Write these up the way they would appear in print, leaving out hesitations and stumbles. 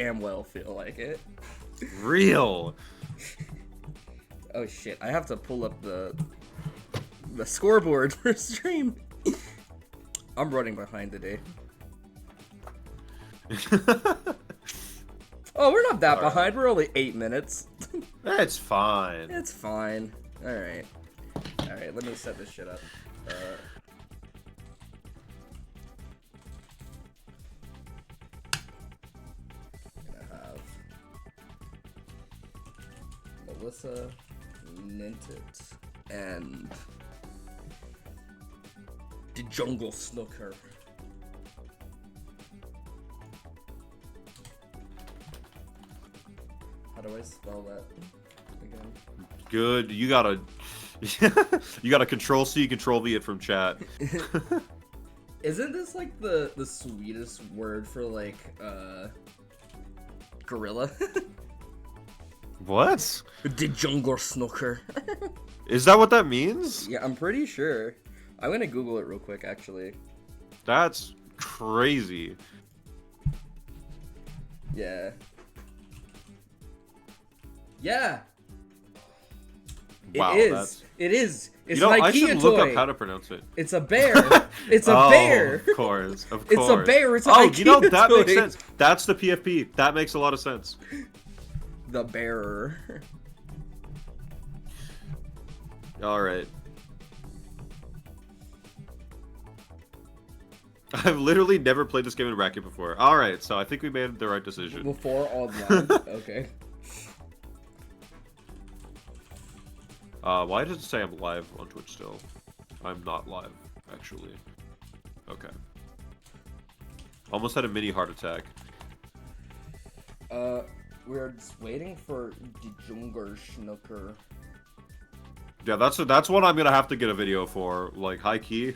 damn well feel like it. Real. Oh shit! I have to pull up the scoreboard for stream. I'm running behind today. Oh, we're not that All behind. We're only 8 minutes. That's fine. It's fine. All right. All right. Let me set this shit up. Gonna have Melissa, Nintet, and the Jungle Snooker. How do I spell that again? Good. You gotta you gotta Control C, Control V it from chat. Isn't this like the sweetest word for like gorilla? What? The jungle snooker. Is that what that means? Yeah, I'm pretty sure. I'm gonna Google it real quick, actually. That's crazy. Yeah. Yeah. Wow, it is. that's... It is. It's you know, an IKEA I should toy. look up how to pronounce it. It's a bear. It's a bear. Of course, of course. It's a bear. It's an oh, IKEA you know that toy. makes sense. That's the PFP. That makes a lot of sense. The bearer. All right. I've literally never played this game in racket before. All right, so I think we made the right decision. Before online. Okay. Why does it say I'm live on Twitch still? I'm not live, actually. Okay. Almost had a mini heart attack. We're just waiting for the Jungle Snooker. Yeah, that's one I'm gonna have to get a video for, like high key.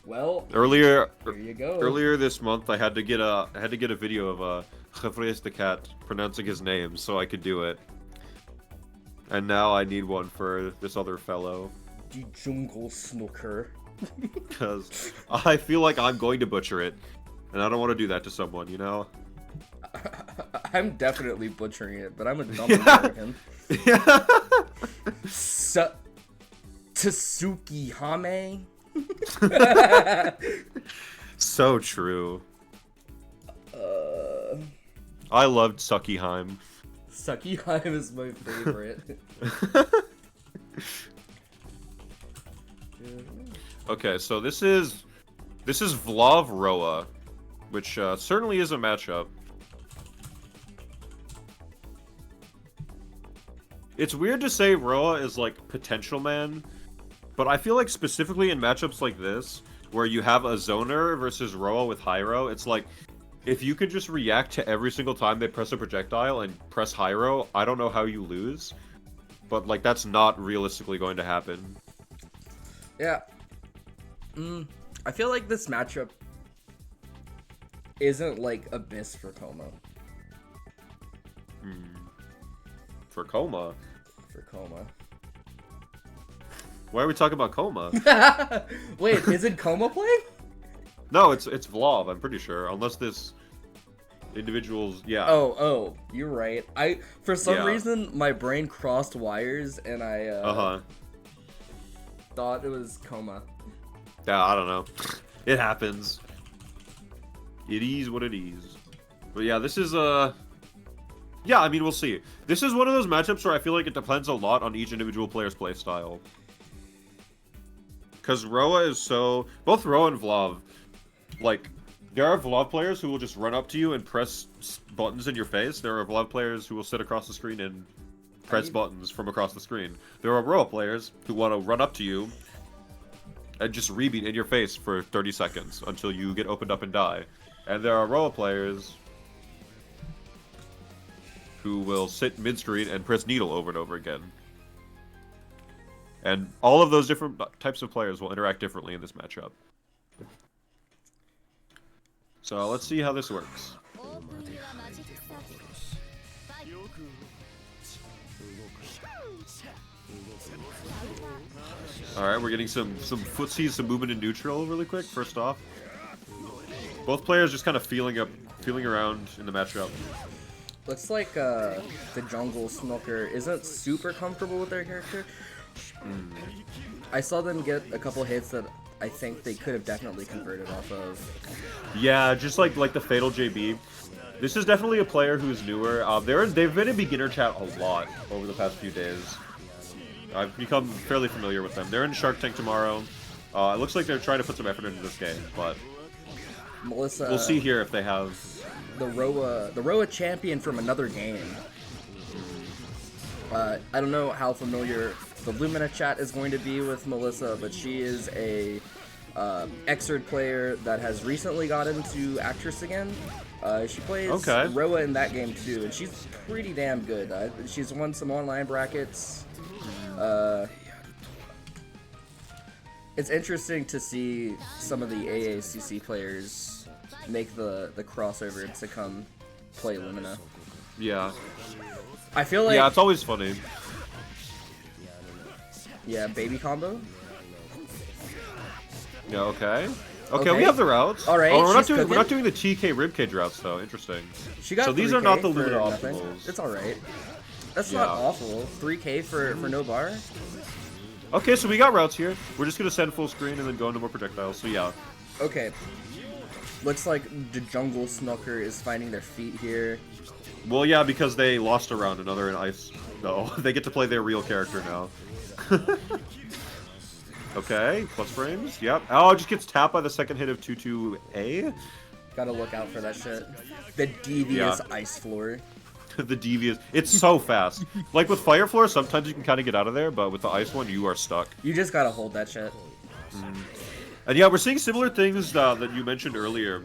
Well, Earlier here you go. Earlier this month, I had to get a video of Jeffries the cat pronouncing his name so I could do it. And now I need one for this other fellow. The Jungle Snooker. Because I feel like I'm going to butcher it, and I don't want to do that to someone, you know. I'm definitely butchering it, but I'm a dumb American. Yeah. Tsuki Hame. So true. I loved Suckyheim. Suckyheim is my favorite. Okay, so this is Vlav Roa, which certainly is a matchup. It's weird to say Roa is like potential man, but I feel like specifically in matchups like this, where you have a zoner versus Roa with Hyro, it's like, if you could just react to every single time they press a projectile and press Hyro, I don't know how you lose. But like, that's not realistically going to happen. Yeah. I feel like this matchup isn't like Abyss for Coma. For Coma? For Coma. Why are we talking about Coma? Wait, is it Coma playing? No, it's Vlav, I'm pretty sure. Unless this individual's... Yeah. Oh, you're right. For some Yeah. reason, my brain crossed wires and I thought it was Coma. Yeah, I don't know. It happens. It is what it is. But yeah, this is yeah, I mean, we'll see. This is one of those matchups where I feel like it depends a lot on each individual player's playstyle. Because Roa is so... Both Roa and Vlav, like, there are Vlav players who will just run up to you and press buttons in your face. There are Vlav players who will sit across the screen and press buttons from across the screen. There are Roa players who want to run up to you and just rebeat in your face for 30 seconds until you get opened up and die. And there are Roa players who will sit mid-screen and press needle over and over again. And all of those different types of players will interact differently in this matchup. So let's see how this works. Alright, we're getting some footsies, some movement in neutral really quick, first off. Both players just kind of feeling feeling around in the matchup. Looks like the jungle Snooker isn't super comfortable with their character. I saw them get a couple hits that I think they could have definitely converted off of. Yeah, just like the Fatal JB. This is definitely a player who's newer. They've been in beginner chat a lot over the past few days. I've become fairly familiar with them. They're in Shark Tank tomorrow. It looks like they're trying to put some effort into this game, but Melissa, we'll see here if they have the Roa champion from another game. I don't know how familiar the Lumina chat is going to be with Melissa, but she is a Xrd player that has recently got into Actress again. She plays Roa in that game too, and she's pretty damn good. She's won some online brackets. It's interesting to see some of the AACC players make the crossover to come play Lumina. Yeah. I feel like... Yeah, it's always funny. Yeah, baby combo? Yeah, okay. Okay, we have the routes. Alright, we're not doing the TK ribcage routes though. Interesting. She got so these are not the Lumina optimals. It's alright. That's not awful. 3K for no bar? Okay, so we got routes here. We're just gonna send full screen and then go into more projectiles, so yeah. Okay. Looks like the jungle Snooker is finding their feet here. Well, yeah, because they lost a round, another in ice. No, they get to play their real character now. Okay, plus frames, yep. Oh, it just gets tapped by the second hit of 2-2-A. Gotta look out for that shit. The devious ice floor. The devious. It's so fast. Like with Fire Floor, sometimes you can kind of get out of there, but with the ice one, you are stuck. You just gotta hold that shit. And yeah, we're seeing similar things that you mentioned earlier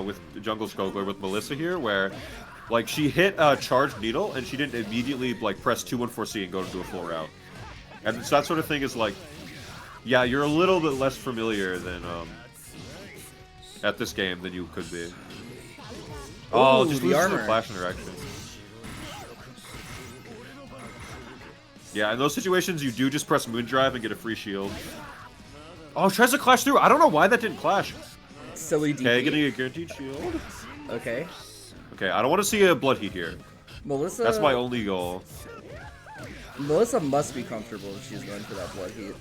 with Jungle Skullgler with Melissa here, where like she hit a charged needle and she didn't immediately like press 2-1-4-C and go into a full route. And so that sort of thing is like, yeah, you're a little bit less familiar than at this game than you could be. Oh, just loses the flash interaction. Yeah, in those situations, you do just press Moondrive and get a free shield. Oh, tries to clash through. I don't know why that didn't clash. Silly DP. Okay, getting a guaranteed shield. Okay. Okay, I don't want to see a blood heat here. Melissa... That's my only goal. Melissa must be comfortable if she's going for that blood heat.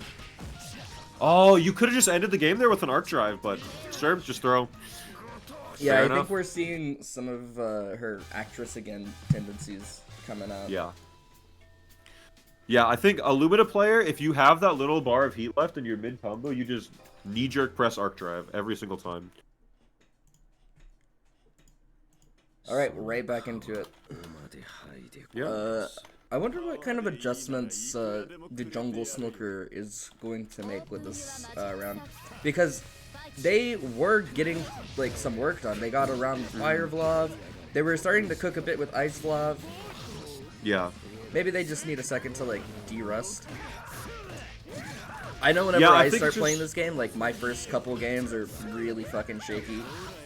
Oh, you could have just ended the game there with an arc drive, but sure, just throw. Yeah, I think we're seeing some of her Actress again tendencies coming out. Yeah. Yeah, I think a Lumina player, if you have that little bar of heat left in your mid combo, you just knee-jerk press arc drive every single time. Alright, we're right back into it. Yeah. I wonder what kind of adjustments the Jungle Snooker is going to make with this round. Because they were getting like some work done. They got around Fire Vlav. They were starting to cook a bit with Ice Vlav. Yeah. Maybe they just need a second to like de-rust. I know whenever I start playing this game, like my first couple games are really fucking shaky.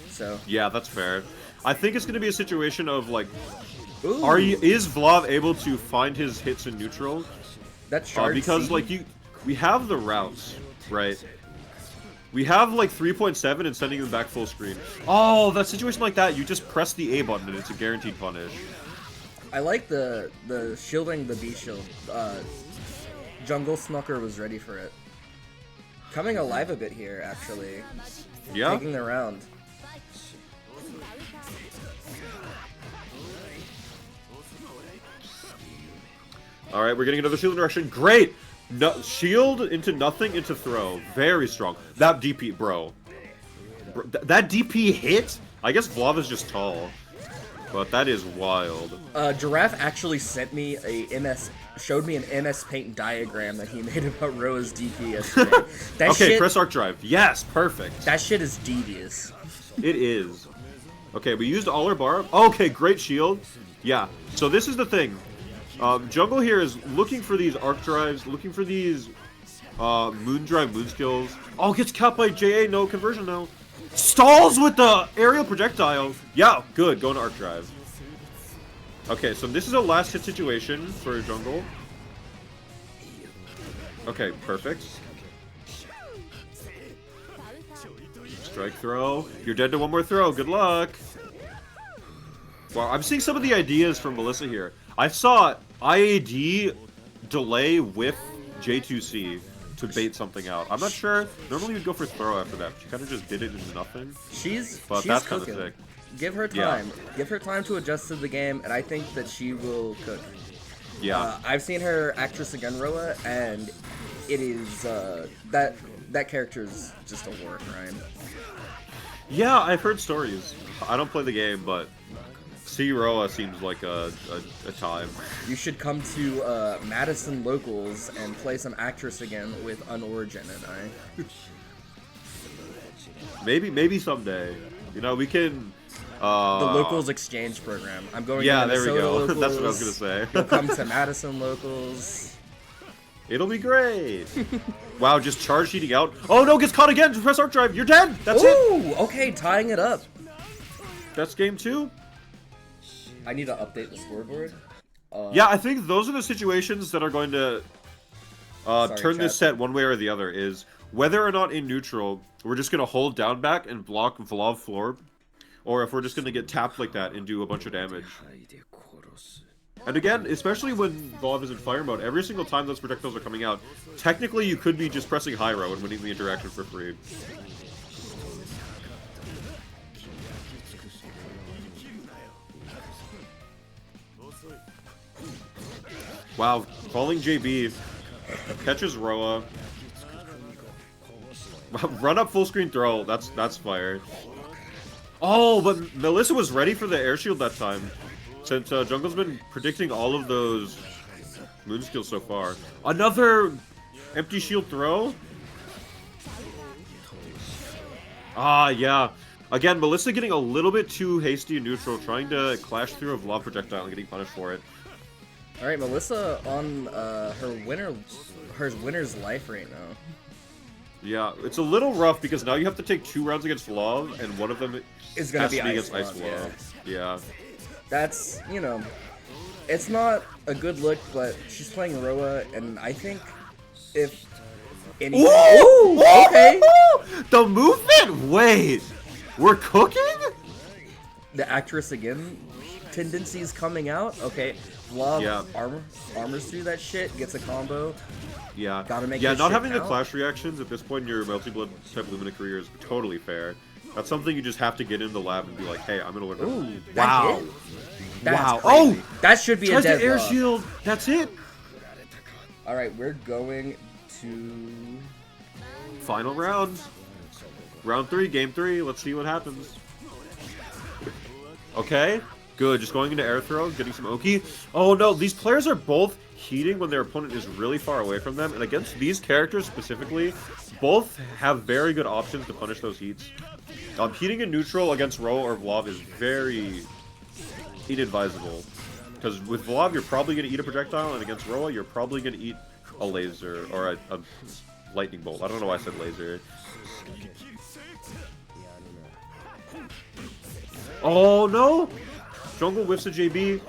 So yeah, that's fair. I think it's gonna be a situation of like, is Vlav able to find his hits in neutral? That's because like we have the routes, right? We have like 3.7 and sending them back full screen. Oh, that situation like that, you just press the A button and it's a guaranteed punish. I like the shielding the B shield. Jungle Snooker was ready for it. Coming alive a bit here, actually. Yeah. Taking the round. All right, we're getting another shield interaction. Great. No, shield into nothing into throw. Very strong. That DP, bro. That DP hit? I guess Vlav is just tall. But that is wild. Giraffe actually sent me showed me an MS Paint diagram that he made about Roa's DP yesterday. Okay, press arc drive. Yes, perfect. That shit is devious. It is. Okay, we used all our bar. Okay, great shield. Yeah, so this is the thing. Jungle here is looking for these arc drives, looking for these moon drive moon skills. Oh, gets capped by JA, no conversion now. Stalls with the aerial projectile. Yeah, good, going to arc drive. Okay, so this is a last hit situation for Jungle. Okay, perfect. Strike throw. You're dead to one more throw. Good luck. Wow, I'm seeing some of the ideas from Melissa here. I saw IAD delay with J2C to bait something out. I'm not sure. Normally you'd go for throw after that, but she kind of just did it into nothing. She's that's cooking. Kind of sick. Give her time. Yeah. Give her time to adjust to the game, and I think that she will cook. Yeah. I've seen her actress again, Roa, and it is that character is just a war crime. Yeah, I've heard stories. I don't play the game, but see Roa seems like a time. You should come to Madison locals and play some actress again with Unorigin and I. Maybe someday. You know, we can. The locals exchange program. I'm going. Yeah, to Minnesota there we go. Locals. That's what I was gonna say. You'll come to Madison locals. It'll be great. Wow, just charge heating out. Oh no, gets caught again. Just press arc drive. You're dead. That's it. Ooh, okay, tying it up. That's game 2. I need to update the scoreboard. Yeah, I think those are the situations that are going to turn this set one way or the other. Is whether or not in neutral we're just gonna hold down back and block Vlav floor, or if we're just gonna get tapped like that and do a bunch of damage. And again, especially when Vlav is in fire mode, every single time those projectiles are coming out, technically you could be just pressing high row and winning the interaction for free. Wow, falling JB catches Roa. Run up full screen throw. That's fire. Oh, but Melissa was ready for the air shield that time. Since Jungle's been predicting all of those moon skills so far. Another empty shield throw? Ah, yeah. Again, Melissa getting a little bit too hasty and neutral, trying to clash through a Vlav projectile and getting punished for it. Alright, Melissa on her winner's life right now. Yeah, it's a little rough because now you have to take 2 rounds against Vlav, and one of them is going to be against Ice Vlav. Yeah. That's, you know, it's not a good look, but she's playing Roa, and I think if anything... Ooh! Okay! The movement? Wait! We're cooking? The actress again tendencies coming out. Okay, Vlav armors through that shit, gets a combo. Yeah. Gotta make not having count. the clash reactions at this point in your Melty-Blood type Lumina career is totally fair. That's something you just have to get in the lab and be like, hey, I'm gonna learn. Ooh, wow. Wow. Oh! That should be a dead air Vlav. shield. That's it. Alright, we're going to... Final round. Round 3, game 3. Let's see what happens. Okay. Good. Just going into air throw, getting some Oki. Oh no, these players are both heating when their opponent is really far away from them. And against these characters specifically, both have very good options to punish those heats. Heating in neutral against Ro or Vlav is very inadvisable. Because with Vlav, you're probably going to eat a projectile, and against Roa, you're probably going to eat a laser, or a lightning bolt. I don't know why I said laser. Oh, no! Jungle whiffs a JB.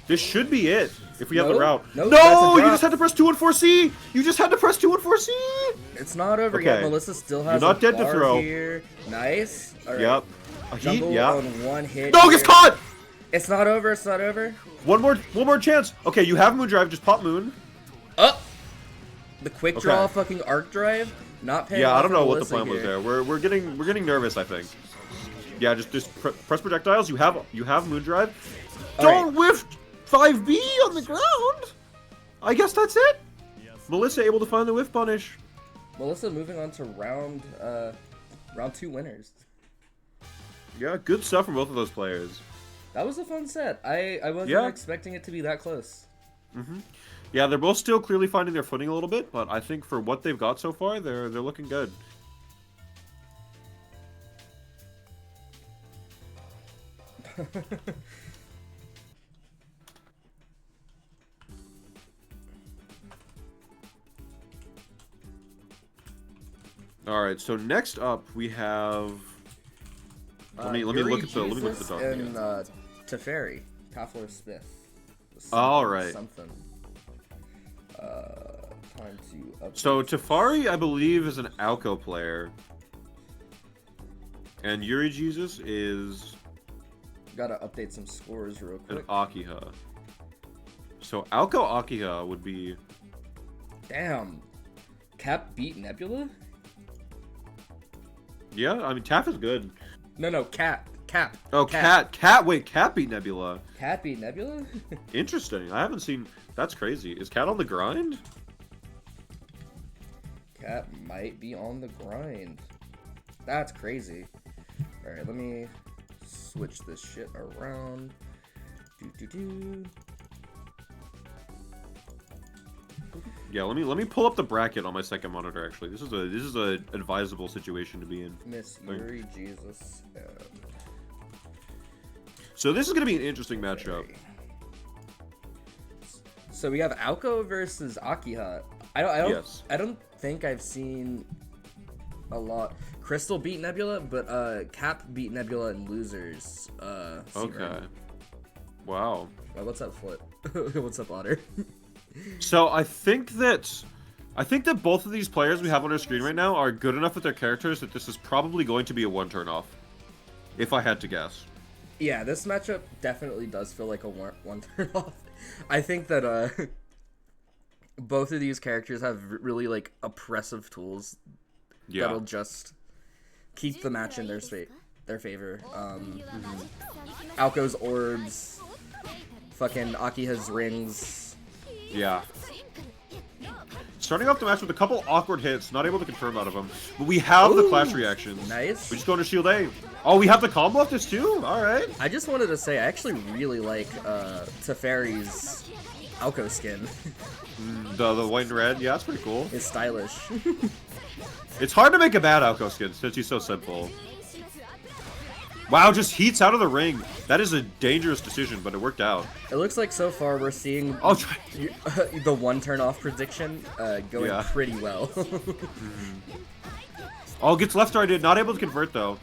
This should be it, if we have the route. No! You just had to press 2 and 4C! You just had to press 2 and 4C! It's not over yet. Melissa still has You're not dead to throw. Here. Nice. All right. Yep. A heat, Jungle on one hit. No, gets caught! It's not over. It's not over. One more chance. Okay, you have Moon Drive. Just pop Moon. Oh! The quick draw fucking arc drive. Not paying off. I don't know what the Melissa plan was there. We're getting nervous, I think. Yeah, just press projectiles. You have Moon Drive. Don't whiff 5B on the ground. I guess that's it. Melissa able to find the whiff punish. Melissa moving on to round 2 winners. Yeah, good stuff from both of those players. That was a fun set. I wasn't expecting it to be that close. Yeah, they're both still clearly finding their footing a little bit, but I think for what they've got so far, they're looking good. All right, so next up we have. Let me look at the document. And Teferi, Tafler Smith. All right. Something. Time to update. So Teferi, I believe, is an Alco player, and Yuri Jesus is Gotta update some scores real and quick. Akiha. So Aoko Akiha would be... Damn. Cap beat Nebula? Yeah, I mean, Taff is good. No, Cap. Oh, Cat. Wait, Cat beat Nebula. Cat beat Nebula? Interesting. I haven't seen... That's crazy. Is Cat on the grind? Cat might be on the grind. That's crazy. Alright, let me switch this shit around. Yeah, let me pull up the bracket on my second monitor. Actually, this is a advisable situation to be in. Miss Yuri, Jesus. So this is gonna be an interesting matchup. So we have Aoko versus Akiha. I don't think I've seen a lot. Crystal beat Nebula, but Cap beat Nebula in losers. Okay. Wow. What's up, Foot? What's up, Otter? So I think that both of these players we have on our screen right now are good enough with their characters that this is probably going to be a one turn off. If I had to guess. Yeah, this matchup definitely does feel like a one turn off. I think that both of these characters have really like oppressive tools that'll just keep the match in their favor. Aoko's orbs, fucking Akiha's rings. Yeah. Starting off the match with a couple awkward hits, not able to confirm out of them. But we have the clash reactions. Nice. We just go into Shield A. Oh, we have the combo of this too? Alright. I just wanted to say, I actually really like Teferi's Aoko skin. The white and red, yeah, it's pretty cool. It's stylish. It's hard to make a bad Aoko skin since he's so simple. Wow, just heats out of the ring. That is a dangerous decision, but it worked out. It looks like so far we're seeing the one turn off prediction going pretty well. Oh, gets left started, not able to convert though.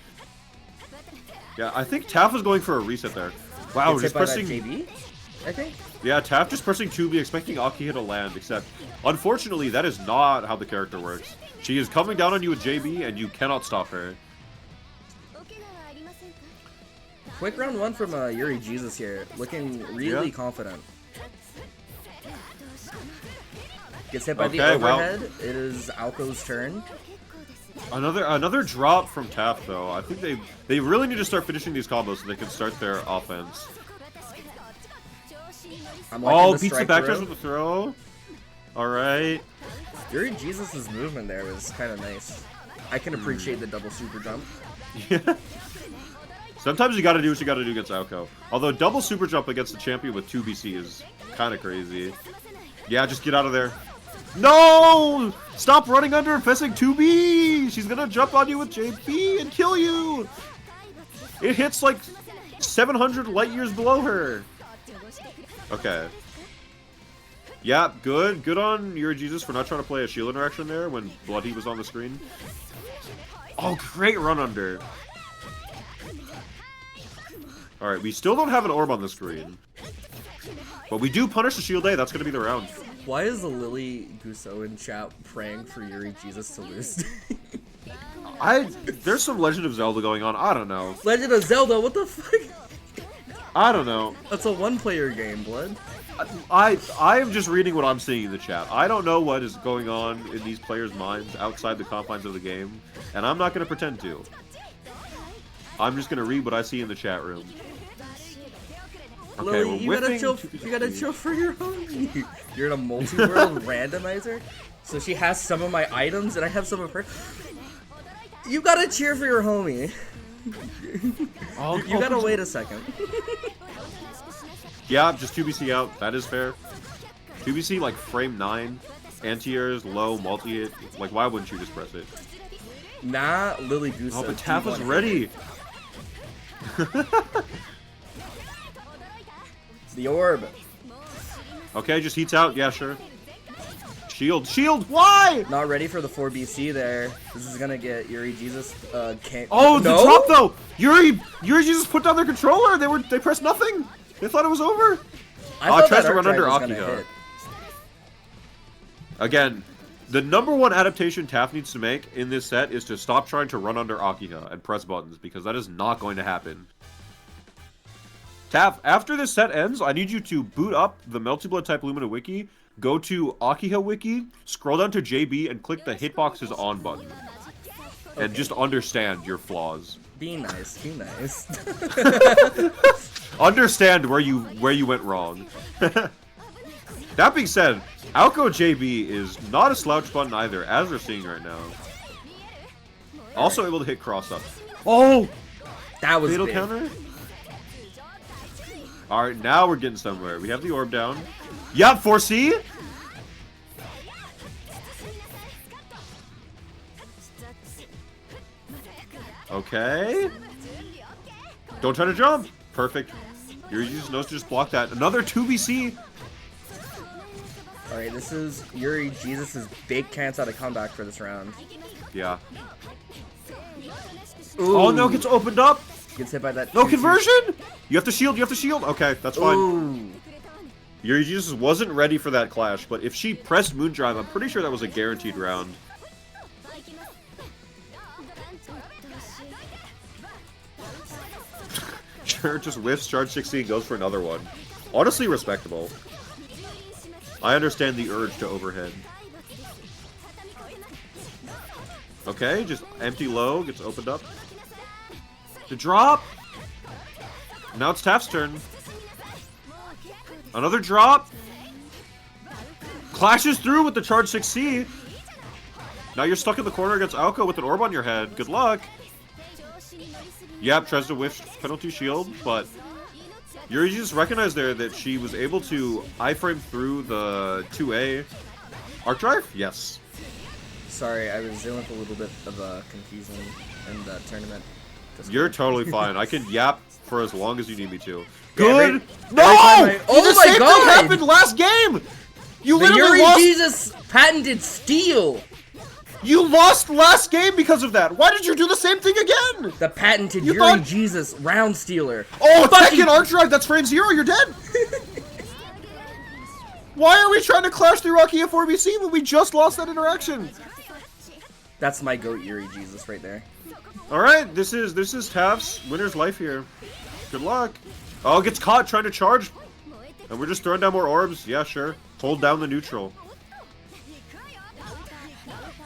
Yeah, I think Taff was going for a reset there. Wow, just pressing JB, I think. Yeah, Taff just pressing 2B, expecting Akiha to land, except unfortunately that is not how the character works. She is coming down on you with JB and you cannot stop her. Quick round one from Yuri Jesus here, looking really confident. Gets hit by the overhead. It is Aoko's turn. Another drop from Taff though. I think they really need to start finishing these combos so they can start their offense. Beats the back with the throw. Alright. Yuri Jesus' movement there was kind of nice. I can appreciate the double super jump. Yeah. Sometimes you gotta do what you gotta do against Aoko. Although double super jump against the champion with 2 BC is kind of crazy. Yeah, just get out of there. No! Stop running under and pressing 2B! She's gonna jump on you with JP and kill you! It hits like 700 light years below her. Okay. Yeah, good. Good on Yuri Jesus for not trying to play a shield interaction there when Blood Heat was on the screen. Oh, great run under. Alright, we still don't have an orb on the screen. But we do punish the shield A, that's gonna be the round. Why is the Lily Gusso in chat praying for Yuri Jesus to lose? There's some Legend of Zelda going on, I don't know. Legend of Zelda, what the fuck? I don't know. That's a one-player game, Blood. I am just reading what I'm seeing in the chat. I don't know what is going on in these players' minds outside the confines of the game, and I'm not gonna pretend to. I'm just gonna read what I see in the chat room. Okay, Lily, you gotta chill for your homie. You're in a multi-world randomizer? So she has some of my items and I have some of her. You gotta cheer for your homie. You gotta wait a second. Yeah, just 2BC out. That is fair. 2BC, like, frame 9. Anti-airs, low, multi-hit. Like, why wouldn't you just press it? Nah, Lily Goose. Oh, but Taff was ready. The orb. Okay, just heats out. Yeah, sure. Shield. Why? Not ready for the 4BC there. This is gonna get Yuri Jesus. Can't. Oh, the drop though. Yuri Jesus put down their controller. They pressed nothing. They thought it was over. I tries to run under Akiha. Again, the #1 adaptation Taff needs to make in this set is to stop trying to run under Akiha and press buttons because that is not going to happen. Taff, after this set ends, I need you to boot up the Melty Blood type Lumina wiki, go to Akiha wiki, scroll down to JB, and click the Hitbox is on button. Okay. And just understand your flaws. Be nice, be nice. Understand where you went wrong. That being said, Alco JB is not a slouch button either, as we're seeing right now. Also able to hit cross up. Oh! That was fatal big. Counter? Alright, now we're getting somewhere. We have the orb down. Yup, 4C! Okay. Don't try to jump. Perfect. Your user knows to just block that. Another 2BC. Alright, this is Yuri Jesus' big chance out of comeback for this round. Yeah. Ooh. Oh no, gets opened up. Gets hit by that. No conversion? You have to shield, you have to shield. Okay, that's fine. Ooh. Yuri Jesus wasn't ready for that clash, but if she pressed Moondrive, I'm pretty sure that was a guaranteed round. Sure, just whiffs, charge 60, and goes for another one. Honestly, respectable. I understand the urge to overhead. Okay, just empty low, gets opened up. The drop! Now it's Taft's turn. Another drop! Clashes through with the charge 6C. Now you're stuck in the corner against Alco with an orb on your head. Good luck. Yep, tries to whiff penalty shield, but Yuri just recognized there that she was able to iframe through the 2A. Arc drive? Yes. Sorry, I was dealing with a little bit of confusion in the tournament. You're totally fine. I can yap for as long as you need me to. Good. No! Oh my Same god! thing happened last game. You The literally Yuri lost. Jesus patented steal. You lost last game because of that. Why did you do the same thing again? The patented You Yuri thought- Jesus round stealer. Oh, Fucking- Tekken Arc Drive. That's frame 0. You're dead. Why are we trying to clash through Rocky at 4BC when we just lost that interaction? That's my goat Yuri Jesus right there. All right, this is Taft's winner's life here. Good luck. Oh, gets caught trying to charge, and we're just throwing down more orbs. Yeah, sure. Hold down the neutral.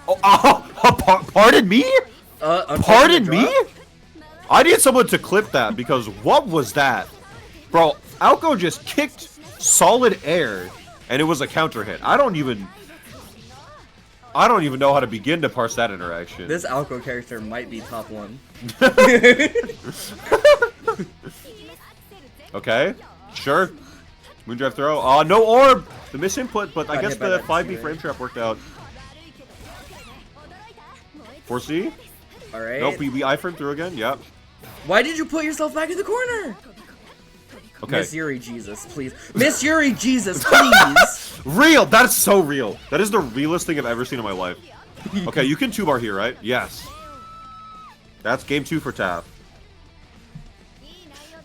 Oh, pardon me? Pardon me? I need someone to clip that because what was that? Bro, Alco just kicked solid air and it was a counter hit. I don't even know how to begin to parse that interaction. This Alco character might be top 1. Okay, sure. Moondrive throw. No orb! The misinput, but I Got guess hit by the that 5B too, frame trap worked out. 4C? Alright. Nope, we iframe through again, yep. Why did you put yourself back in the corner? Okay. Miss Yuri Jesus, please. Miss Yuri Jesus, please. Real! That's so real! That is the realest thing I've ever seen in my life. Okay, you can 2-bar here, right? Yes. That's game 2 for Taff.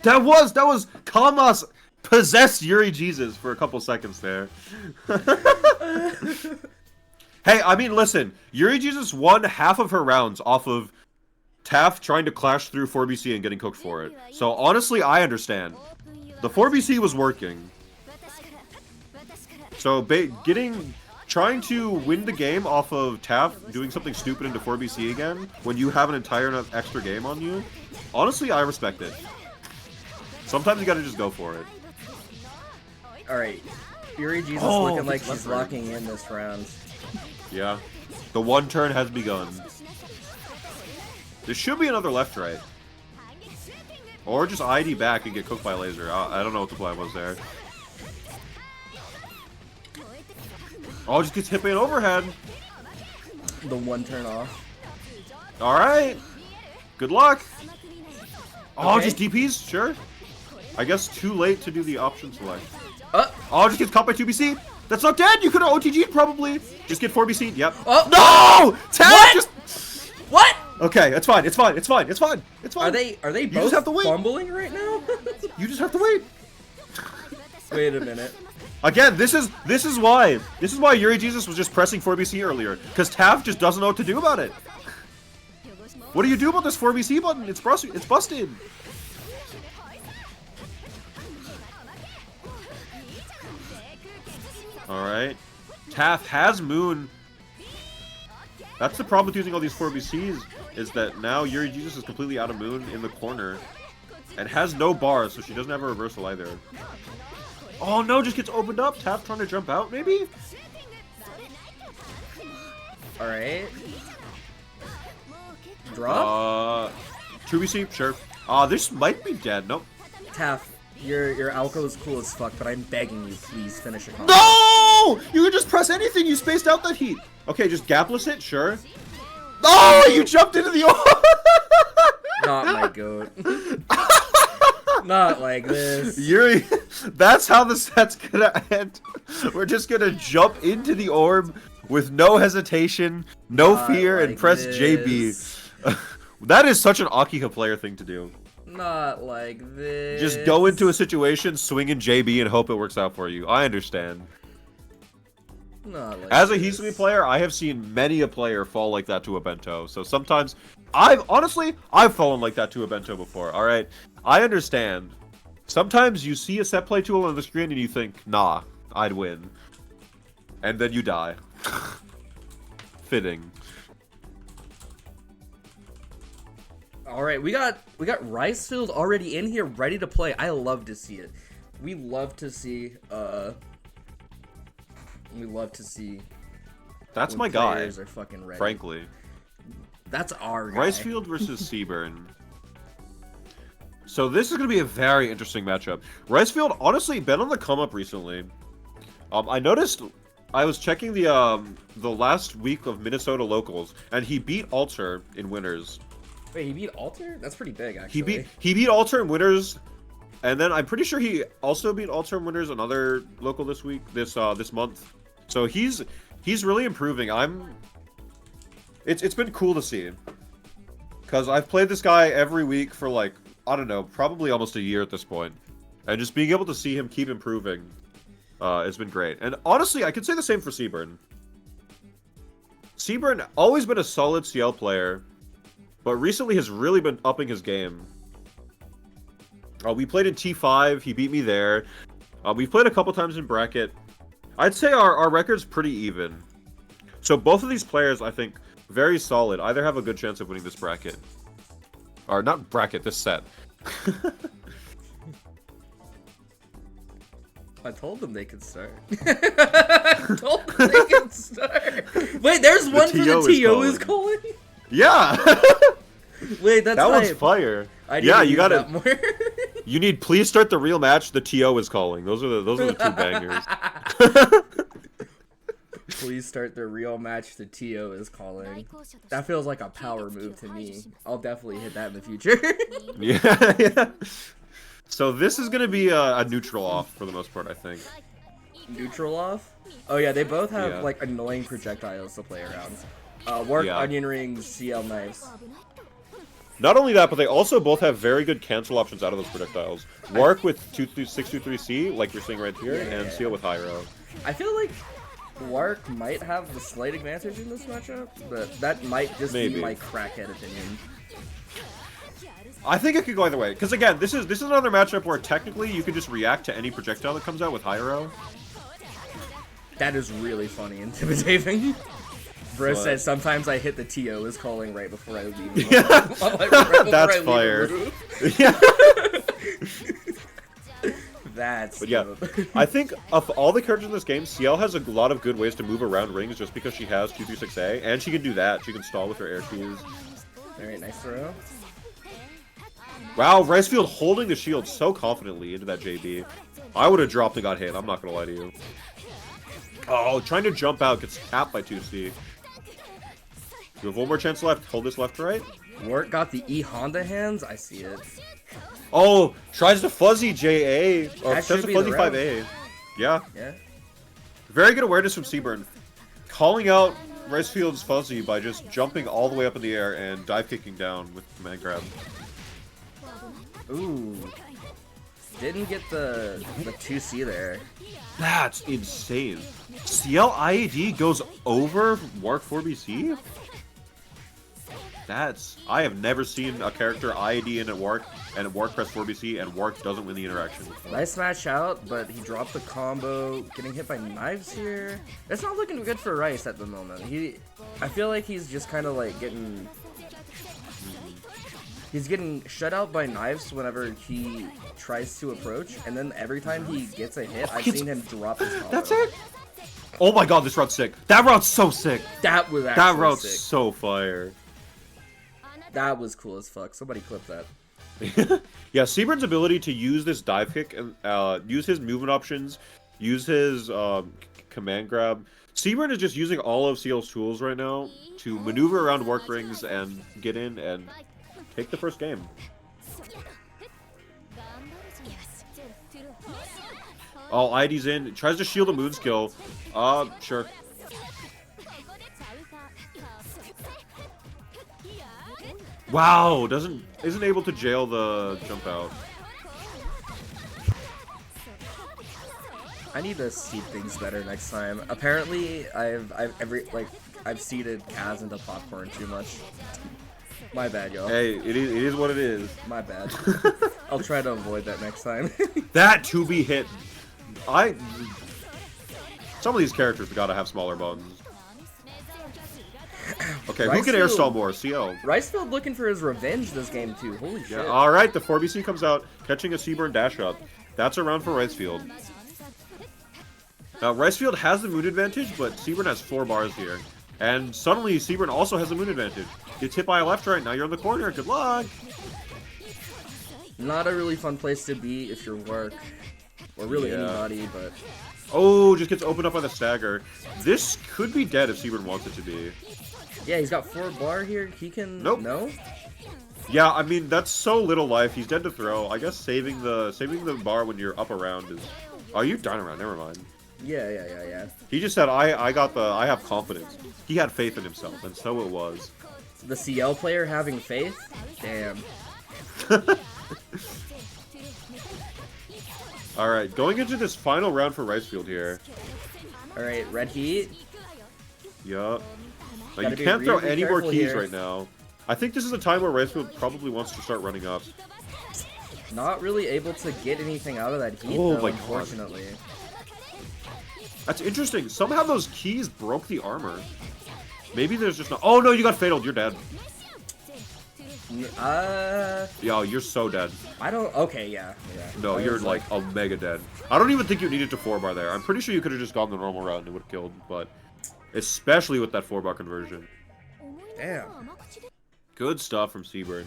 That was Kamas possessed Yuri Jesus for a couple seconds there. Hey, I mean, listen. Yuri Jesus won half of her rounds off of Taff trying to clash through 4BC and getting cooked for it. So honestly, I understand. The 4BC was working. So trying to win the game off of Taff doing something stupid into 4BC again when you have an entire extra game on you, honestly, I respect it. Sometimes you gotta just go for it. Alright. Yuri Jesus Oh, looking like it's she's left locking in this round. Yeah. The one turn has begun. There should be another left right. Or just ID back and get cooked by laser. I don't know what the plan was there. Oh, just gets hit by an overhead. The one turn off. Alright. Good luck. Oh, Okay. just DPs? Sure. I guess too late to do the option select. Oh, Just gets caught by 2BC. That's not dead. You could have OTG'd probably. Just get 4BC. Yep. oh. No! Tag What? just... What? Okay, it's fine. It's fine. It's fine. It's fine. It's fine. Are they You both just have to wait. fumbling right now? You just have to wait. Wait a minute. Again, this is why Yuri Jesus was just pressing 4BC earlier, because Taff just doesn't know what to do about it. What do you do about this 4BC button? It's busted. Alright. Taff has Moon. That's the problem with using all these 4BCs, is that now Yuri Jesus is completely out of Moon in the corner. And has no bars, so she doesn't have a reversal either. Oh no, just gets opened up. Taff trying to jump out, maybe? Alright. Drop? 2BC, sure. This might be dead. Nope. Taff, your Alco is cool as fuck, but I'm begging you, please finish it. No! You can just press anything. You spaced out that heat. Okay, just gapless it, sure. Oh, you jumped into the orb! Not my goat. Not like this. Yuri, that's how the set's gonna end. We're just gonna jump into the orb with no hesitation, no fear, like and press this. JB. That is such an Akiha player thing to do. Not like this. Just go into a situation, swing in JB, and hope it works out for you. I understand. Not like As a this. Hisui player, I have seen many a player fall like that to a bento. So sometimes, I've fallen like that to a bento before. All right, I understand. Sometimes you see a set play tool on the screen and you think, nah, I'd win, and then you die. Fitting. All right, we got Ricefield already in here, ready to play. I love to see it. We love to see. That's when my guy. players are fucking ready. Frankly, that's our guy. Ricefield versus Seaburn. So this is going to be a very interesting matchup. Ricefield, honestly, been on the come up recently. I noticed. I was checking the last week of Minnesota locals, and he beat Alter in winners. Wait, he beat Alter? That's pretty big, actually. He beat Alter in winners, and then I'm pretty sure he also beat Alter in winners another local this week, this month. So he's really improving. It's been cool to see, because I've played this guy every week for like, I don't know, probably almost a year at this point, and just being able to see him keep improving, it's been great. And honestly, I could say the same for Seaburn. Seaburn always been a solid CL player, but recently has really been upping his game. We played in T5, he beat me there. We've played a couple times in bracket. I'd say our record's pretty even. So both of these players, I think, very solid. Either have a good chance of winning this bracket. Or not bracket, this set. I told them they could start. I told them they could start. Wait, there's one for the TO is calling? Yeah! Wait, that's that one's fire. Yeah, you got it. More. You need please start the real match. The TO is calling. Those are the two bangers. Please start the real match. The TO is calling. That feels like a power move to me. I'll definitely hit that in the future. Yeah. So this is gonna be a neutral off for the most part, I think. Neutral off? Oh yeah, they both have like annoying projectiles to play around. Work, onion rings, CL knives. Not only that, but they also both have very good cancel options out of those projectiles. Wark with 623C, like you're seeing right here, and CL with Hyro. I feel like Wark might have the slight advantage in this matchup, but that might just be my crackhead opinion. I think it could go either way, because again, this is another matchup where technically you can just react to any projectile that comes out with Hyro. That is really funny and intimidating. Bro says sometimes I hit the TO is calling right before I leave. That's fire. Yeah. That's but yeah, I think of all the characters in this game, CL has a lot of good ways to move around rings just because she has 236A, and she can do that. She can stall with her air keys. Alright, nice throw. Wow, Ricefield holding the shield so confidently into that JB. I would have dropped and got hit, I'm not gonna lie to you. Oh, trying to jump out gets tapped by 2C. You have one more chance left. Hold this left to right. Wark got the E Honda hands. I see it. Oh, tries to fuzzy JA. Or tries to fuzzy 5A. Yeah. Yeah. Very good awareness from Seaburn. Calling out Ricefield's fuzzy by just jumping all the way up in the air and dive kicking down with command grab. Ooh. Didn't get the 2C there. That's insane. CL IAD goes over Wark 4BC? I have never seen a character IAD in at Wark, and Wark press 4BC, and Wark doesn't win the interaction. Nice smash out, but he dropped the combo, getting hit by knives here. It's not looking good for Rice at the moment. I feel like he's just kind of like he's getting shut out by knives whenever he tries to approach, and then every time he gets a hit, I've seen him drop his combo. That's it? Oh my god, this round's sick. That round's so sick. That was actually That round's sick. so fire. That was cool as fuck. Somebody clip that. Yeah, Seaburn's ability to use this dive kick and use his movement options, use his command grab. Seaburn is just using all of CL's tools right now to maneuver around work rings and get in and take the first game. Oh, ID's in. Tries to shield a moon skill. Sure. Wow, isn't able to jail the jump out. I need to seed things better next time. Apparently, I've seeded Kaz into popcorn too much. My bad, y'all. Hey, it is what it is. My bad. I'll try to avoid that next time. That to be hit. Some of these characters gotta have smaller buttons. Okay, who can air stall more? CO. Ricefield looking for his revenge this game too. Holy shit. Yeah, alright, the 4BC comes out, catching a Seaburn dash up. That's a round for Ricefield. Now, Ricefield has the moon advantage, but Seaburn has 4 bars here. And suddenly, Seaburn also has the moon advantage. Gets hit by a left right, now you're in the corner. Good luck! Not a really fun place to be if you're Work. Or really anybody, but... Oh, just gets opened up by the stagger. This could be dead if Seaburn wants it to be. Yeah, he's got 4 bar here. He can... Nope. No? Yeah, I mean, that's so little life. He's dead to throw. I guess saving the bar when you're up around is... Oh, you're down around. Never mind. Yeah. He just said, I have confidence. He had faith in himself, and so it was. The CL player having faith? Damn. Alright, going into this final round for Ricefield here. Alright, red heat. Yup. Now, you can't throw any more keys right now. I think this is a time where Ricefield probably wants to start running up. Not really able to get anything out of that heat, Oh though, my God. unfortunately. That's interesting. Somehow those keys broke the armor. Maybe there's just no... Oh no, you got fataled. You're dead. Yo, you're so dead. I don't... Okay, yeah. No, you're like a mega dead. I don't even think you needed to 4-bar there. I'm pretty sure you could have just gone the normal route and it would have killed, but... Especially with that 4-bar conversion. Damn. Good stuff from Seaburn.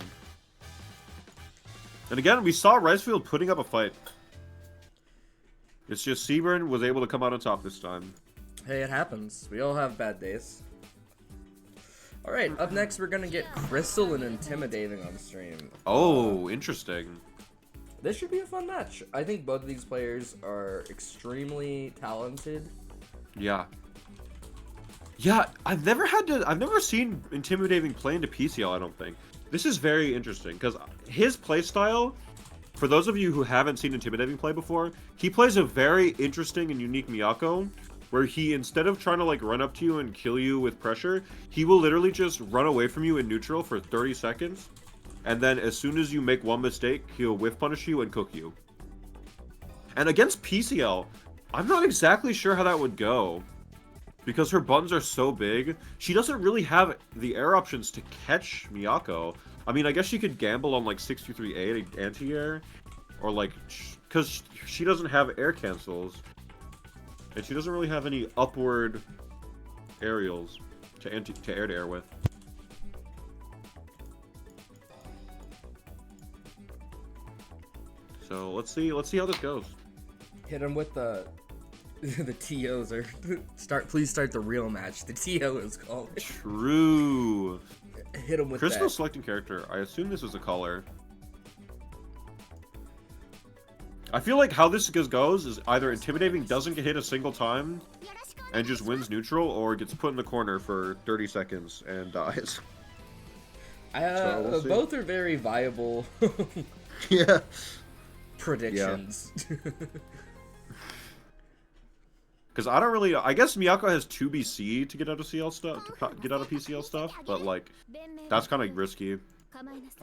And again, we saw Ricefield putting up a fight. It's just Seaburn was able to come out on top this time. Hey, it happens. We all have bad days. Alright, up next we're gonna get Crystal and Intimidating on stream. Oh, interesting. This should be a fun match. I think both of these players are extremely talented. Yeah. Yeah, I've never seen Intimidating play into PCL, I don't think. This is very interesting, because his playstyle, for those of you who haven't seen Intimidating play before, he plays a very interesting and unique Miyako, where he, instead of trying to like run up to you and kill you with pressure, he will literally just run away from you in neutral for 30 seconds, and then as soon as you make one mistake, he'll whiff punish you and cook you. And against PCL, I'm not exactly sure how that would go, because her buttons are so big. She doesn't really have the air options to catch Miyako. I mean, I guess she could gamble on like 623A anti-air, or like, because she doesn't have air cancels. And she doesn't really have any upward aerials to air to air with. So let's see how this goes. Hit him with the the TOs or please start the real match. The TO is called. True. Hit him with Crystal that. selecting character. I assume this is a color. I feel like how this goes is either Intimidating doesn't get hit a single time and just wins neutral, or gets put in the corner for 30 seconds and dies. So we'll both are very viable Yeah. predictions. Yeah. Because I don't really... I guess Miyako has 2 BC to get out of CL stuff, to get out of PCL stuff, but, like, that's kind of risky.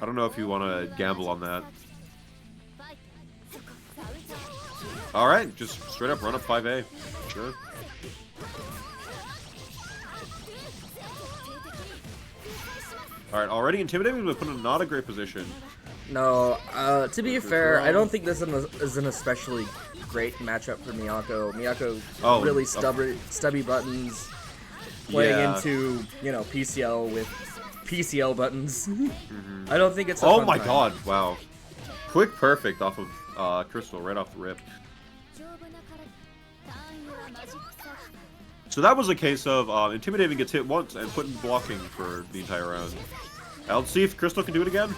I don't know if you want to gamble on that. Alright, just straight up run up 5A. Sure. Alright, already intimidating, but put in not a great position. No, to be fair, I don't think this is an especially great matchup for Miyako. Miyako really stubby buttons, playing into, you know, PCL with PCL buttons. I don't think it's a fun time. God, wow. Quick perfect off of Crystal, right off the rip. So that was a case of intimidating gets hit once and putting blocking for the entire round. Let's see if Crystal can do it again.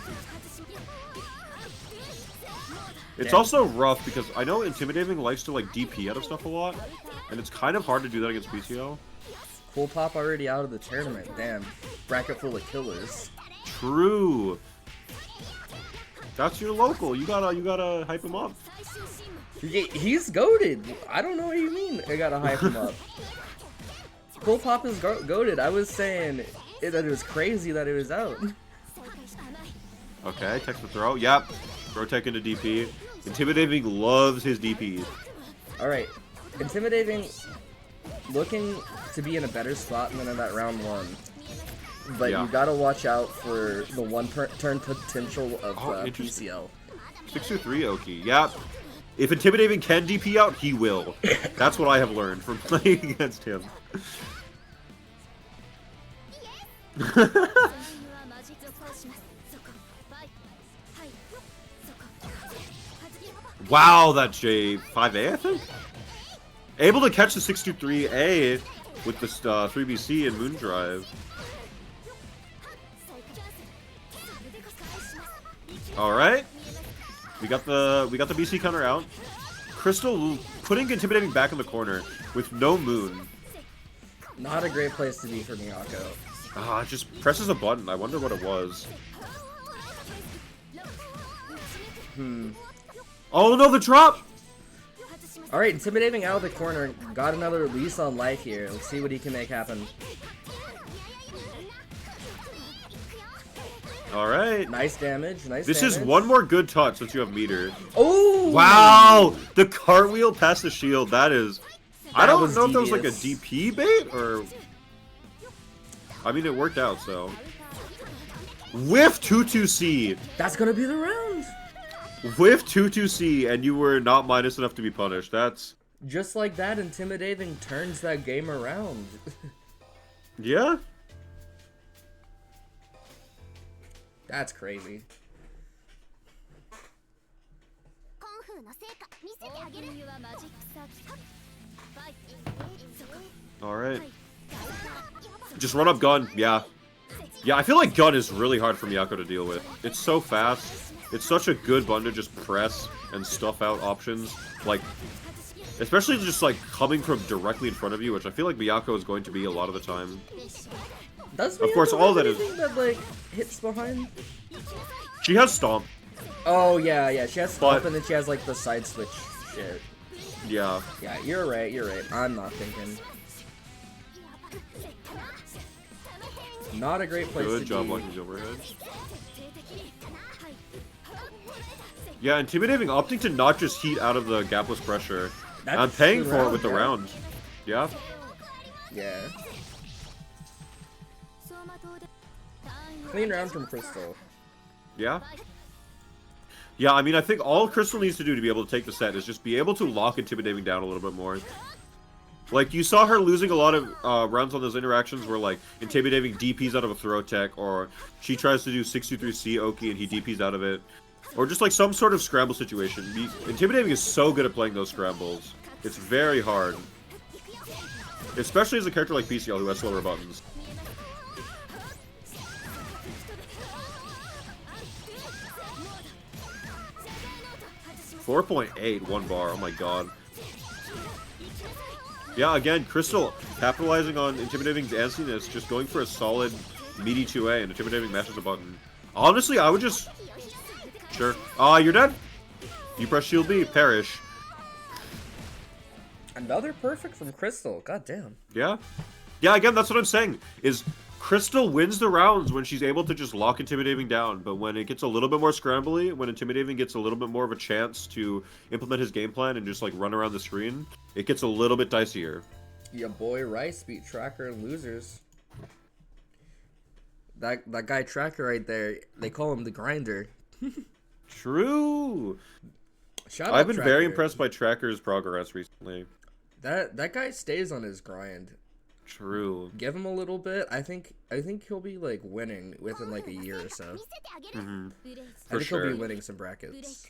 It's also rough because I know intimidating likes to like DP out of stuff a lot, and it's kind of hard to do that against PCL. Full pop already out of the tournament. Damn, bracket full of killers. True. That's your local. You gotta hype him up. He's goated. I don't know what you mean. I gotta hype him up. Full pop is goated. I was saying that it was crazy that it was out. Okay, text the throw. Yep. Throw tech into DP. Intimidating loves his DP. Alright. Intimidating looking to be in a better spot than in that round 1. But you gotta watch out for the one-turn potential of PCL. 623 Oki. Yep. If Intimidating can DP out, he will. That's what I have learned from playing against him. Wow, that J 5A, I think? Able to catch the 623A with this 3BC and Moondrive. Alright. We got the BC counter out. Crystal putting Intimidating back in the corner with no Moon. Not a great place to be for Miyako. Just presses a button. I wonder what it was. Oh no, the drop! Alright, Intimidating out of the corner. Got another release on life here. Let's see what he can make happen. Alright. Nice damage, This is one more good touch since you have meter. Oh! Wow! The cartwheel past the shield, that is... I don't know if that was like a devious. DP bait, or... I mean, it worked out, so... Whiff 2-2C! That's gonna be the round! Whiff 2-2C, and you were not minus enough to be punished. That's... Just like that, Intimidating turns that game around. Yeah? That's crazy. Alright. Just run up gun, yeah. Yeah, I feel like gun is really hard for Miyako to deal with. It's so fast. It's such a good button to just press and stuff out options. Like, especially just like coming from directly in front of you, which I feel like Miyako is going to be a lot of the time. Does of course, all that is that like hits behind. She has stomp. Oh yeah, she has stomp, and then she has like the side switch shit. Yeah. Yeah, you're right. I'm not thinking. Not a great place to be. Good job blocking these overheads. Yeah, Intimidating opting to not just heat out of the gapless pressure. I'm paying for it with the round. Yeah. Yeah. Clean round from Crystal. Yeah. Yeah, I mean, I think all Crystal needs to do to be able to take the set is just be able to lock Intimidating down a little bit more. Like, you saw her losing a lot of rounds on those interactions where, like, Intimidating DPs out of a throw tech, or she tries to do 623C Oki and he DPs out of it. Or just, like, some sort of scramble situation. Intimidating is so good at playing those scrambles. It's very hard. Especially as a character like PCL who has slower buttons. .8, 1 bar, oh my god. Yeah, again, Crystal capitalizing on Intimidating's antsiness, just going for a solid meaty 2A, and Intimidating mashes a button. Honestly, I would just... Sure. You're dead? You press shield B, perish. Another perfect from Crystal. God damn. Yeah. Yeah, again, that's what I'm saying, is Crystal wins the rounds when she's able to just lock Intimidating down, but when it gets a little bit more scrambly, when Intimidating gets a little bit more of a chance to implement his game plan and just, like, run around the screen, it gets a little bit dicier. Your boy Rice beat Tracker and Losers. That guy Tracker right there, they call him the Grinder. True! I've been very impressed by Tracker's progress recently. That guy stays on his grind. True. Give him a little bit. I think he'll be like winning within like a year or so. Mm-hmm. I think he'll be winning some brackets.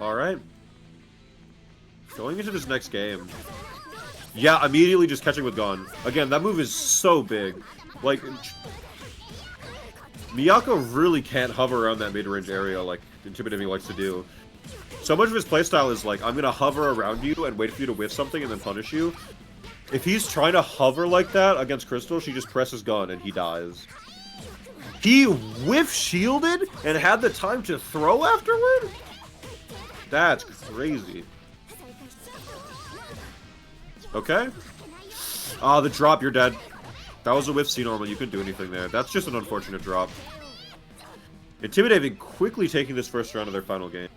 All right. Going into this next game. Yeah, immediately just catching with Gon. Again, that move is so big. Like, Miyako really can't hover around that mid-range area like Intimidating likes to do. So much of his playstyle is like, I'm gonna hover around you and wait for you to whiff something and then punish you. If he's trying to hover like that against Crystal, she just presses Gun and he dies. He whiff shielded and had the time to throw afterward? That's crazy. Okay. Ah, the drop, you're dead. That was a whiff C normal, you couldn't do anything there. That's just an unfortunate drop. Intimidating quickly taking this first round of their final game.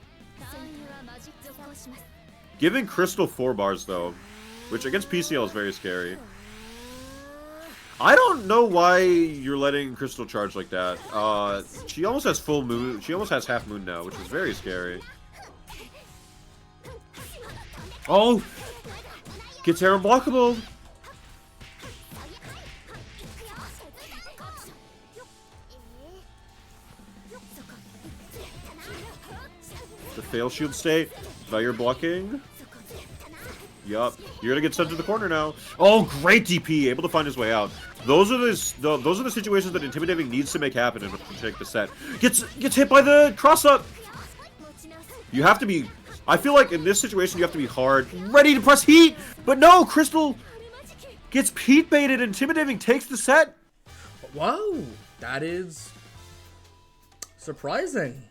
Giving Crystal 4 bars, though, which against PCL is very scary. I don't know why you're letting Crystal charge like that. She almost has full moon. She almost has half moon now, which is very scary. Oh! Gets her unblockable! The fail shield state. Now you're blocking. Yup. You're gonna get sent to the corner now. Oh, great DP! Able to find his way out. Those are the situations that Intimidating needs to make happen in order to take the set. Gets hit by the cross up. You have to be. I feel like in this situation you have to be hard, ready to press heat. But no, Crystal gets Pete baited. Intimidating takes the set. Whoa, that is surprising.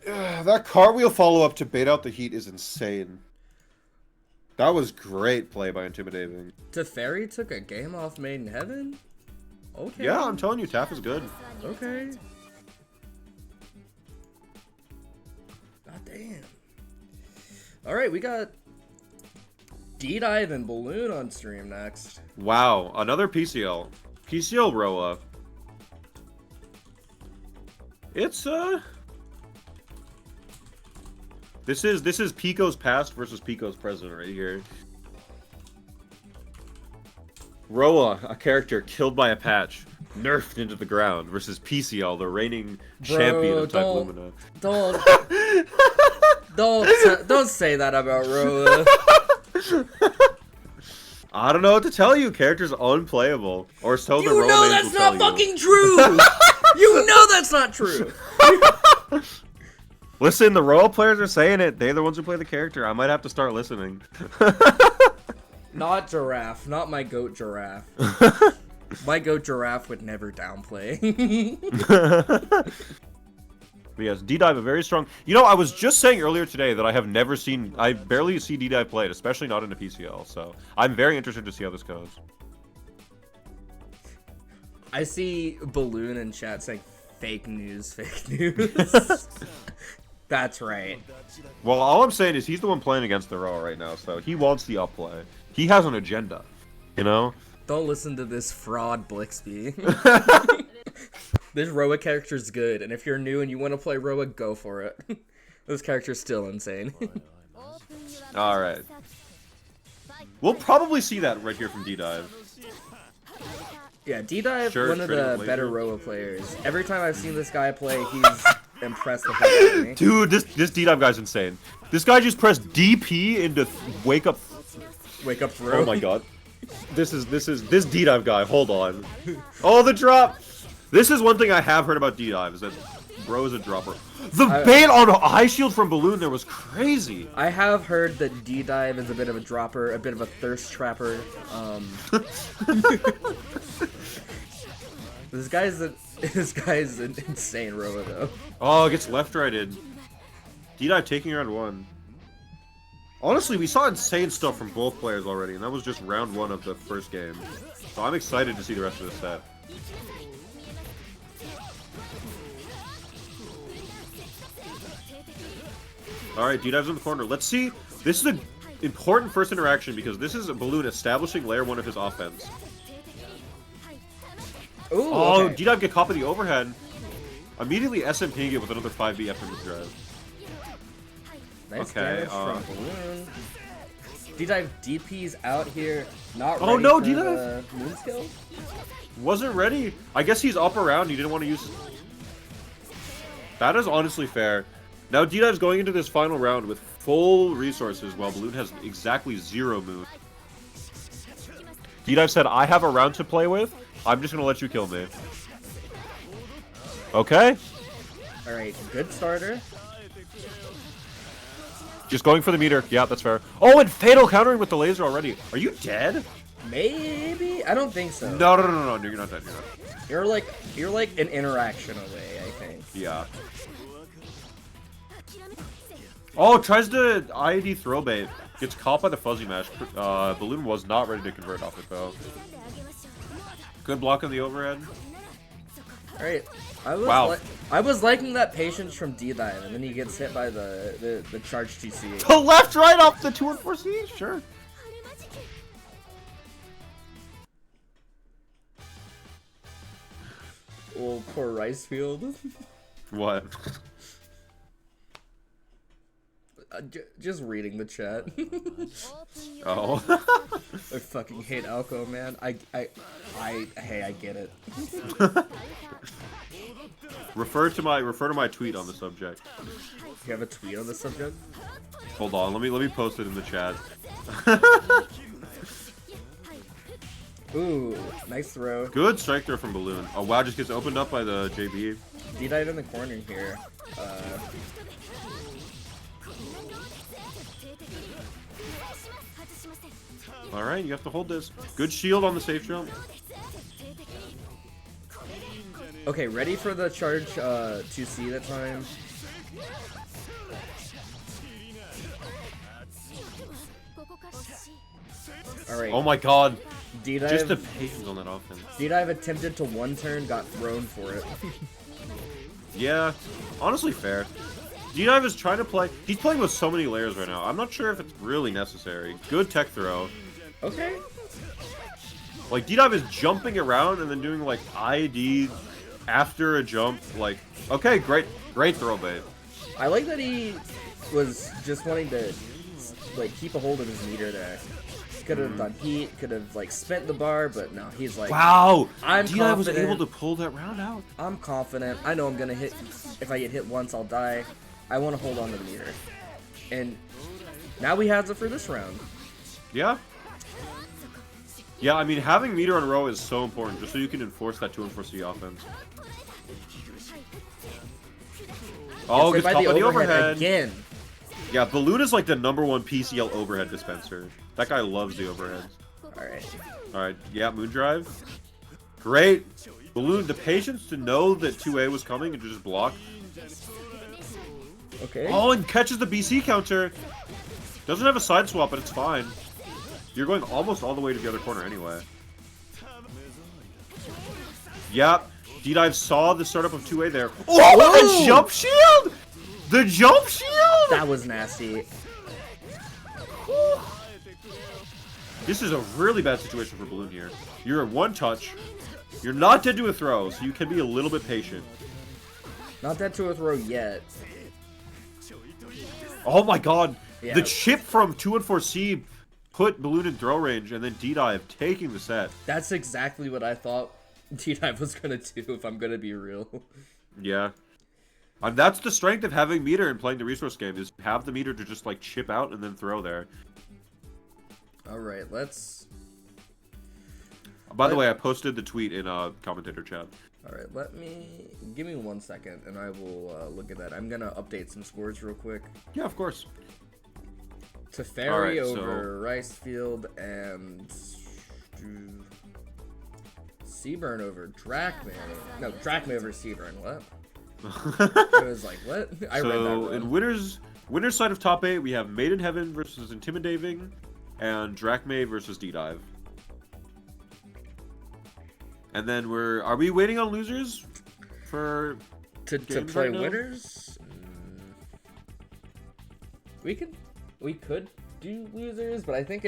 That cartwheel follow-up to bait out the heat is insane. That was great play by Intimidating. Teferi took a game off Made in Heaven? Okay. Yeah, I'm telling you, Taff is good. Okay. God damn. Alright, we got D-Dive and Balloon on stream next. Wow, another PCL. PCL Roa. It's, This is Pico's past versus Pico's present right here. Roa, a character killed by a patch, nerfed into the ground, versus PCL, the reigning champion of Type Lumina. Don't say that about Roa. I don't know what to tell you. Character's unplayable, or so the Roa You know that's not fucking true. You know that's not true. Listen, the role players are saying it. They're the ones who play the character. I might have to start listening. Not Giraffe. Not my goat Giraffe. My goat Giraffe would never downplay. But yes, D-Dive a very strong... You know, I was just saying earlier today that I barely see D-Dive played, especially not in a PCL, so I'm very interested to see how this goes. I see Balloon in chat saying, fake news, fake news. That's right. Well, all I'm saying is he's the one playing against the Roa right now, so he wants the upplay. He has an agenda, you know? Don't listen to this fraud Blixby. This Roa character's good, and if you're new and you want to play Roa, go for it. This character's still insane. Alright. We'll probably see that right here from D-Dive. Yeah, D-Dive, Sure, one of the later. better Roa players. Every time I've seen this guy play, he's impressed with me. Dude, this D-Dive guy's insane. This guy just pressed DP into wake up throw. Oh my god. This D-Dive guy, hold on. Oh, the drop! This is one thing I have heard about D-Dive, is that bro is a dropper. The bait on Eye Shield from Balloon there was crazy! I have heard that D-Dive is a bit of a dropper, a bit of a thirst trapper. This guy's an insane Roa, though. Oh, gets left-righted. D-Dive taking round 1. Honestly, we saw insane stuff from both players already, and that was just round 1 of the first game. So I'm excited to see the rest of this set. Alright, D-Dive's in the corner. Let's see. This is an important first interaction because this is a Balloon establishing layer 1 of his offense. Ooh, oh, okay. D-Dive get caught by the overhead. Immediately SMPing it with another 5B after mid drive. Nice okay, damage from Balloon. D-Dive DP's out here, not ready oh no, for D-Dive the moon skill. Wasn't ready. I guess he's up around. He didn't want to use. That is honestly fair. Now D-Dive's going into this final round with full resources, while Balloon has exactly 0 moon. D-Dive said, "I have a round to play with. I'm just gonna let you kill me." Okay. All right, good starter. Just going for the meter. Yeah, that's fair. Oh, and fatal countering with the laser already. Are you dead? Maybe. I don't think so. No, you're not dead. You're not. You're like an interaction away, I think. Yeah. Oh, tries to IED throw bait. Gets caught by the fuzzy mesh. Balloon was not ready to convert off it though. Good block on the overhead. All right. Wow. I was liking that patience from D-Dive, and then he gets hit by the charge TC. The left, right off the 2 and 4C. Sure. Oh, poor Ricefield. What? Just reading the chat. Oh. I fucking hate Alco, man. Hey, I get it. refer to my tweet on the subject. You have a tweet on the subject? Hold on, let me post it in the chat. Ooh, nice throw. Good strike throw from Balloon. Oh wow, just gets opened up by the JB. D-Dive in the corner here. Alright, you have to hold this. Good shield on the safe jump. Okay, ready for the charge 2C that time. Alright. Oh my god. D-Dive, Just the patience on that offense. D-Dive attempted to one turn, got thrown for it. Yeah, honestly fair. D-Dive is trying to play. He's playing with so many layers right now. I'm not sure if it's really necessary. Good tech throw. Okay. Like, D-Dive is jumping around and then doing, like, IED after a jump. Like, okay, great throw bait. I like that he was just wanting to, like, keep a hold of his meter there. Could have done heat, could have, like, spent the bar, but no, he's like, wow! I'm D-Dive was confident. able to pull that round out. I'm confident. I know I'm gonna hit. If I get hit once, I'll die. I want to hold on to the meter. And now we have it for this round. Yeah. Yeah, I mean, having meter on row is so important, just so you can enforce that 2 and 4C offense. Oh, gets caught by the overhead. Again. Yeah, Balloon is like the #1 PCL overhead dispenser. That guy loves the overheads. Alright. Alright, yeah, moon drive. Great. Balloon, the patience to know that 2A was coming and to just block. Okay. Oh, and catches the BC counter. Doesn't have a side swap, but it's fine. You're going almost all the way to the other corner anyway. Yep. D-Dive saw the startup of 2A there. Oh, the jump shield! The jump shield! That was nasty. This is a really bad situation for Balloon here. You're at 1 touch. You're not dead to a throw, so you can be a little bit patient. Not dead to a throw yet. Oh my god. Yeah. The chip from 2 and 4C put Balloon in throw range, and then D-Dive taking the set. That's exactly what I thought D-Dive was gonna do, if I'm gonna be real. Yeah. And that's the strength of having meter and playing the resource game, is have the meter to just like chip out and then throw there. Alright, let's... By the way, I posted the tweet in commentator chat. Alright, give me 1 second, and I will look at that. I'm gonna update some scores real quick. Yeah, of course. Teferi over Ricefield, and... Seaburn over Drachman. No, Drachman over Seaburn, what? I was like, what? I read that So wrong. in winners side of top 8, we have Made in Heaven versus Intimidating, and Drachme versus D-Dive. And then are we waiting on losers for to play winners? We could do losers, but I think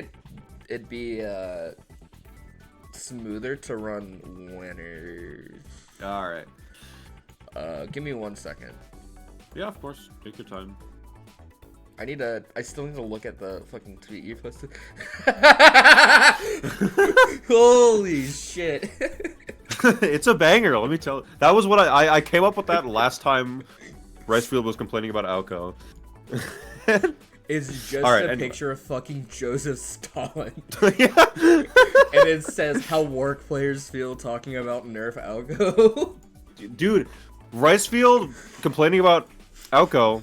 it'd be smoother to run winners. All right. Give me 1 second. Yeah, of course. Take your time. I still need to look at the fucking tweet you posted. Holy shit. It's a banger, let me tell you. That was what I came up with that last time Ricefield was complaining about Alco. It's just right, picture of fucking Joseph Stalin. Yeah. And it says how work players feel talking about Nerf Alco. Dude, Ricefield complaining about Alco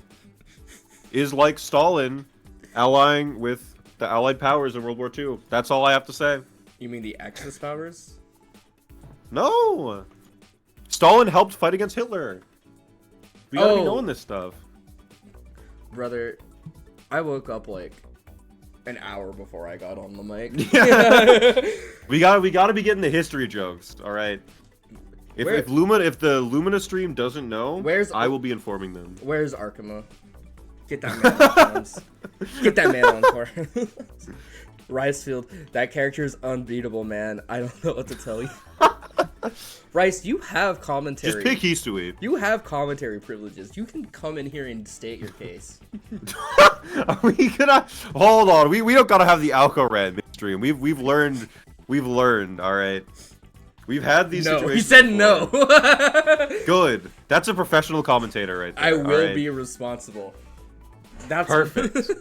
is like Stalin allying with the Allied powers in World War II. That's all I have to say. You mean the Axis powers? No! Stalin helped fight against Hitler. We gotta be knowing this stuff. Brother, I woke up like an hour before I got on the mic. Yeah. we gotta be getting the history jokes, alright? If the Lumina stream doesn't know, I will be informing them. Where's Arkema? Get that man on forums. Get that man on forums. Ricefield, that character is unbeatable, man. I don't know what to tell you. Rice, you have commentary. Just pick Hisui. You have commentary privileges. You can come in here and state your case. Are we gonna hold on? We don't gotta have the Alco rant midstream. We've learned. All right. We've had these situations. He said before. no. Good. That's a professional commentator right there. I will be responsible. That's perfect.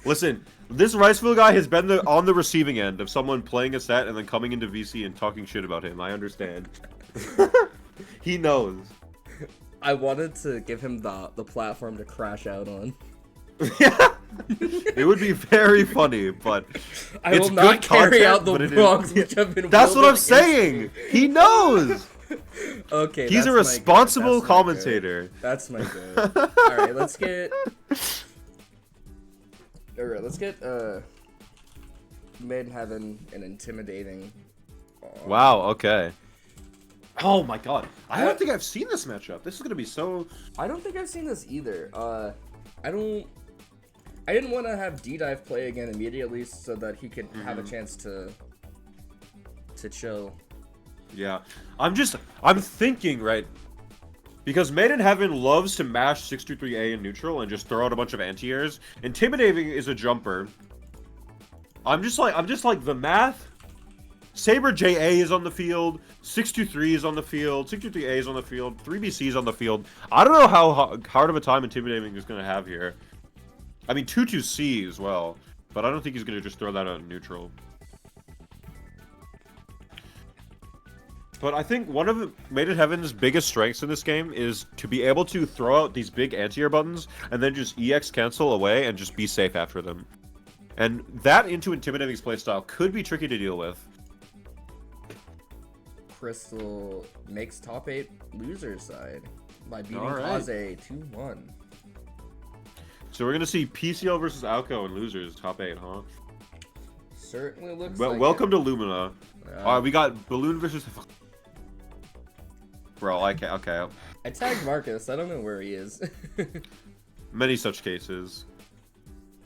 Listen, this Ricefield guy has been on the receiving end of someone playing a set and then coming into VC and talking shit about him. I understand. He knows. I wanted to give him the platform to crash out on. Yeah. It would be very funny, but I will not carry out the wrongs which have been. That's what I'm saying. He knows. Okay, he's a responsible commentator. That's my good. All right, let's get. Made in Heaven and Intimidating. Wow. Okay. Oh my god. I don't think I've seen this matchup. This is gonna be so. I don't think I've seen this either. I didn't want to have D-Dive play again immediately so that he could have a chance to chill. Yeah. I'm thinking, right? Because Made in Heaven loves to mash 623A in neutral and just throw out a bunch of anti-airs. Intimidating is a jumper. I'm just like the math. Saber JA is on the field. 623 is on the field. 623A is on the field. 3BC is on the field. I don't know how hard of a time Intimidating is going to have here. I mean, 22C as well. But I don't think he's going to just throw that out in neutral. But I think one of Made in Heaven's biggest strengths in this game is to be able to throw out these big anti-air buttons and then just EX cancel away and just be safe after them. And that into Intimidating's playstyle could be tricky to deal with. Crystal makes top 8 loser side by beating Kaze 2-1. So we're going to see PCL versus Alco and losers top 8, huh? Certainly looks like welcome to Lumina. We got Balloon versus... Bro, okay. I tagged Marcus. I don't know where he is. Many such cases.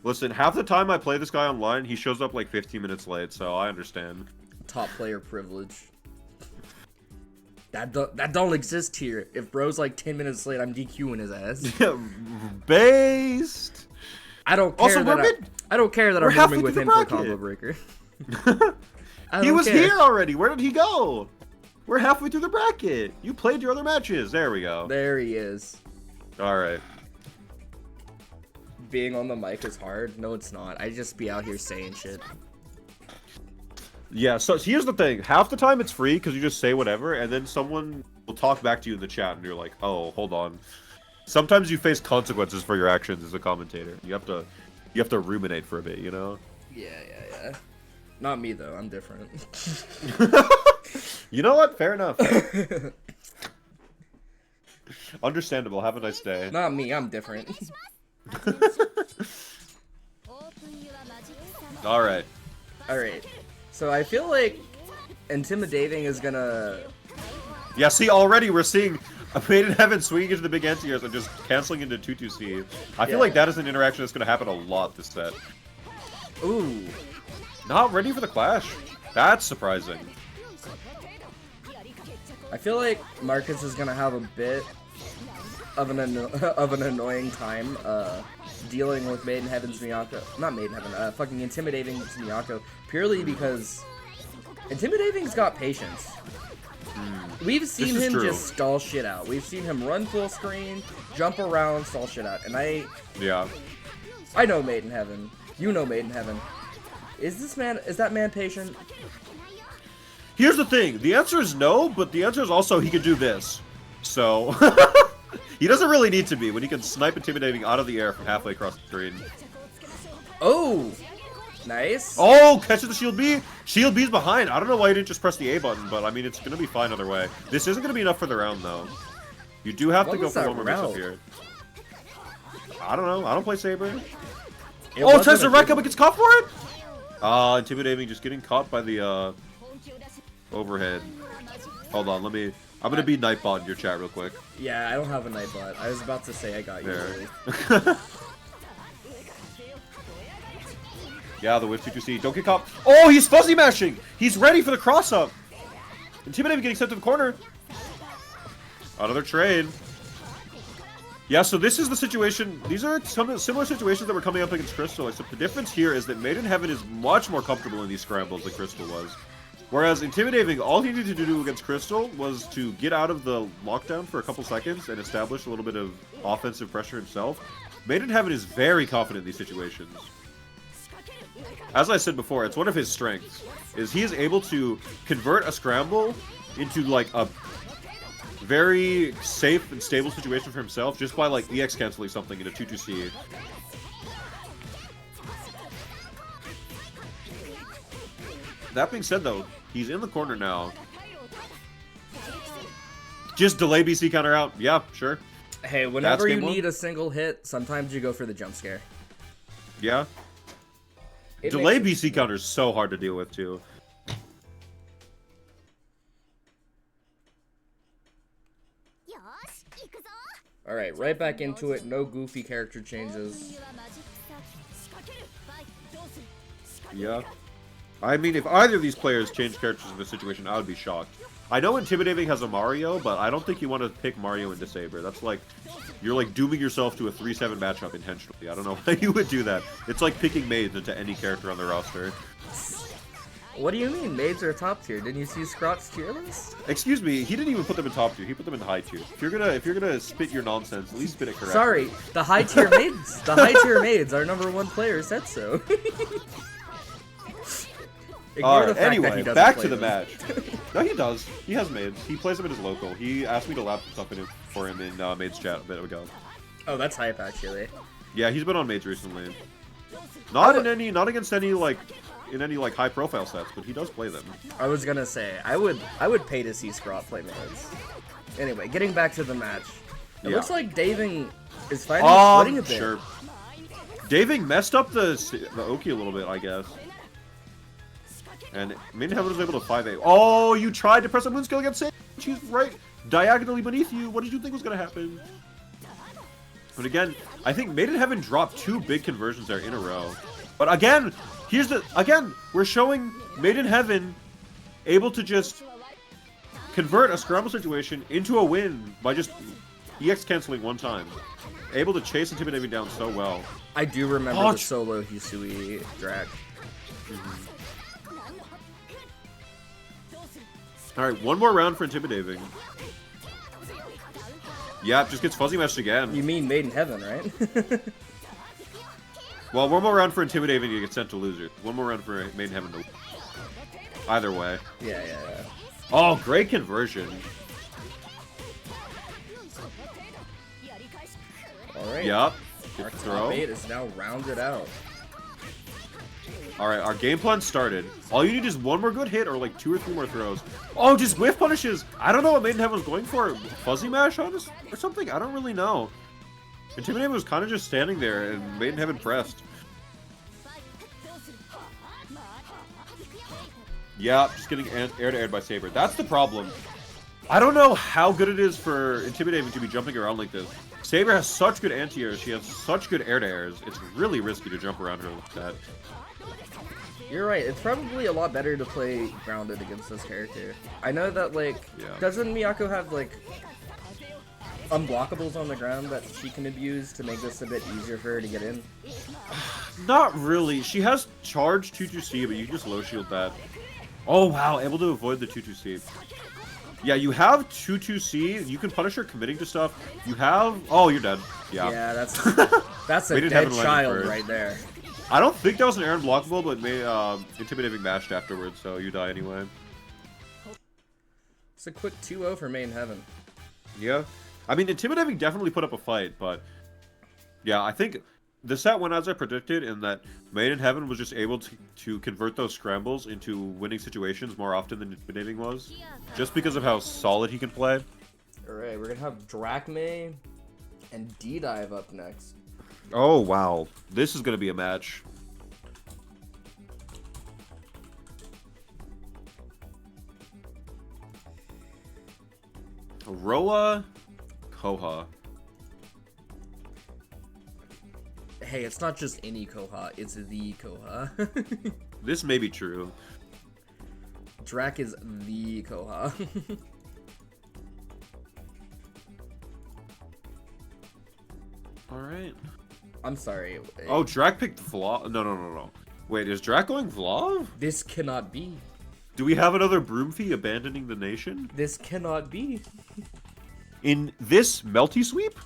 Listen, half the time I play this guy online, he shows up like 15 minutes late, so I understand. Top player privilege. That don't exist here. If bro's like 10 minutes late, I'm DQing his ass. Based. I don't care I don't care that I'm rooming with him for Combo Breaker. He was here already. Where did he go? We're halfway through the bracket. You played your other matches. There we go. There he is. All right. Being on the mic is hard. No, it's not. I just be out here saying shit. Yeah, so here's the thing. Half the time it's free because you just say whatever, and then someone will talk back to you in the chat, and you're like, oh, hold on. Sometimes you face consequences for your actions as a commentator. You have to ruminate for a bit, you know? Yeah. Not me, though. I'm different. You know what? Fair enough. Understandable. Have a nice day. Not me, I'm different. Alright. Alright. So I feel like intimidating is gonna... Yeah, see, already we're seeing a Maiden Heaven swinging into the big anti-airs and just canceling into 2-2C. I feel like that is an interaction that's going to happen a lot this set. Ooh. Not ready for the clash. That's surprising. I feel like Marcus is gonna have a bit of an annoying time dealing with Maiden Heaven's Miyako. Not Maiden Heaven, fucking Intimidating's Miyako, purely because Intimidating's got patience. We've seen him just stall shit out. We've seen him run full screen, jump around, stall shit out. And I know Maiden Heaven. You know Maiden Heaven. Is that man patient? Here's the thing. The answer is no, but the answer is also he can do this. So, he doesn't really need to be when he can snipe Intimidating out of the air from halfway across the screen. Oh! Nice. Oh, catches the shield B. Shield B's behind. I don't know why he didn't just press the A button, but I mean, it's going to be fine either way. This isn't going to be enough for the round, though. You do have to go for one more mix up here. I don't know. I don't play Saber. Oh, tries to wreck up, but gets caught for it? Intimidating, just getting caught by the, overhead. Hold on, I'm gonna be Nightbot in your chat real quick. Yeah, I don't have a Nightbot. I was about to say I got you. There. Yeah, the whip 2-2C. Don't get caught. Oh, he's fuzzy mashing! He's ready for the cross-up! Intimidating getting sent to the corner. Another trade. Yeah, so this is the situation. These are some similar situations that were coming up against Crystal, except the difference here is that Maiden Heaven is much more comfortable in these scrambles than Crystal was. Whereas Intimidating, all he needed to do against Crystal was to get out of the lockdown for a couple seconds and establish a little bit of offensive pressure himself. Maiden Heaven is very confident in these situations. As I said before, it's one of his strengths, is he is able to convert a scramble into, like, a very safe and stable situation for himself just by, like, EX canceling something in a 2-2C. That being said, though, he's in the corner now. Just delay BC counter out. Yeah, sure. Hey, whenever you need a single hit, sometimes you go for the jump scare. Yeah. Delay BC counter is so hard to deal with, too. Alright, right back into it. No goofy character changes. Yeah. I mean, if either of these players changed characters in this situation, I would be shocked. I know Intimidating has a Mario, but I don't think you want to pick Mario into Saber. That's like, you're like dooming yourself to a 3-7 matchup intentionally. I don't know why you would do that. It's like picking maids into any character on the roster. What do you mean? Maids are top tier. Didn't you see Scrott's tier list? Excuse me, he didn't even put them in top tier. He put them in high tier. If you're gonna spit your nonsense, at least spit it correctly. Sorry, the high tier maids. The high tier maids. Our #1 player said so. Anyway, back to the match. No, he does. He has maids. He plays them in his local. He asked me to lap stuff for him in maids chat a bit ago. Oh, that's hype actually. Yeah, he's been on maids recently. Not against any like high profile sets, but he does play them. I was gonna say I would pay to see Scrot play maids. Anyway, getting back to the match. It looks like Daving is finally splitting a bit. Sure. Daving messed up the Oki a little bit, I guess. And Maiden Heaven was able to 5A. Oh, you tried to press a moon skill against Sage. She's right diagonally beneath you. What did you think was going to happen? But again, I think Maiden Heaven dropped 2 big conversions there in a row. But again, we're showing Maiden Heaven able to just convert a scramble situation into a win by just EX canceling one time. Able to chase Intimidating down so well. I do remember the solo Hisui drag. Alright, one more round for Intimidating. Yep, just gets fuzzy meshed again. You mean Maiden Heaven, right? Well, one more round for Intimidating to get sent to loser. One more round for Maiden Heaven to... Either way. Yeah. Oh, great conversion. Alright. Yep. Our top 8 is now rounded out. Alright, our game plan started. All you need is one more good hit or like 2 or 3 more throws. Oh, just whiff punishes! I don't know what Maiden Heaven was going for. Fuzzy mash on us or something? I don't really know. Intimidate was kind of just standing there and Maiden Heaven pressed. Yeah, just getting air to air by Saber. That's the problem. I don't know how good it is for Intimidating to be jumping around like this. Saber has such good anti-airs, she has such good air to airs. It's really risky to jump around her like that. You're right, it's probably a lot better to play grounded against this character. I know that, like, doesn't Miyako have, like, unblockables on the ground that she can abuse to make this a bit easier for her to get in? Not really. She has charge 2-2-C, but you can just low shield that. Oh wow, able to avoid the 2-2-C. Yeah, you have 2-2-C, you can punish her committing to stuff. You have... Oh, you're dead. Yeah. Yeah, that's a dead child right there. I don't think that was an Aaron blockable, but Intimidating mashed afterwards, so you die anyway. It's a quick 2-0 for Maiden Heaven. Yeah. I mean, Intimidating definitely put up a fight, but... Yeah, I think the set went as I predicted, in that Maiden Heaven was just able to convert those scrambles into winning situations more often than Intimidating was. Just because of how solid he can play. Alright, we're gonna have Drachme and D-Dive up next. Oh, wow. This is going to be a match. Roa Koha. Hey, it's not just any Koha, it's the Koha. This may be true. Drac is the Koha. Alright. I'm sorry. Oh, Drac picked Vlav. No. Wait, is Drac going Vlav? This cannot be. Do we have another Broomfee abandoning the nation? This cannot be. In this Melty sweep?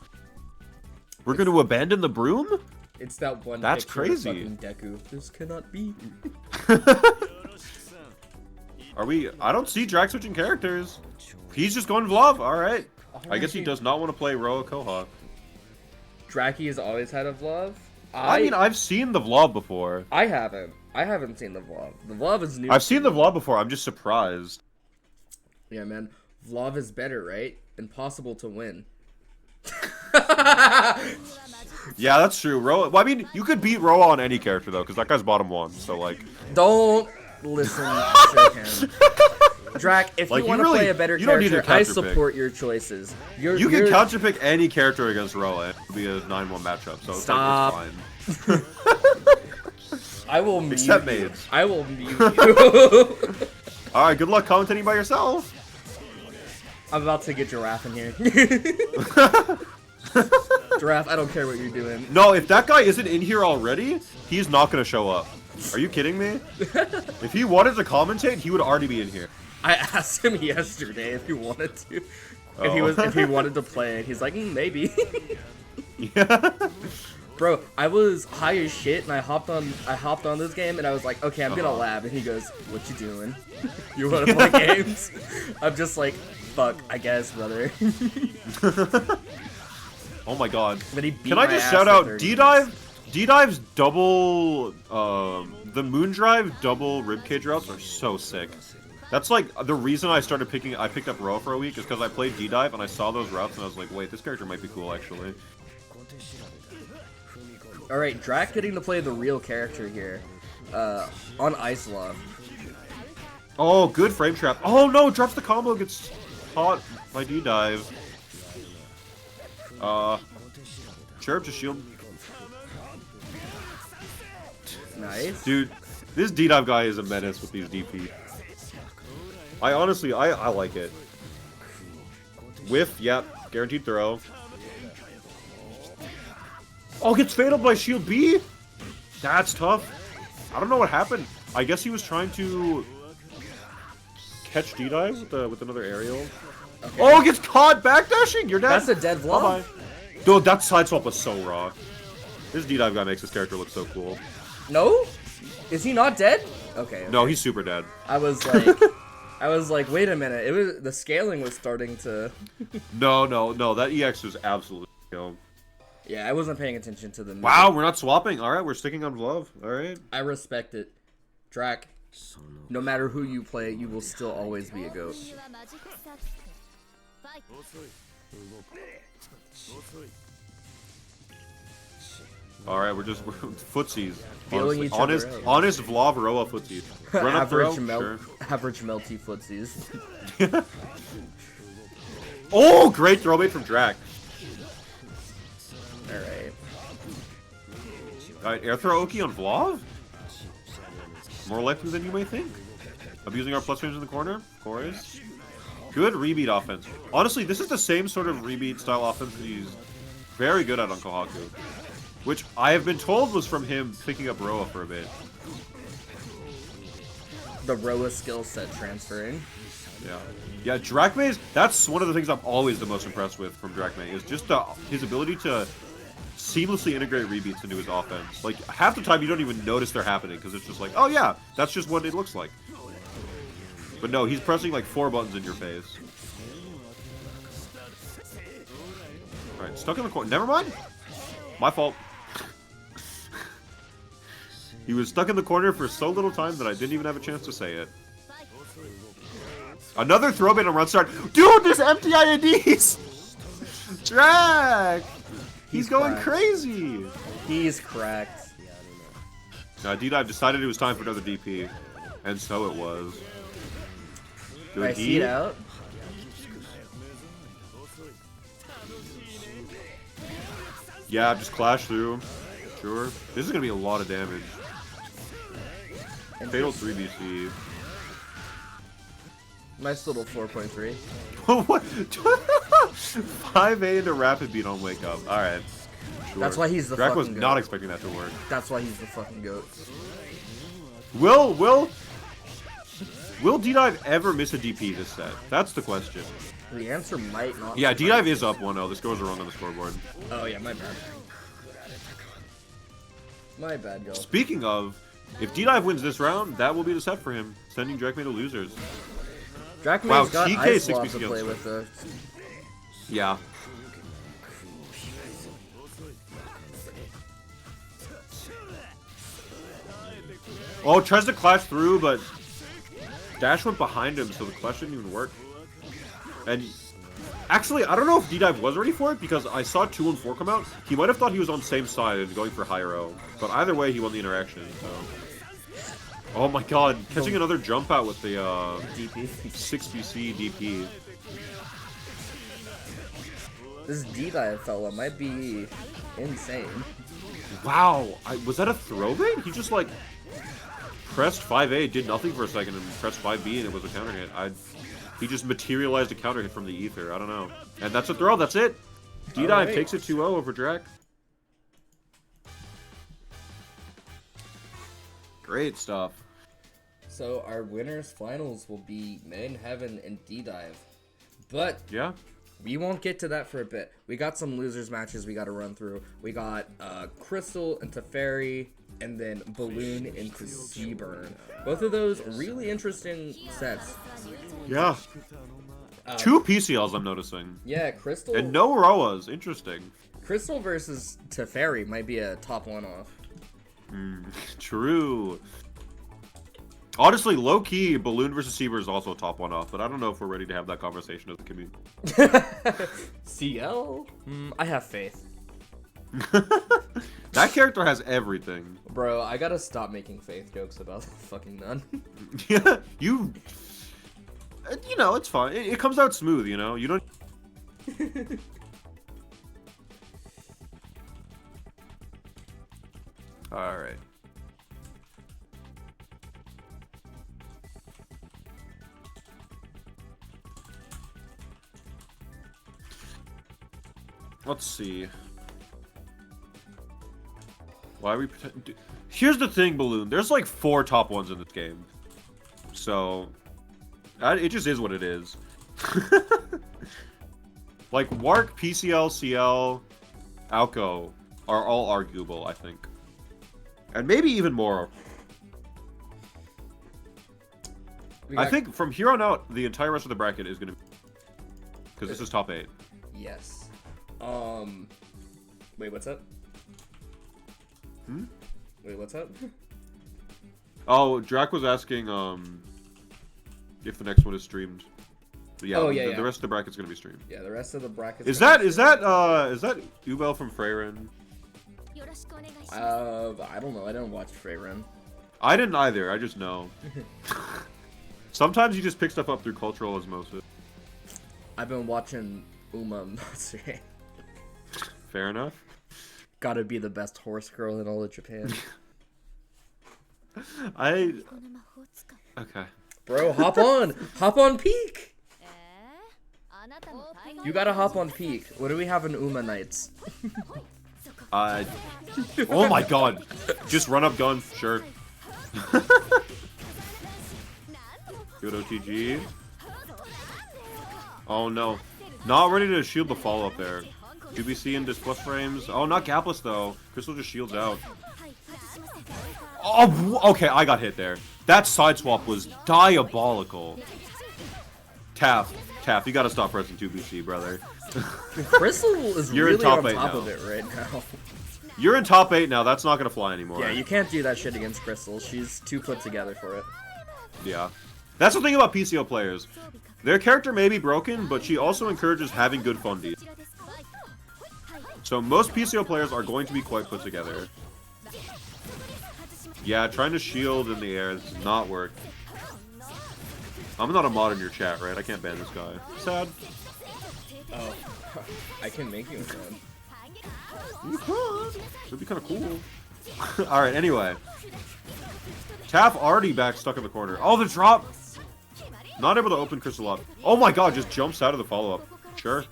We're going to abandon the Broom? It's that one. That's crazy. Of Deku. This cannot be. Are we? I don't see Drac switching characters. He's just going Vlav. Alright. I guess he does not want to play Roa Koha. Draki has always had a Vlav. I mean, I've seen the Vlav before. I haven't. I haven't seen the Vlav. The Vlav is new. I've seen the Vlav before. I'm just surprised. Yeah, man. Vlav is better, right? Impossible to win. Yeah, that's true. Roa. Well, I mean, you could beat Roa on any character though, because that guy's bottom 1. So like. Don't listen to him. Drac, if you want to play a better character, I support your choices. You can counterpick any character against Roa. It'll be a 9-1 matchup, so stop. It's fine. I will mute Except you. Maids. I will mute you. Alright, good luck commentating by yourself. I'm about to get Giraffe in here. Giraffe, I don't care what you're doing. No, if that guy isn't in here already, he's not going to show up. Are you kidding me? If he wanted to commentate, he would already be in here. I asked him yesterday if he wanted to. Oh. If he wanted to play it. He's like, maybe. Yeah. Bro, I was high as shit and I hopped on this game and I was like, okay, I'm gonna lab, and he goes, what you doing? You wanna play games? I'm just like, fuck, I guess, brother. Oh my god. But he beat Can I my just ass shout for out 30 D-Dive? minutes. D-Dive's double, the Moondrive double ribcage routes are so sick. That's like the reason I picked up Roa for a week is because I played D-Dive and I saw those routes and I was like, wait, this character might be cool actually. Alright, Drac getting to play the real character here. On Ice Love. Oh, good frame trap. Oh no, drops the combo, gets caught by D-Dive. Chirp to shield. Nice. Dude, this D-Dive guy is a menace with these DP. I honestly, I like it. Whiff, yep, guaranteed throw. Oh, gets fataled by shield B? That's tough. I don't know what happened. I guess he was trying to catch D-Dive with another aerial. Okay. Oh, gets caught backdashing! You're dead! That's a dead vlog. Bye-bye. Dude, that side swap was so raw. This D-Dive guy makes his character look so cool. No? Is he not dead? Okay. No, he's super dead. I was like, wait a minute. The scaling was starting to. No, that EX was absolutely, Yeah, I wasn't paying attention to the. Wow, we're not swapping. All right, we're sticking on Love. All right. I respect it, Drac. No matter who you play, you will still always be a goat. All right, we're footsies. Feeling each honest, other out. honest Vlav Roa footsies. Run up throw, sure. Average Melty footsies. Oh, great throw bait from Drac. Alright. Alright, air throw Oki on Vlav? More likely than you may think. Abusing our plus range in the corner, of course. Good rebeat offense. Honestly, this is the same sort of rebeat style offense that he's very good at on Kohaku. Which I have been told was from him picking up Roa for a bit. The Roa skill set transferring. Yeah. Yeah, Drachmaze, that's one of the things I'm always the most impressed with from Drachmaze, is just his ability to seamlessly integrate rebeats into his offense. Like, half the time you don't even notice they're happening, because it's just like, oh yeah, that's just what it looks like. But no, he's pressing like 4 buttons in your face. Alright, stuck in the corner. Never mind. My fault. He was stuck in the corner for so little time that I didn't even have a chance to say it. Another throw bait on run start. Dude, this empty IADs! Drag! He's going cracked. crazy! He's cracked. D-Dive decided it was time for another DP. And so it was. Good Nice heat out. Yeah, just clash through. Sure. This is gonna be a lot of damage. Fatal 3BC. Nice little 4.3. What? 5A into rapid beat on wake up. Alright. Sure. That's why he's the Drac fucking was goat. not expecting that to work. That's why he's the fucking goat. Will D-Dive ever miss a DP this set? That's the question. The answer might not. Yeah, D-Dive is up 1-0. The scores are wrong on the scoreboard. Oh yeah, my bad. My bad, y'all. Speaking of, if D-Dive wins this round, that will be the set for him, sending Drachmay to losers. Drachmay's Wow, got TK Ice 6 Wall BC to play with though. Yeah. Oh, tries to clash through, but Dash went behind him, so the clash didn't even work. And actually, I don't know if D-Dive was ready for it, because I saw 2 and 4 come out. He might have thought he was on the same side and going for higher O. But either way, he won the interaction, so... Oh my god, catching another jump out with the DP. 6BC DP. This D-Dive fella might be insane. Wow, was that a throw bait? He just like pressed 5A, did nothing for a second, and pressed 5B, and it was a counter hit. He just materialized a counter hit from the ether. I don't know. And that's a throw. That's it. D-Dive takes it 2-0 over Drac. Great stuff. So our winners finals will be Main Heaven and D-Dive. But yeah, we won't get to that for a bit. We got some losers matches we got to run through. We got Crystal into Fairy, and then Balloon into Seaburn. Both of those really interesting sets. Yeah. 2 PCLs I'm noticing. Yeah, Crystal. And no Roas. Interesting. Crystal versus Teferi might be a top 1 off. True. Honestly, low-key, Balloon versus Seaburn is also a top 1 off, but I don't know if we're ready to have that conversation as a community. CL? I have faith. That character has everything. Bro, I gotta stop making faith jokes about fucking none. Yeah, you know, it's fine. It comes out smooth, you know? You don't... Alright. Let's see. Why are we pretend? Here's the thing, Balloon. There's like 4 top 1s in this game. So... it just is what it is. Like, Wark, PCL, CL, Alco are all arguable, I think. And maybe even more. I think from here on out, the entire rest of the bracket is going to be... Because this is top 8. Yes. Wait, what's up? Hmm? Wait, what's up? Oh, Drac was asking if the next one is streamed. But yeah, the rest of the bracket's gonna be streamed. Yeah, the rest of the brackets. Is that Ubel from Freyren? I don't know. I didn't watch Freyren. I didn't either. I just know. Sometimes you just pick stuff up through cultural osmosis. I've been watching Uma Matsuri. Fair enough. Gotta be the best horse girl in all of Japan. Okay. Bro, hop on Peak. You gotta hop on Peak. What do we have in Uma Nights? Oh my god. Just run up gun, sure. Good OTG. Oh no. Not ready to shield the follow-up there. QBC and plus frames. Oh, not gapless though. Crystal just shields out. Oh, okay, I got hit there. That side swap was diabolical. Taff, you gotta stop pressing 2BC, brother. Crystal is You're really in top on 8 top now. of it right now. You're in top 8 now, that's not gonna fly anymore. Yeah, you can't do that shit against Crystal. She's too put together for it. Yeah. That's the thing about PCO players. Their character may be broken, but she also encourages having good fundies. So most PCO players are going to be quite put together. Yeah, trying to shield in the air does not work. I'm not a mod in your chat, right? I can't ban this guy. Sad. Oh, I can make you a fan. You could. It'd be kind of cool. Alright, anyway. Taff already back stuck in the corner. Oh, the drop! Not able to open Crystal up. Oh my god, just jumps out of the follow-up. Sure.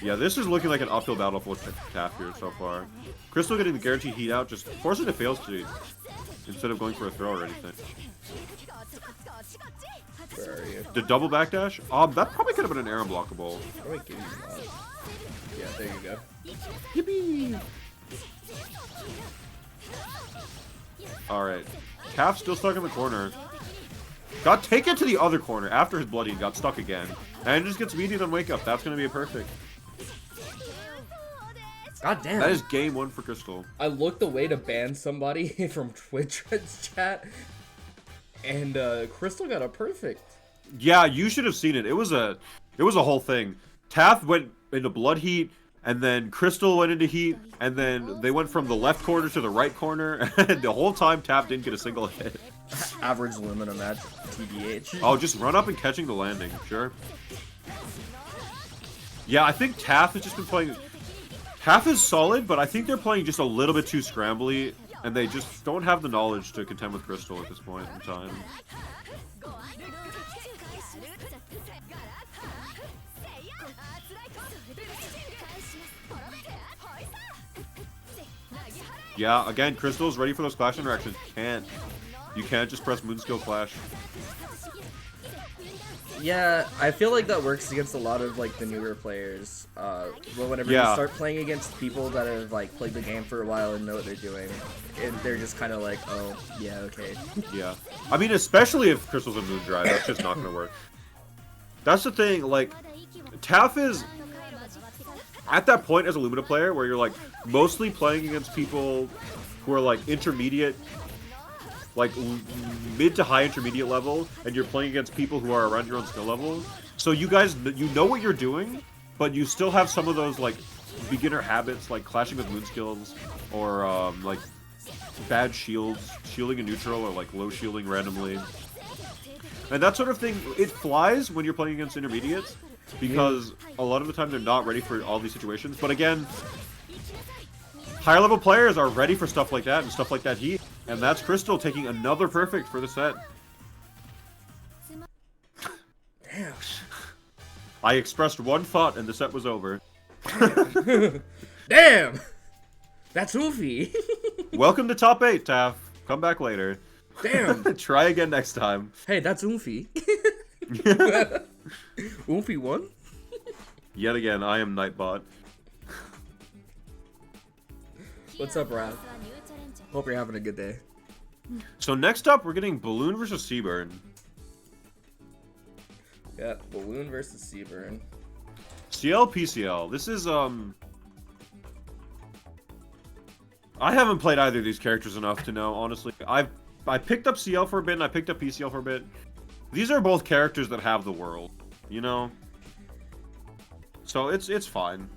Yeah, this is looking like an uphill battle for Taff here so far. Crystal getting the guaranteed heat out, just forcing a fail state instead of going for a throw or anything. Where are you? The double backdash? That probably could have been an air unblockable. How do I give you that? Yeah, there you go. Yippee! Alright. Taff still stuck in the corner. Got taken to the other corner after his bloody got stuck again. And just gets immediate on wake up. That's gonna be a perfect. God damn. That is game 1 for Crystal. I looked away to ban somebody from Twitch chat, and Crystal got a perfect. Yeah, you should have seen it. It was a whole thing. Taff went into blood heat, and then Crystal went into heat, and then they went from the left corner to the right corner, and the whole time Taff didn't get a single hit. Average Lumina match, TBH. Oh, just run up and catching the landing, sure. Yeah, I think Taff has just been playing... Taff is solid, but I think they're playing just a little bit too scrambly, and they just don't have the knowledge to contend with Crystal at this point in time. Yeah, again, Crystal's ready for those clash interactions. You can't just press Moonskill Clash. Yeah, I feel like that works against a lot of like the newer players. But whenever you start playing against people that have like played the game for a while and know what they're doing, and they're just kind of like, oh yeah, okay. Yeah, I mean, especially if Crystal's a Moon Drive, that's just not gonna work. That's the thing. Like, Taff is at that point as a Lumina player where you're like mostly playing against people who are like intermediate. Like mid to high intermediate level, and you're playing against people who are around your own skill level. So you guys, you know what you're doing, but you still have some of those like beginner habits, like clashing with moon skills, or like bad shields, shielding in neutral, or like low shielding randomly. And that sort of thing, it flies when you're playing against intermediates, because a lot of the time they're not ready for all these situations. But again, higher level players are ready for stuff like that and stuff like that heat. And that's Crystal taking another perfect for the set. Damn. I expressed one thought and the set was over. Damn! That's Oofy. Welcome to top 8, Taff. Come back later. Damn. Try again next time. Hey, that's Oofy. Oofy won? Yet again, I am Nightbot. What's up, Raph? Hope you're having a good day. So next up, we're getting Balloon versus Seaburn. Yeah, Balloon versus Seaburn. CL PCL. This is I haven't played either of these characters enough to know, honestly. I picked up CL for a bit, and I picked up PCL for a bit. These are both characters that have the world, you know? So it's fine.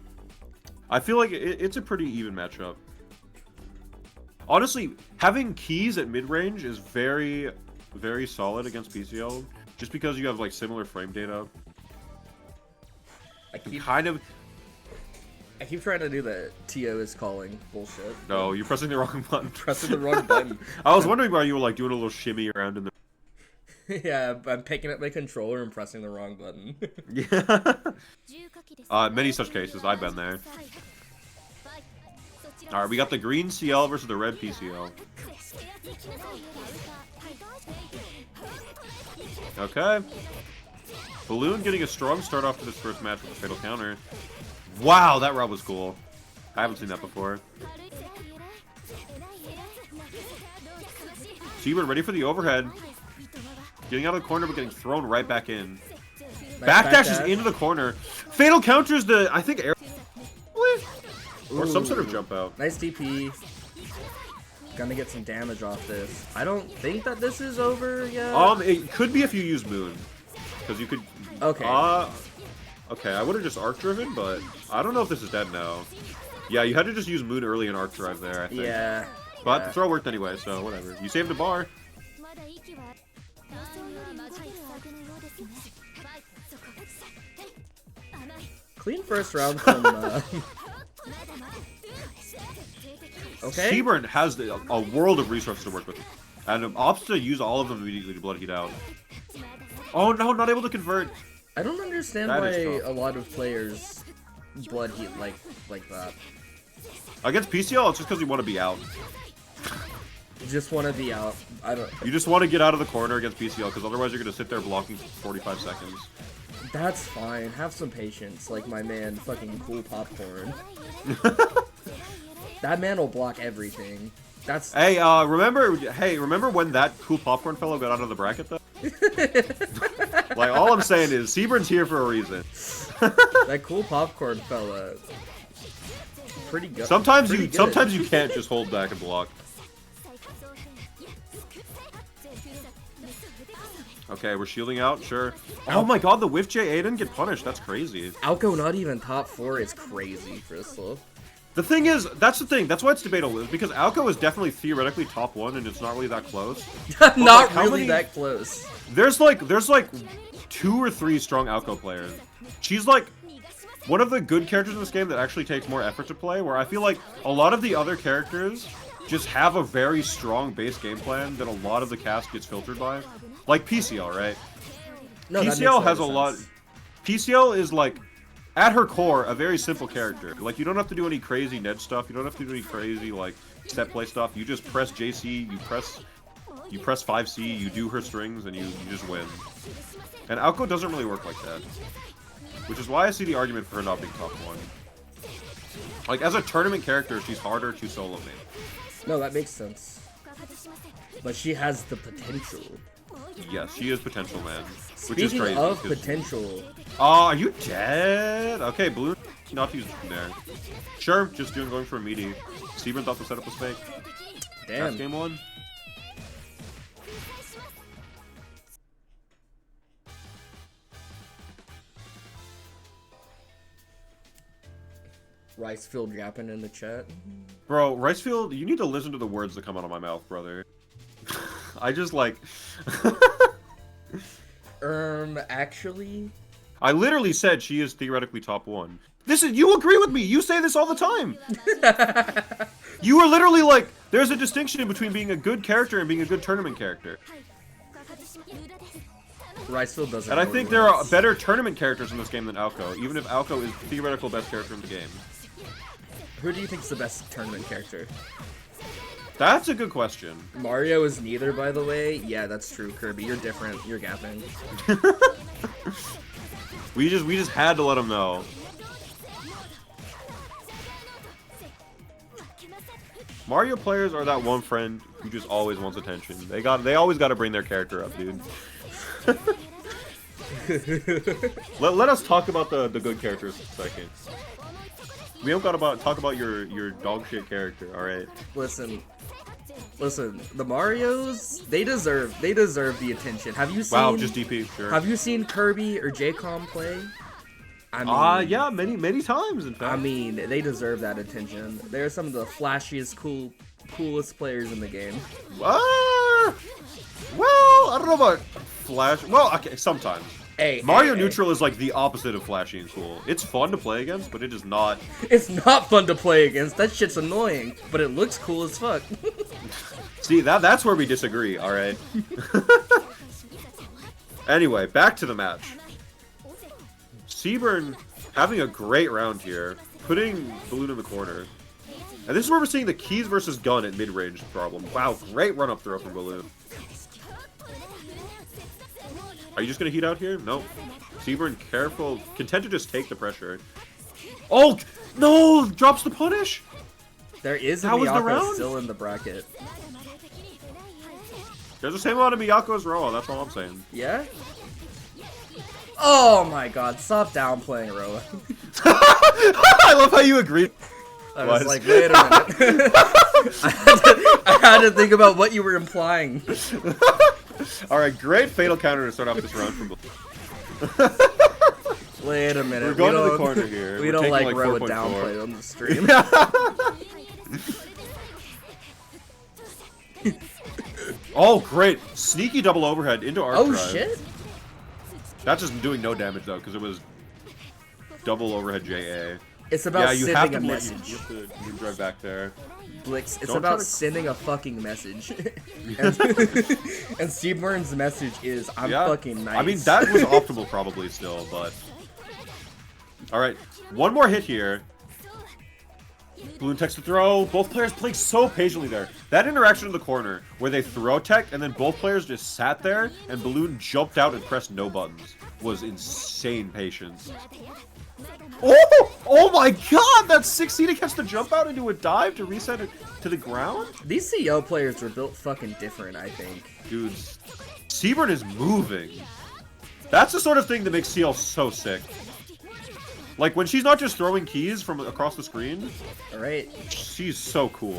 I feel like it's a pretty even matchup. Honestly, having keys at mid-range is very, very solid against PCL, just because you have, like, similar frame data. I keep trying to do the TO is calling bullshit. No, you're pressing the wrong button. Pressing the wrong button. I was wondering why you were like doing a little shimmy around in the. Yeah, I'm picking up my controller and pressing the wrong button. Yeah. Many such cases. I've been there. All right, we got the green CL versus the red PCL. Okay. Balloon getting a strong start off to this first match with a fatal counter. Wow, that rob was cool. I haven't seen that before. Seabird ready for the overhead. Getting out of the corner, but getting thrown right back in. Backdashes into the corner. Fatal counters the, I think, air. Or some sort of jump out. Nice DP. Gonna get some damage off this. I don't think that this is over yet. It could be if you use Moon. Because you could... Okay. Okay, I would have just arc driven, but I don't know if this is dead now. Yeah, you had to just use Moon early in arc drive there, I think. Yeah. But the throw worked anyway, so whatever. You saved a bar. Clean first round from... Okay. Seaburn has a world of resources to work with. And opts to use all of them immediately to blood heat out. Oh no, not able to convert. I don't understand why a lot of players blood heat like that. Against PCL, it's just because you want to be out. You just want to be out. I don't. You just want to get out of the corner against PCL, because otherwise you're going to sit there blocking for 45 seconds. That's fine. Have some patience, like my man fucking Cool Popcorn. That man will block everything. That's. Hey, remember when that Cool Popcorn fellow got out of the bracket though? Like, all I'm saying is, Seaburn's here for a reason. That Cool Popcorn fella. Pretty good. Sometimes you can't just hold back and block. Okay, we're shielding out, sure. Oh my god, the Whiff J Aiden get punished. That's crazy. Alco not even top 4 is crazy, Crystal. The thing is, that's the thing. That's why it's debatable. Because Alco is definitely theoretically top 1, and it's not really that close. Not like, really that close. There's like 2 or 3 strong Alco players. She's like one of the good characters in this game that actually takes more effort to play. Where I feel like a lot of the other characters just have a very strong base game plan that a lot of the cast gets filtered by. Like PCL, right? No, PCL has a lot. PCL is like, at her core, a very simple character. Like, you don't have to do any crazy Ned stuff. You don't have to do any crazy, like, step play stuff. You just press JC, you press 5C, you do her strings, and you just win. And Alco doesn't really work like that. Which is why I see the argument for her not being top 1. Like, as a tournament character, she's harder to solo main. No, that makes sense. But she has the potential. Yes, she is potential, man. Which Speaking is crazy. Of potential. Oh, are you dead? Okay, Balloon not to use there. Sure, just going for a meaty. Steven thought the setup was fake. Damn. That's game 1. Ricefield yapping in the chat. Bro, Ricefield, you need to listen to the words that come out of my mouth, brother. I just like... Actually? I literally said she is theoretically top 1. You agree with me! You say this all the time! You are literally like, there's a distinction between being a good character and being a good tournament character. Ricefield doesn't. And I think there are better tournament characters in this game than Alco, even if Alco is the theoretical best character in the game. Who do you think is the best tournament character? That's a good question. Mario is neither, by the way. Yeah, that's true, Kirby. You're different. You're gapping. we just had to let him know. Mario players are that one friend who just always wants attention. They always got to bring their character up, dude. let us talk about the good characters for a second. We don't gotta talk about your dog shit character. All right. Listen, the Marios, they deserve the attention. Have you seen? Wow, just DP. Sure. Have you seen Kirby or JCOM play? I mean, yeah, many times in fact. I mean, they deserve that attention. They're some of the flashiest, coolest players in the game. Well, I don't know about flash. Well, okay, sometimes. Mario Neutral is like the opposite of flashy and cool. It's fun to play against, but it is not. It's not fun to play against. That shit's annoying, but it looks cool as fuck. See, that's where we disagree. All right. Anyway, back to the match. Seaburn having a great round here, putting Balloon in the corner. And this is where we're seeing the keys versus gun at mid-range problem. Wow, great run-up throw from Balloon. Are you just going to heat out here? Nope. Seaburn, careful. Content to just take the pressure. Oh, no! Drops the punish! There is a Miyako still in the bracket. There's the same amount of Miyako as Roa, that's all I'm saying. Yeah? Oh my god, stop downplaying Roa. I love how you agreed. I was like, wait a minute. I had to think about what you were implying. Alright, great fatal counter to start off this round from Wait a minute. We're going to the corner here. We don't like Roa downplayed on the stream. Oh, great. Sneaky double overhead into arc drive. Shit. That's just doing no damage, though, because it was double overhead JA. It's about you sending have to a message. You have to drive back there. Blix, it's about sending a fucking message. and Seaburn's message is, I'm fucking nice. I mean, that was optimal probably still, but... Alright, one more hit here. Balloon techs to throw. Both players playing so patiently there. That interaction in the corner, where they throw tech, and then both players just sat there, and Balloon jumped out and pressed no buttons, was insane patience. Oh my god! That's 6C to catch the jump out into a dive to reset it to the ground? These CO players were built fucking different, I think. Dude, Seaburn is moving. That's the sort of thing that makes CL so sick. Like, when she's not just throwing keys from across the screen. Alright. She's so cool.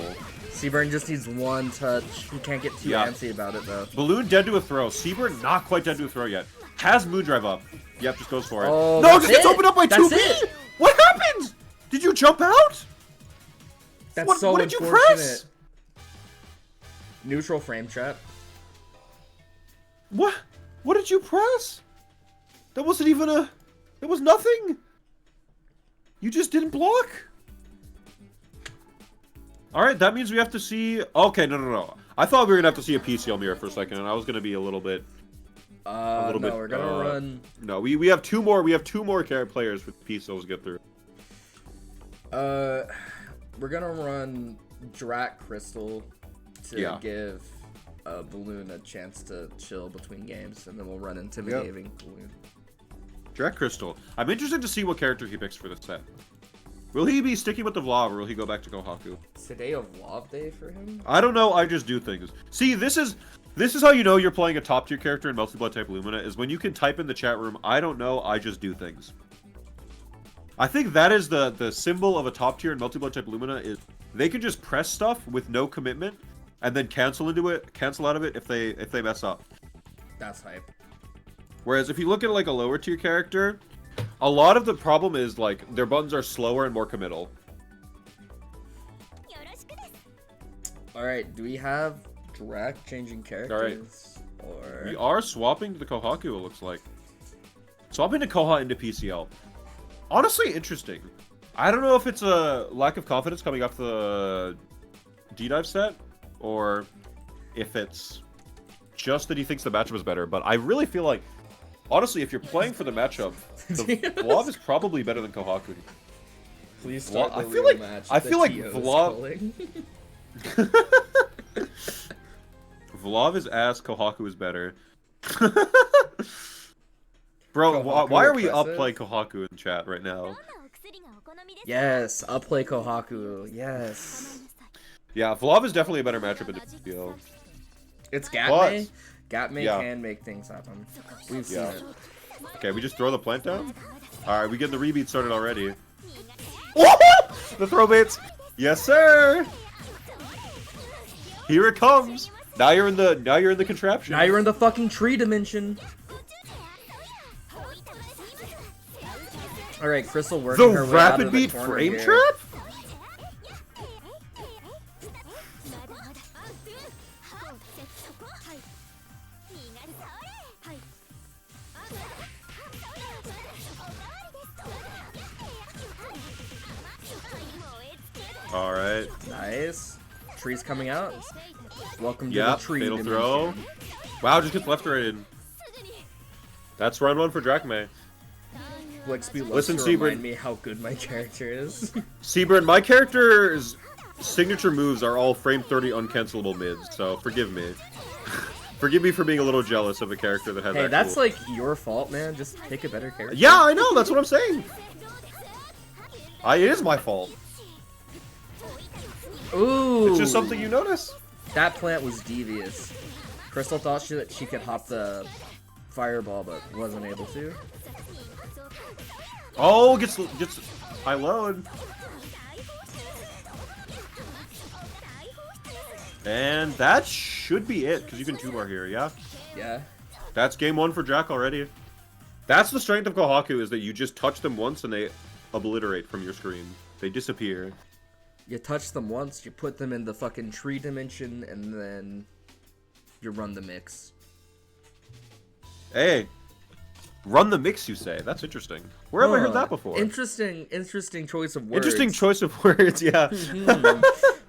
Seaburn just needs one touch. He can't get too antsy about it, though. Balloon dead to a throw. Seaburn not quite dead to a throw yet. Has Moondrive up. Yep, just goes for it. Oh, no, because it's opened up by 2B! What happened? Did you jump out? That's so what did you press? Neutral frame trap. What? What did you press? That wasn't even a... That was nothing. You just didn't block. Alright, that means we have to see... Okay, no. I thought we were going to have to see a PCL mirror for a second, and I was going to be a little bit... no, we're gonna run... No, we have two more players with PCLs to get through. We're gonna run Drac Crystal to give Balloon a chance to chill between games, and then we'll run Intimidating Balloon. Drac Crystal. I'm interested to see what character he picks for this set. Will he be sticking with the Vlav, or will he go back to Kohaku? Today a Vlav day for him? I don't know, I just do things. See, this is how you know you're playing a top tier character in Melty Blood type Lumina, is when you can type in the chat room, I don't know, I just do things. I think that is the symbol of a top tier in Melty Blood type Lumina, is they can just press stuff with no commitment, and then cancel out of it if they mess up. That's hype. Whereas if you look at like a lower tier character, a lot of the problem is like their buttons are slower and more committal. Alright, do we have Drac changing characters? Or... We are swapping to the Kohaku, it looks like. Swapping to Koha into PCL. Honestly, interesting. I don't know if it's a lack of confidence coming off the D-Dive set, or if it's just that he thinks the matchup is better, but I really feel like, honestly, if you're playing for the matchup, the Vlav is probably better than Kohaku. Please start the real match. I feel like Vlav... Vlav is ass, Kohaku is better. Bro, why are we up-playing Kohaku in chat right now? Yes, up-play Kohaku, yes. Yeah, Vlav is definitely a better matchup in the PCL. It's Gatme. Gatme can make things happen. We've seen it. Okay, we just throw the plant down? Alright, we get the rebeat started already. The throw baits. Yes, sir. Here it comes. Now you're in the contraption. Now you're in the fucking tree dimension. All right, Crystal working her way out of the rapid beat corner frame here. trap. All right. Nice. Tree's coming out. Welcome to the Yep. tree Fatal dimension. throw. Wow, just gets left rated. That's round 1 for Drachme. Flexby loves Listen, to Seabird. remind me how good my character is. Seabird, my character's signature moves are all frame 30 uncancelable mids, so forgive me. Forgive me for being a little jealous of a character that has Hey, actual... that's like your fault, man. Just pick a better character. Yeah, I know, that's what I'm saying. It is my fault. Ooh. It's just something you notice. That plant was devious. Crystal thought she could hop the fireball, but wasn't able to. Oh, gets high low. And that should be it, because you can 2-bar here, yeah? Yeah. That's game 1 for Jack already. That's the strength of Kohaku, is that you just touch them once and they obliterate from your screen. They disappear. You touch them once, you put them in the fucking tree dimension, and then you run the mix. Hey, run the mix, you say? That's interesting. Where have I heard that before? Interesting choice of words. Interesting choice of words, yeah.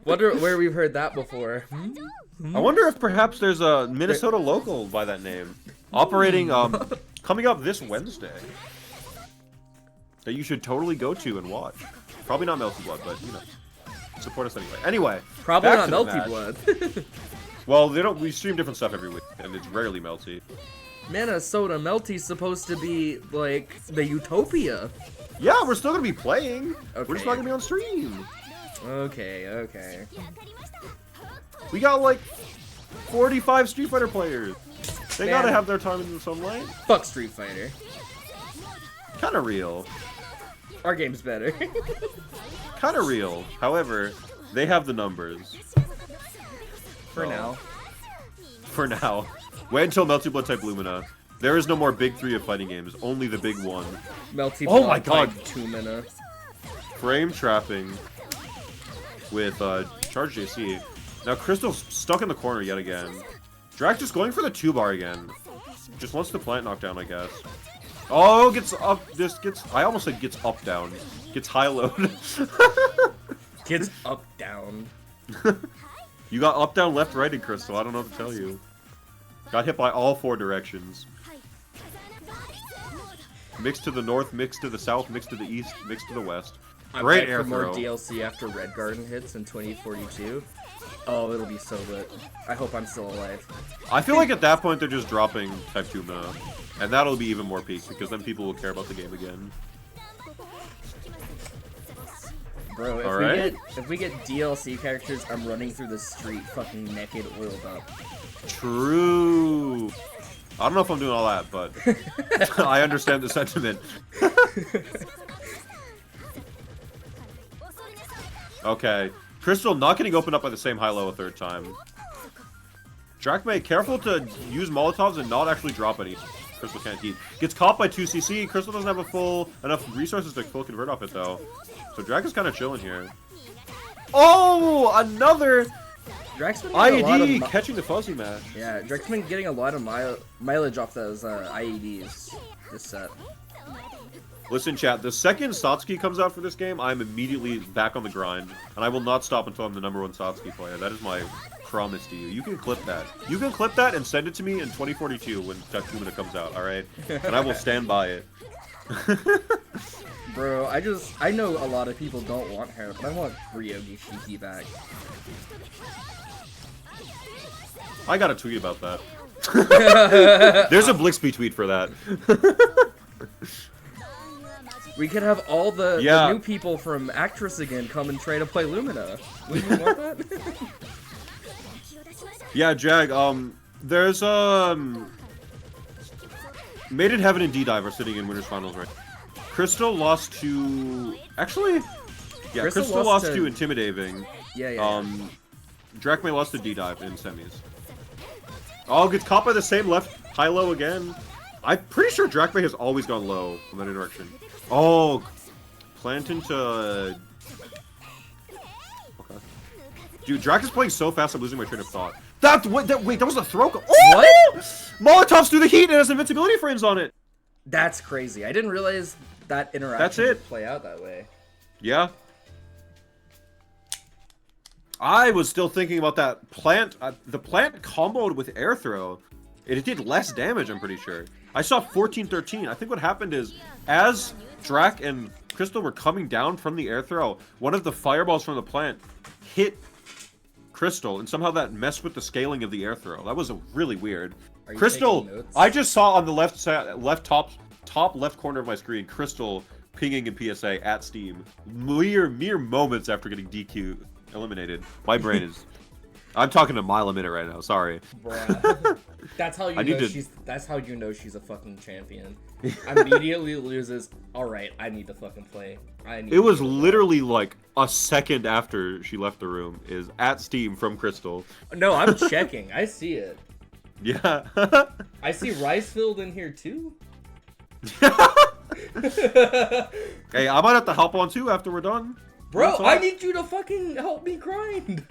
Wonder where we've heard that before. I wonder if perhaps there's a Minnesota local by that name operating coming up this Wednesday that you should totally go to and watch. Probably not Melty Blood, but you know, support us anyway. Anyway, Probably back not to the Melty match. Blood. Well, they don't. We stream different stuff every week, and it's rarely Melty. Minnesota Melty's supposed to be like the utopia. Yeah, we're still gonna be playing. Okay. We're just not gonna be on stream. Okay. We got like 45 Street Fighter players. They Man. gotta have their time in the sunlight. Fuck Street Fighter. Kinda real. Our game's better. Kinda real. However, they have the numbers. For So, now. For now. Wait until Melty Blood type Lumina. There is no more big 3 of fighting games, only the big one. Melty Oh Blood my God. type 2 mana. Frame trapping with Charge JC. Now Crystal's stuck in the corner yet again. Drac just going for the 2-bar again. Just wants the plant knockdown, I guess. Oh, gets up. This gets. I almost said gets up down. Gets high load. Kids up down. You got up, down, left, right in Crystal. I don't know what to tell you. Got hit by all 4 directions. Mix to the north, mix to the south, mix to the east, mix to the west. I'm Great hyped air for more throw. DLC after Red Garden hits in 2042. Oh, it'll be so lit. I hope I'm still alive. I feel like at that point they're just dropping Type 2 mana. And that'll be even more peak, because then people will care about the game again. Bro, if we get DLC characters, I'm running through the street fucking naked, oiled up. True. I don't know if I'm doing all that, but I understand the sentiment. Okay. Crystal not getting opened up by the same high-low a 3rd time. Drachme, careful to use Molotovs and not actually drop any. Crystal can't heat. Gets caught by 2CC. Crystal doesn't have enough resources to full convert off it, though. So Drach is kind of chilling here. Oh! Another Drax been getting a lot of IED catching the fuzzy match. yeah, Drax been getting a lot of mileage off those IEDs this set. Listen, chat, the second Satsuki comes out for this game, I'm immediately back on the grind. And I will not stop until I'm the #1 Satsuki player. That is my promise to you. You can clip that. You can clip that and send it to me in 2042 when Takumina comes out, alright? And I will stand by it. Bro, I know a lot of people don't want her, but I want Ryogi Shiki back. I got a tweet about that. There's a Blixby tweet for that. We could have all the Yeah. new people from Actress again come and try to play Lumina. Would you want that? Yeah, Jag, there's, Maiden Heaven and D-Dive are sitting in Winners Finals right now. Crystal lost to... Actually, Yeah, Crystal lost to Intimidating. Yeah. Drachme lost to D-Dive in semis. Oh, gets caught by the same left high-low again. I'm pretty sure Drachme has always gone low in that interaction. Oh, plant into... Okay. Dude, Drac is playing so fast I'm losing my train of thought. Wait, that was a throw. Oh! What? Molotov's through the heat and it has invincibility frames on it. That's crazy. I didn't realize that interaction would play out that way. Yeah. I was still thinking about that plant. The plant comboed with air throw. It did less damage, I'm pretty sure. I saw 14-13. I think what happened is, as Drac and Crystal were coming down from the air throw, one of the fireballs from the plant hit Crystal, and somehow that messed with the scaling of the air throw. That was really weird. Crystal, I just saw on the top left corner of my screen, Crystal pinging in PSA at Steam. Mere moments after getting DQ eliminated. My brain is... I'm talking a mile a minute right now. Sorry. Bruh. That's how you know That's how you know she's a fucking champion. Immediately loses. All right, I need to fucking play. It was literally like a second after she left the room. Is at Steam from Crystal. No, I'm checking. I see it. Yeah. I see Ricefield in here too. Hey, I might have to hop on too after we're done. Bro, I need you to fucking help me grind.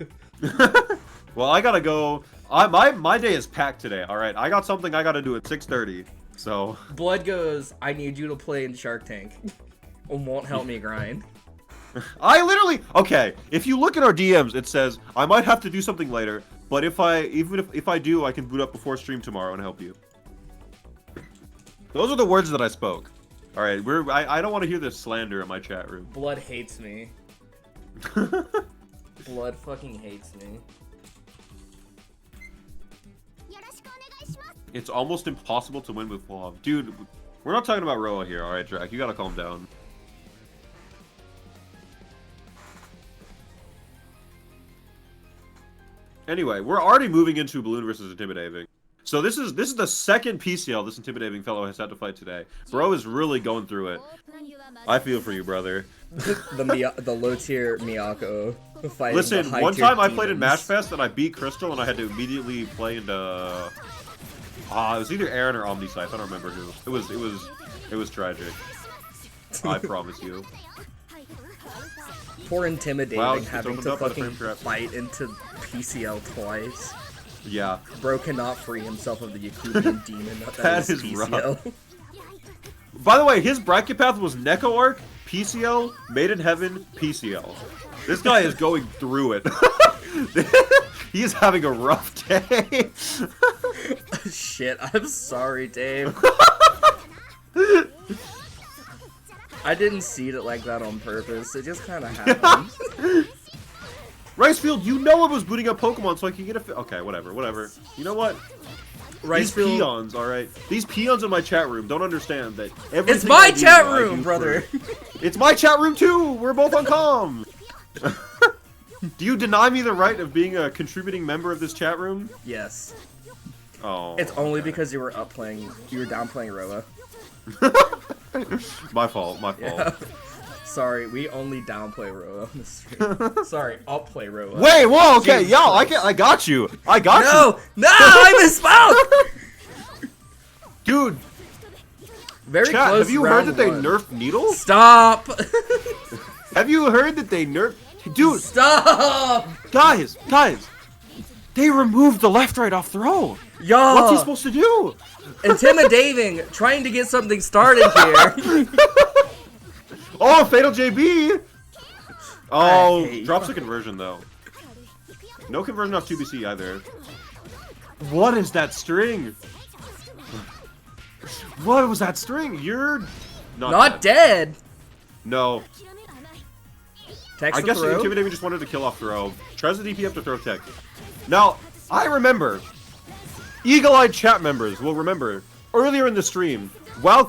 Well, I gotta go. My day is packed today. All right, I got something I gotta do at 6:30. So Blood goes, I need you to play in Shark Tank. And won't help me grind. I literally okay. If you look at our DMs, it says I might have to do something later, but if I do, I can boot up before stream tomorrow and help you. Those are the words that I spoke. All right, I don't want to hear this slander in my chat room. Blood hates me. Blood fucking hates me. It's almost impossible to win with Blob. Dude, we're not talking about Roa here, alright, Drac? You gotta calm down. Anyway, we're already moving into Balloon versus Intimidating. So this is the second PCL this Intimidating fellow has had to fight today. Bro is really going through it. I feel for you, brother. the low tier Miyako fighting. Listen, one time I played in Mashfest and I beat Crystal and I had to immediately play into it was either Aaron or Omniscythe, I don't remember who. It was tragic. I promise you. Poor Intimidating having to fucking fight into PCL twice. Yeah. Bro cannot free himself of the Yakubian demon that is PCL. Rough. By the way, his bracket path was Neko Arc, PCL, Made in Heaven, PCL. This guy is going through it. He is having a rough day. Shit, I'm sorry, Dave. I didn't seed it like that on purpose. It just kind of happened. Ricefield, you know I was booting up Pokemon so I could get a... Okay, whatever. You know what? These peons, alright? These peons in my chat room don't understand that everything It's my chat room, brother! It's my chat room too! We're both on comm! Do you deny me the right of being a contributing member of this chat room? Yes. Oh. It's only because you were down playing Roa. My fault. Yeah. Sorry, we only downplay Roa on the stream. Sorry, I'll play Roa. Wait, whoa, okay, yo, I got you. No, I misspoke! Dude. Very Chat, close. Have you heard that they nerfed Needle? Stop! Have you heard that they nerfed... Dude! Stop! Guys! They removed the left-right off throw! Yo! What's he supposed to do? Intimidating, trying to get something started here. Oh, Fatal JB! Oh, drops the conversion, though. No conversion off 2BC either. What is that string? What was that string? You're not dead. No. Text I guess the Intimidating just wanted to kill off throw. Tries the DP after throw tech. Now, I remember, eagle-eyed chat members will remember, earlier in the stream, while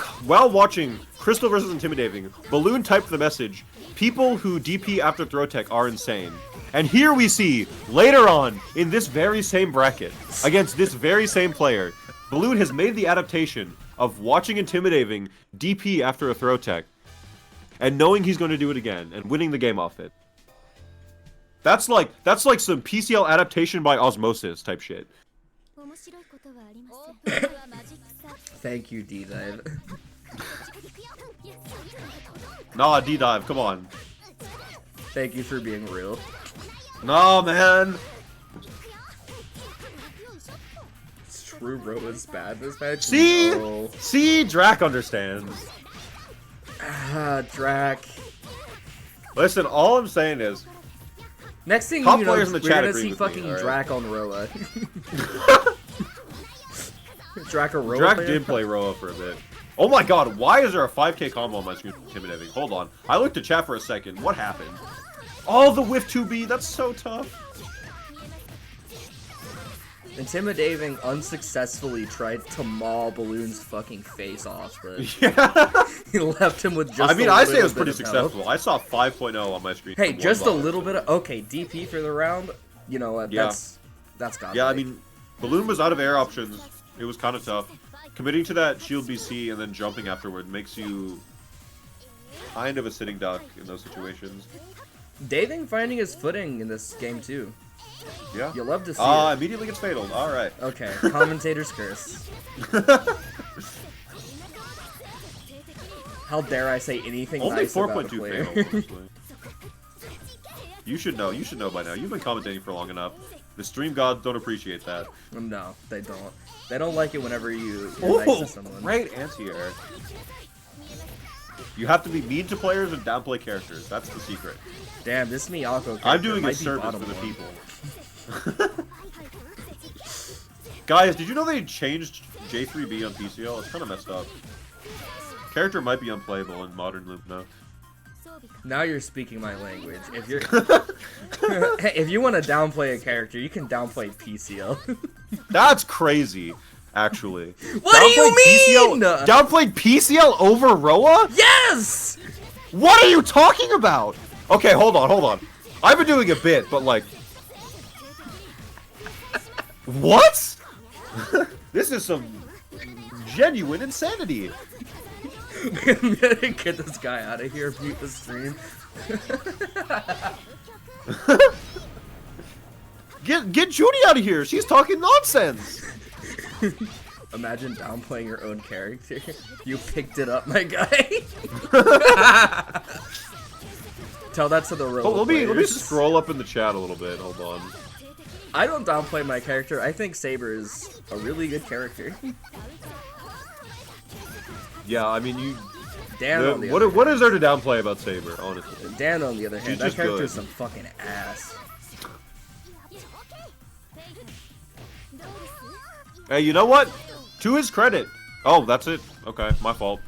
watching Crystal versus Intimidating, Balloon typed the message, people who DP after throw tech are insane. And here we see, later on, in this very same bracket, against this very same player, Balloon has made the adaptation of watching Intimidating DP after a throw tech. and knowing he's going to do it again and winning the game off it. That's like some PCL adaptation by osmosis type shit. Thank you, D-Dive. Nah, D-Dive, come on. Thank you for being real. Nah, man. It's true, bro. It's bad this match. See? No. See? Drac understands. Ah, Drac. Listen, all I'm saying is... Next thing top you know, players in the we're chat gonna agree see with fucking me, right? Drac on Roa. Drac or Roa Drac player? did play Roa for a bit. Oh my god, why is there a 5k combo on my screen? Intimidating. Hold on. I looked at chat for a second. What happened? Oh, the whiff 2B. That's so tough. Intimidating unsuccessfully tried to maul Balloon's fucking face off, but Yeah. he left him with just I mean, a I say it little was pretty bit of health. successful. I saw 5.0 on my screen. Hey, from just a one bot. little bit of... Okay, DP for the round. You know what? Yeah. That's godlike. Yeah, I mean, Balloon was out of air options. It was kind of tough. Committing to that shield BC and then jumping afterward makes you kind of a sitting duck in those situations. Daving finding his footing in this game, too. Yeah. You love to see it. Immediately gets fataled. Alright. Okay, commentator's curse. How dare I say anything Only nice about a 4.2 player? fatal, honestly. You should know by now. You've been commentating for long enough. The stream gods don't appreciate that. No, they don't. They don't like it whenever you're nice to someone. Great anti-air. You have to be mean to players and downplay characters. That's the secret. Damn, this Miyako character I'm doing a might be service bottom for the one. people. Guys, did you know they changed J3B on PCL? It's kind of messed up. Character might be unplayable in modern loop now. Now you're speaking my language. If you're, hey, if you want to downplay a character, you can downplay PCL. That's crazy, actually. What do you mean? PCL, downplayed PCL over Roa? Yes! What are you talking about? Okay, hold on. I've been doing a bit, but like... What? This is some genuine insanity. I'm gonna get this guy out of here, mute the stream. Get Judy out of here. She's talking nonsense. Imagine downplaying your own character. You picked it up, my guy. Tell that to the real Let me scroll up in the chat a little bit. Hold on. I don't downplay my character. I think Saber is a really good character. Yeah, I mean, you... Dan on the what other is there to downplay about Saber, honestly? hand. Dan on the other hand, She's that just character's good. some fucking ass. Hey, you know what? To his credit. Oh, that's it. Okay, my fault.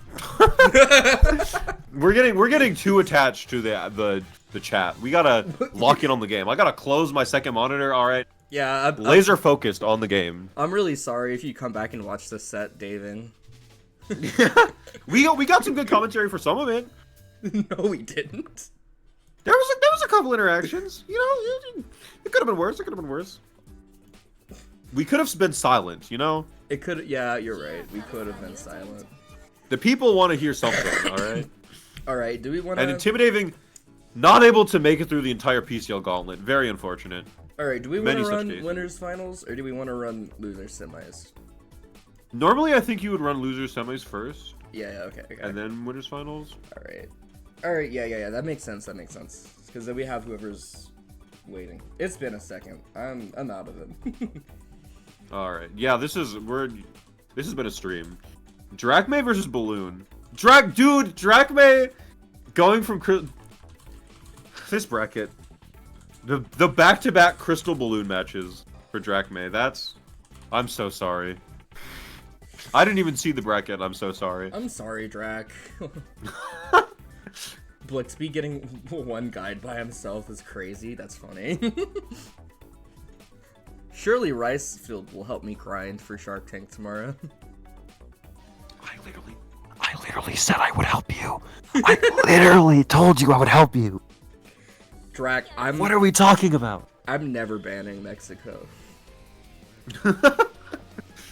we're getting too attached to the chat. We gotta lock in on the game. I gotta close my second monitor. All right. Yeah, Laser focused on the game. I'm really sorry if you come back and watch this set, David. we got some good commentary for some of it. No, we didn't. There was a couple interactions. You know, it could have been worse. It could have been worse. We could have been silent. You know. It could. Yeah, you're right. We could have been silent. The people want to hear something. All right. All right. Do we want to? And intimidating. Not able to make it through the entire PCL gauntlet. Very unfortunate. All right. Do we want to Many such run cases. winners finals or do we want to run losers semis? Normally, I think you would run losers semis first, Yeah. Okay. and then winners finals. All right. All right. Yeah. That makes sense. That makes sense. Because then we have whoever's waiting. It's been a second. I'm out of it. All right. Yeah, this has been a stream. Drachme versus Balloon. Drachme going from this bracket. The back-to-back Crystal Balloon matches for Drachme. I'm so sorry. I didn't even see the bracket. I'm so sorry. I'm sorry, Drac. Blixby getting one guide by himself is crazy. That's funny. Surely Ricefield will help me grind for Shark Tank tomorrow. I literally said I would help you. I literally told you I would help you. Drac, What are we talking about? I'm never banning Mexico.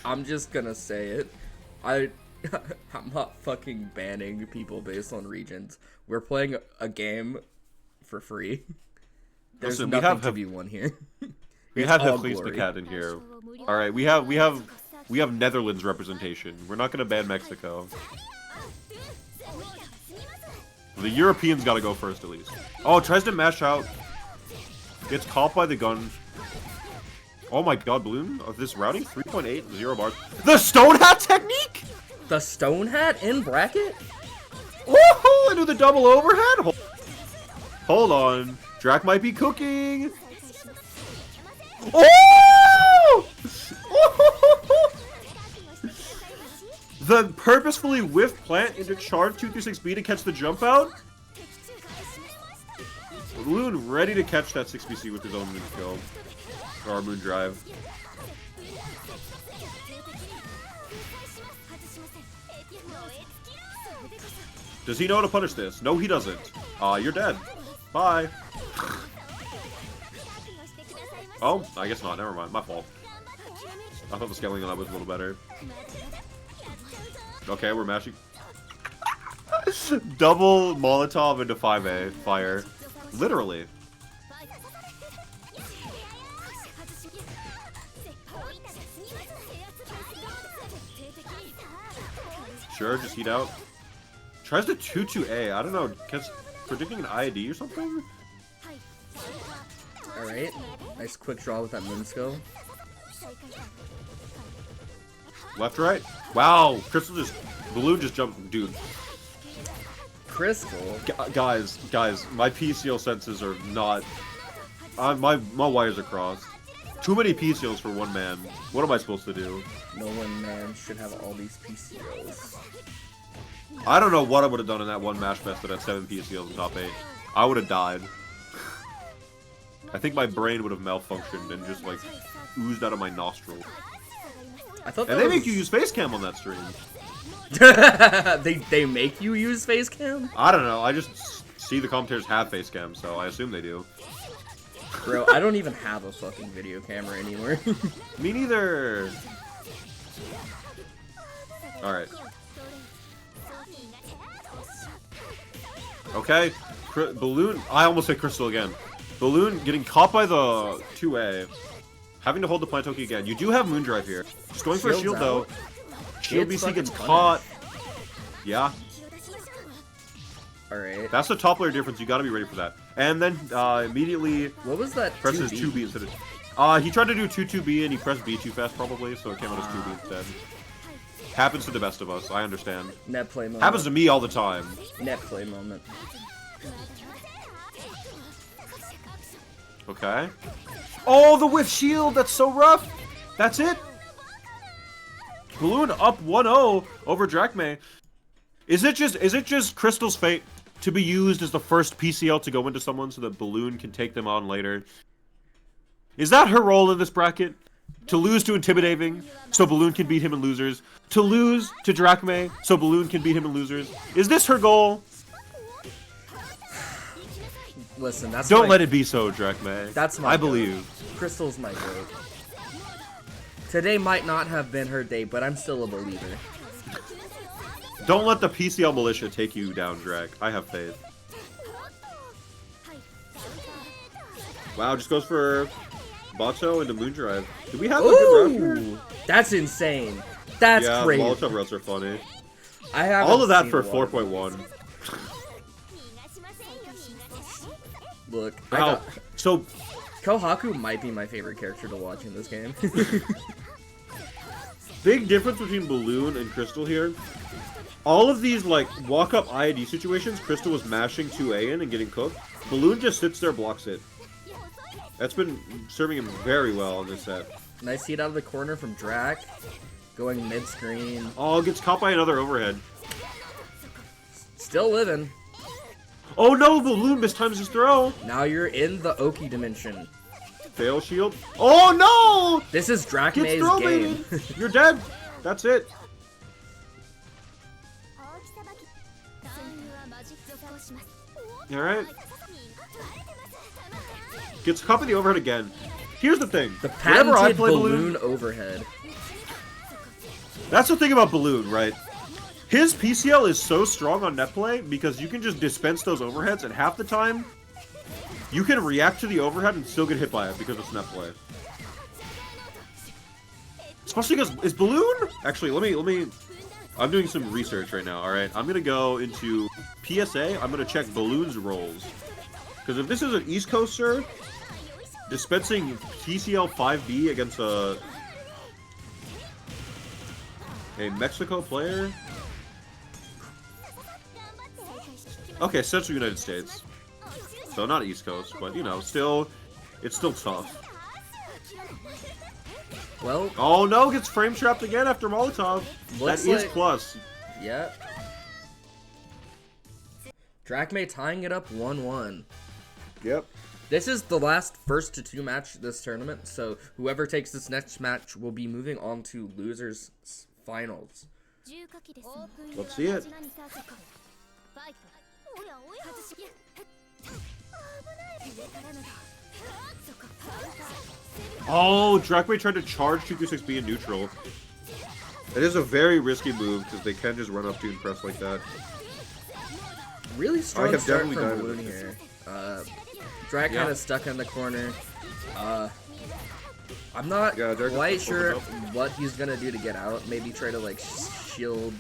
I'm just gonna say it. I'm not fucking banning people based on regions. We're playing a game for free. There's Listen, nothing to be won here. We It's have all Heplees the glory. cat in here. All right, we have Netherlands representation. We're not gonna ban Mexico. The Europeans gotta go first at least. Oh, tries to mash out. Gets caught by the gun. Oh my god, Balloon of this routing 3.8 0 bars. The stone hat technique. The stone hat in bracket? Woohoo! Into the double overhead. Hold on, Drac might be cooking. Oh! The purposefully whiff plant into charge 236B to catch the jump out. Balloon ready to catch that 6BC with his own moon kill. Or moon drive. Does he know how to punish this? No, he doesn't. You're dead. Bye. Oh, I guess not. Never mind. My fault. I thought the scaling on that was a little better. Okay, we're mashing. Double Molotov into 5A fire. Literally. Sure, just heat out. Tries to 2-2A. I don't know. Predicting an IID or something? Alright. Nice quick draw with that moon skill. Left, right. Wow, Balloon just jumped, dude. Crystal. Guys, my PCL senses are not. My wires are crossed. Too many PCLs for one man. What am I supposed to do? No one man should have all these PCOs. I don't know what I would have done in that one Mash Fest that had 7 PCLs in top 8. I would have died. I think my brain would have malfunctioned and just like oozed out of my nostril. I thought And they make you use face cam on that stream. they make you use face cam? I don't know. I just see the commentators have face cam, so I assume they do. Bro, I don't even have a fucking video camera anymore. Me neither. All right. Okay. Balloon. I almost hit Crystal again. Balloon getting caught by the 2A. Having to hold the Plantoki again. You do have Moondrive here. Just going for a shield, though. Shield BC gets caught. Yeah. Alright. That's the top layer difference. You gotta be ready for that. And then immediately What was that? presses 2B? 2B instead of... he tried to do 2-2B and he pressed B too fast probably, so it came out as 2B instead. Happens to the best of us, I understand. Net play moment. Happens to me all the time. Net play moment. Okay. Oh, the whiff shield! That's so rough! That's it! Balloon up 1-0 over Drachme. Is it just Crystal's fate to be used as the first PCL to go into someone so that Balloon can take them on later? Is that her role in this bracket? To lose to Intimidating, so Balloon can beat him in losers? To lose to Drachme, so Balloon can beat him in losers? Is this her goal? Listen, that's Don't let it be so, Drachme. That's my I goat. believe. Crystal's my goat. Today might not have been her day, but I'm still a believer. Don't let the PCL militia take you down, Drag. I have faith. Wow, just goes for Bato into Moondrive. Do we have a good round here? Ooh, that's insane. That's yeah, crazy. Molotov routes are funny. I haven't All of that seen for one. 4.1. Look, Wow. So, Kohaku might be my favorite character to watch in this game. big difference between Balloon and Crystal here. All of these, like, walk-up IID situations, Crystal was mashing 2A in and getting cooked. Balloon just sits there, blocks it. That's been serving him very well in this set. Nice hit out of the corner from Drac. Going mid-screen. Oh, gets caught by another overhead. Still living. Oh no, Balloon mistimes his throw. Now you're in the Oki dimension. Fail shield. Oh no! This is Get Drachme's throw, game. baby. You're dead. That's it. Alright. Gets caught by the overhead again. Here's the thing. The Whenever I patented play balloon overhead. That's the thing about Balloon, right? His PCL is so strong on net play because you can just dispense those overheads, and half the time you can react to the overhead and still get hit by it because it's net play. Especially because is Balloon? Actually, let me. I'm doing some research right now. All right, I'm gonna go into PSA. I'm gonna check Balloon's rolls because if this is an East Coaster dispensing TCL 5B against a Mexico player. Okay, Central United States. So not East Coast, but you know, still, it's still tough. Well. Oh no, gets frame trapped again after Molotov. That is like, plus. Yep. Drachme tying it up 1-1. Yep. This is the last first to 2 match this tournament, so whoever takes this next match will be moving on to losers finals. Let's see it. Oh, Drachme tried to charge 226B in neutral. It is a very risky move because they can just run up to and press like that. Really strong start from Balloon here. Drag kind of stuck in the corner. I'm not quite sure what he's gonna do to get out. Maybe try to like shield.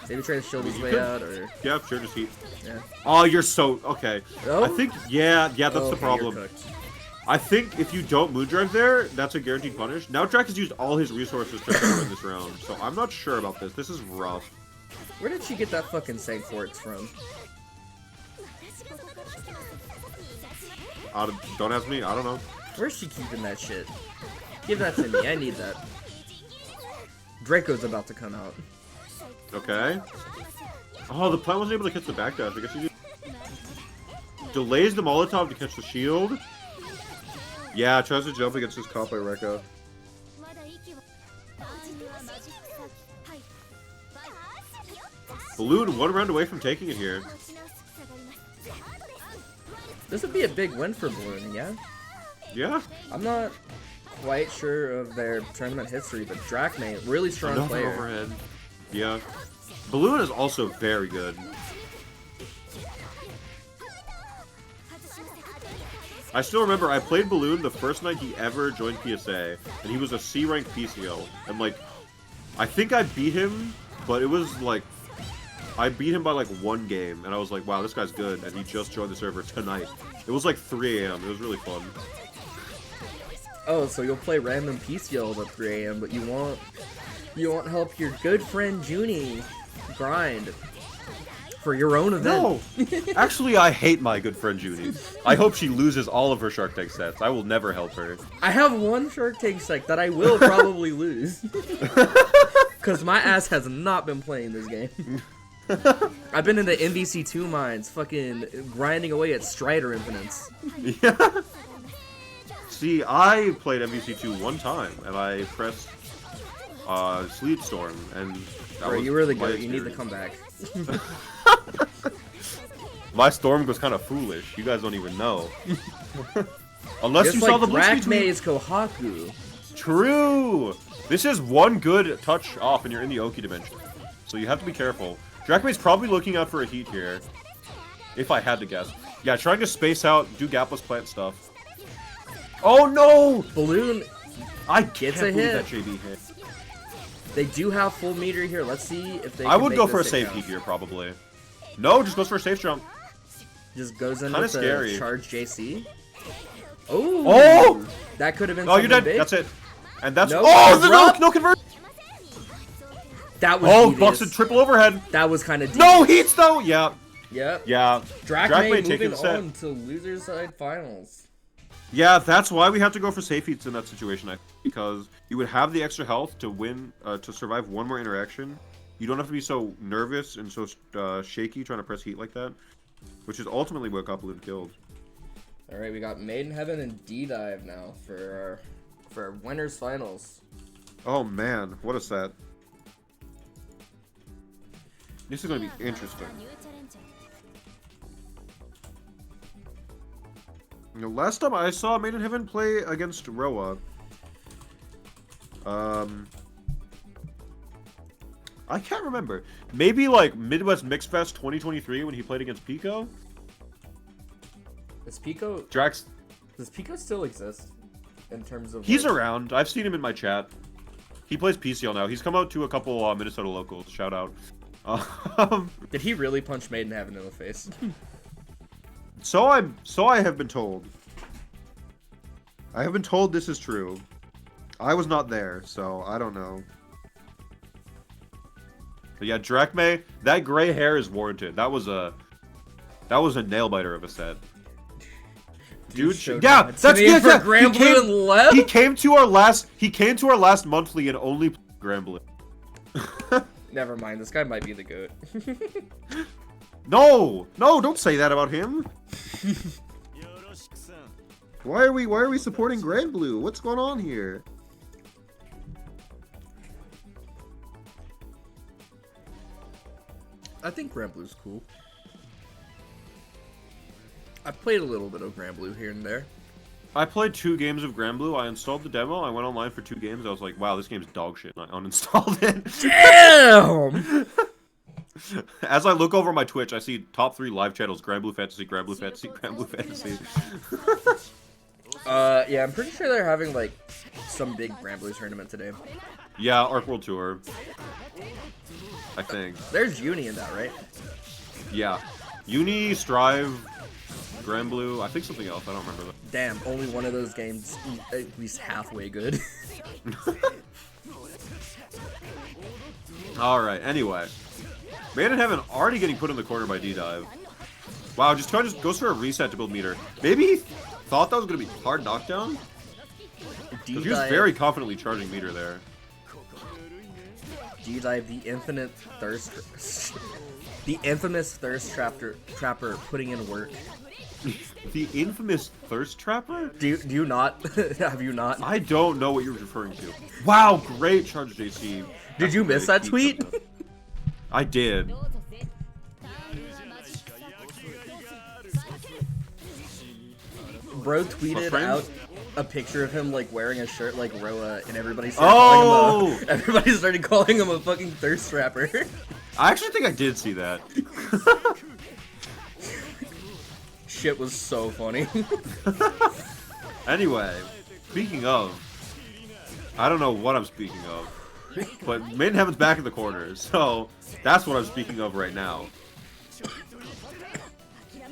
Maybe try to shield his way out, or yeah, sure, just heat. Yeah. Oh, you're so okay. Oh? I think that's the problem. I think if you don't Moondrive there, that's a guaranteed punish. Now Drac has used all his resources to win this round, so I'm not sure about this. This is rough. Where did she get that fucking Sankforts from? Don't ask me. I don't know. Where's she keeping that shit? Give that to me. I need that. Draco's about to come out. Okay. Oh, the plant wasn't able to catch the backdash. I guess he delays the Molotov to catch the shield. Yeah, tries to jump against his caught by Rekka. Balloon 1 round away from taking it here. This would be a big win for Balloon, yeah? Yeah. I'm not quite sure of their tournament history, but Drachme, really strong player. Overhead. Yeah. Balloon is also very good. I still remember I played Balloon the first night he ever joined PSA, and he was a C rank PCO. And like, I think I beat him, but it was like, I beat him by like 1 game, and I was like, wow, this guy's good, and he just joined the server tonight. It was like 3 AM, it was really fun. Oh, so you'll play random PCL at 3 AM, but you won't help your good friend Junie grind for your own event. No! Actually, I hate my good friend Junie. I hope she loses all of her Shark Tank sets. I will never help her. I have 1 Shark Tank set that I will probably lose. Because my ass has not been playing this game. I've been in the MVC2 mines, fucking grinding away at Strider Infinites. Yeah. See, I played MVC2 1 time, and I pressed Sleet Storm, and that Bro, was you really my good. You need to experience. come back. My Storm was kind of foolish. You guys don't even know. Unless Just you like saw the blitz between... Drachme's Kohaku. True! This is 1 good touch off and you're in the Oki dimension. So you have to be careful. Drachme's probably looking out for a heat here. If I had to guess. Yeah, trying to space out, do gapless plant stuff. Oh no! Balloon I gets can't a believe hit. that JB hit. They do have full meter here. Let's see if they I can would make go for a this safe count. heat here, probably. No, just goes for a safe jump. Just goes in Kinda with scary. a charge JC. Oh! Oh! That could have been Oh, you're dead. big. That's it. And that's... Nope. Oh, the Drop. no conversion! That was Oh, devious. busted triple overhead. That was kind of No heats, though! Yeah. Yep. Yeah. Drachme taking moving set. on to losers side finals. Yeah, that's why we have to go for safe heats in that situation, I think, because you would have the extra health to win, to survive 1 more interaction. You don't have to be so nervous and so shaky trying to press heat like that, which is ultimately what got Balloon killed. All right, we got Maiden Heaven and D-Dive now for our winners finals. Oh man, what is that? This is going to be interesting. You know, last time I saw Maiden Heaven play against Roa, I can't remember. Maybe like Midwest Mix Fest 2023 when he played against Pico. Is Pico... Drax... Does Pico still exist? In terms of... He's around. I've seen him in my chat. He plays PCL now. He's come out to a couple Minnesota locals. Shout out. Did he really punch Made in Heaven in the face? So I have been told. I have been told this is true. I was not there, so I don't know. But yeah, Drachme, that gray hair is warranted. That was a nail biter of a set. Dude, yeah, that's he came to our last monthly and only Gramblin. Never mind, this guy might be the GOAT. No, don't say that about him. Why are we supporting Grand Blue? What's going on here? I think Grand Blue's cool. I've played a little bit of Grand Blue here and there. I played 2 games of Grand Blue. I installed the demo. I went online for 2 games. I was like, wow, this game's dog shit. And I uninstalled it. Damn! As I look over my Twitch, I see top 3 live channels: Grand Blue Fantasy, Grand Blue Fantasy, Grand Blue Fantasy. Yeah, I'm pretty sure they're having like some big Grand Blue tournament today. Yeah, Arc World Tour. I think. There's Uni in that, right? Yeah. Uni, Strive, Grand Blue, I think something else. I don't remember that. Damn, only one of those games at least halfway good. Alright, anyway. Man in Heaven already getting put in the corner by D-Dive. Wow, just goes for a reset to build meter. Maybe he thought that was going to be hard knockdown? He was very confidently charging meter there. D-Dive, the infinite thirst... the infamous thirst trapper putting in work. The infamous thirst trapper? Do you not? Have you not? I don't know what you're referring to. Wow, great charge, JC. Did you miss that tweet? I did. Bro tweeted out a picture of him like wearing a shirt like Roa, and everybody started calling him a fucking thirst trapper. I actually think I did see that. Shit was so funny. Anyway, speaking of, I don't know what I'm speaking of, but Maiden Heaven's back in the corner, so that's what I'm speaking of right now.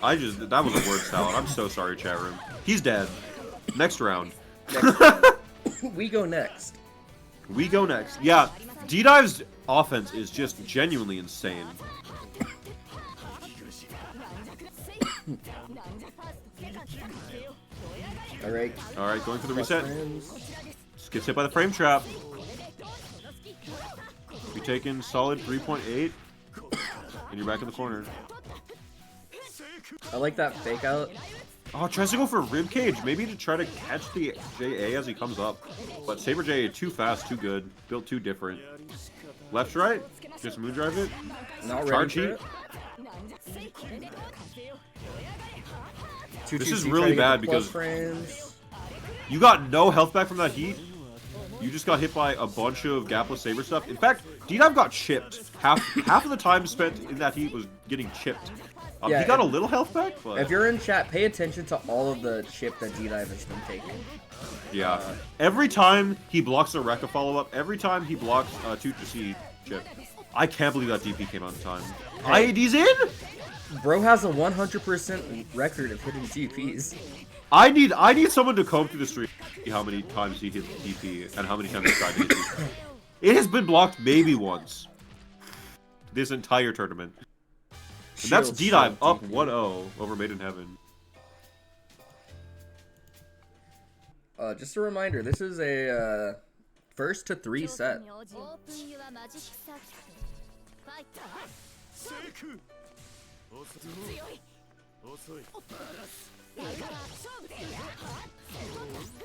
That was a word salad. I'm so sorry, chat room. He's dead. Next round. We go next. We go next. Yeah, D-Dive's offense is just genuinely insane. Alright, going for the reset. Just gets hit by the frame trap. You take in solid 3.8, and you're back in the corner. I like that fake out. Oh, tries to go for ribcage, maybe to try to catch the JA as he comes up. But Saber JA too fast, too good, built too different. Left, right, just moondrive it. Not charge ready heat. For it. This is really bad because frames. You got no health back from that heat. You just got hit by a bunch of gapless Saber stuff. In fact, D-Dive got chipped. Half of the time spent in that heat was getting chipped. Yeah, he got a little health back, but... If you're in chat, pay attention to all of the chip that D-Dive has been taking. Yeah. Every time he blocks a Rekka follow-up, every time he blocks a 2-C chip. I can't believe that DP came out in time. Hey. IAD's in? Bro has a 100% record of hitting DPs. I need someone to comb through the stream see how many times he hit DP and how many times he tried to hit DP. It has been blocked maybe once. This entire tournament. And that's D-Dive up 1-0 over Maiden Heaven. Just a reminder, this is a first to 3 set.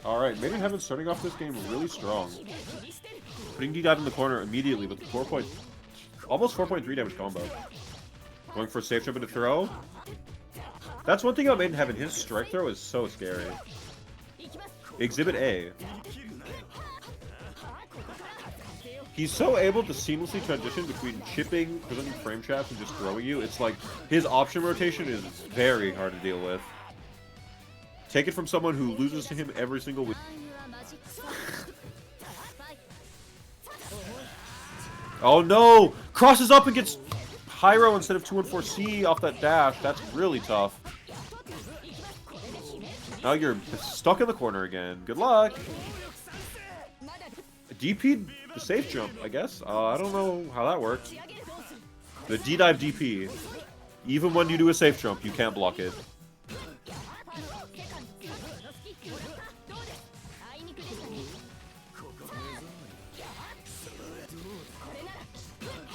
Alright, Maiden Heaven starting off this game really strong. Putting D-Dive in the corner immediately with almost 4.3 damage combo. Going for a safe jump into throw. That's one thing about Maiden Heaven. His strike throw is so scary. Exhibit A. He's so able to seamlessly transition between chipping, presenting frame traps, and just throwing you. It's like his option rotation is very hard to deal with. Take it from someone who loses to him every single week. Oh no! Crosses up and gets Pyro instead of 214C off that dash. That's really tough. Now you're stuck in the corner again. Good luck. DP'd the safe jump, I guess. I don't know how that works. The D-dive DP. Even when you do a safe jump, you can't block it.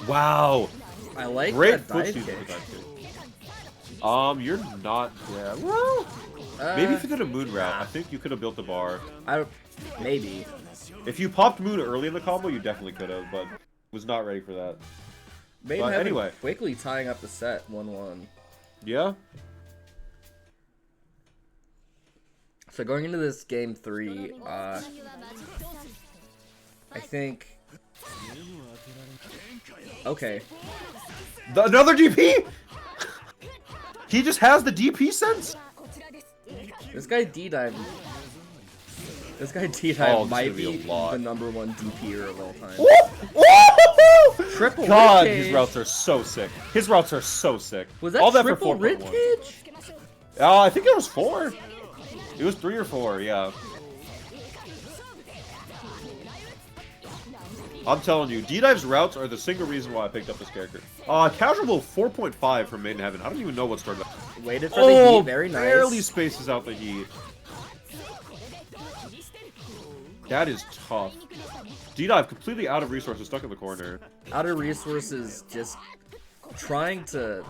Wow. I like Great that dive footstool kick. with that kick. You're not. Yeah. Well, maybe if you did a moon route, I think you could have built the bar. Maybe. If you popped moon early in the combo, you definitely could have, but was not ready for that. But anyway, quickly tying up the set 1-1. Yeah. So going into this game 3, I think. Okay. Another DP? He just has the DP sense? This guy D-dive. This guy D-dive might be the #1 DPer of all time. Triple God, ribcage. his routes are so sick. His routes are so sick. Was that all that triple for 4.1. ribcage? I think it was 4. It was 3 or 4, yeah. I'm telling you, D-Dive's routes are the single reason why I picked up this character. Casual 4.5 from Maiden Heaven. I don't even know what started that. Waited for the heat, very nice. Barely spaces out the heat. That is tough. D-Dive completely out of resources, stuck in the corner. Out of resources, just trying to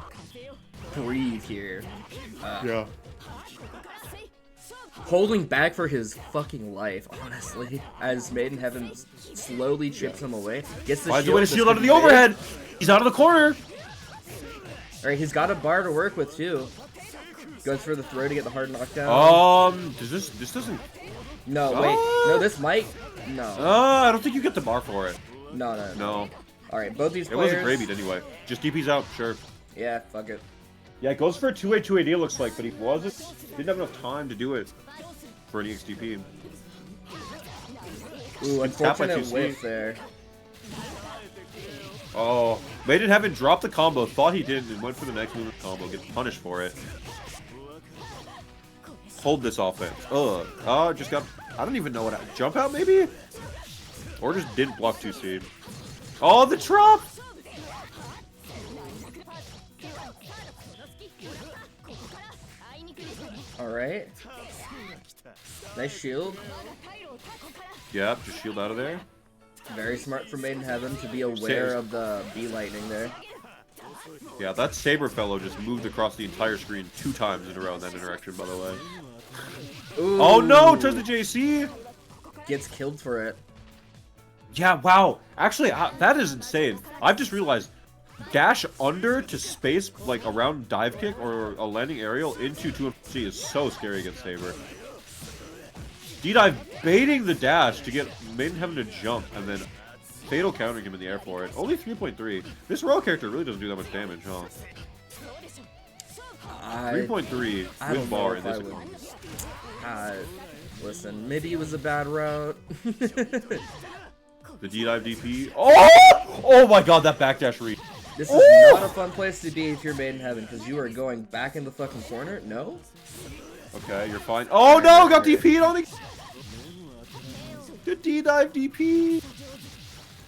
breathe here. Yeah. Holding back for his fucking life, honestly, as Maiden Heaven slowly chips him away. Gets the Finds a shield. way to shield out of the overhead. He's out of the corner. Alright, he's got a bar to work with too. Goes for the throw to get the hard knockdown. Does this doesn't? No, wait. No, this might. No. I don't think you get the bar for it. No. Alright, both these It players. wasn't graveyed anyway. Just DP's out, sure. Yeah, fuck it. Yeah, it goes for a 2A, 2AD, it looks like, but he didn't have enough time to do it for an EXDP. Ooh, unfortunate whiff there. Oh, Maiden Heaven dropped the combo, thought he did, and went for the next move combo, gets punished for it. Hold this offense. Just got, I don't even know what, jump out maybe? Or just didn't block 2C. Oh, the drop! Alright. Nice shield. Yeah, just shield out of there. Very smart from Maiden Heaven to be aware of the B lightning there. Yeah, that Saber fellow just moved across the entire screen 2 times in a row in that interaction, by the way. Ooh. Oh no, turns the JC! Gets killed for it. Yeah, wow. Actually, that is insane. I've just realized, dash under to space, like around dive kick or a landing aerial into 2C is so scary against Saber. D-dive baiting the dash to get Maiden Heaven to jump, and then fatal countering him in the air for it. Only 3.3. This royal character really doesn't do that much damage, huh? 3.3 with bar in this combo. Listen, maybe it was a bad route. The D-dive DP. Oh! Oh my god, that backdash read. This is not a fun place to be if you're Maiden Heaven, because you are going back in the fucking corner. No? Okay, you're fine. Oh no, got DP'd on the... Good D-dive DP.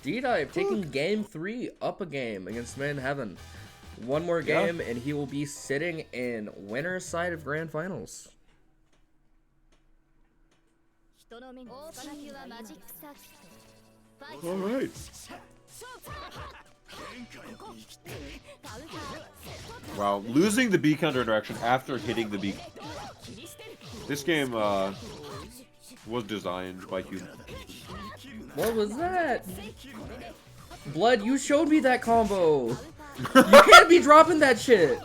D-dive taking game 3 up a game against Maiden Heaven. One more game and he will be sitting in winner's side of Grand Finals. Alright. Wow, losing the B counter interaction after hitting the B. This game was designed by humans. What was that? Blood, you showed me that combo. You can't be dropping that shit.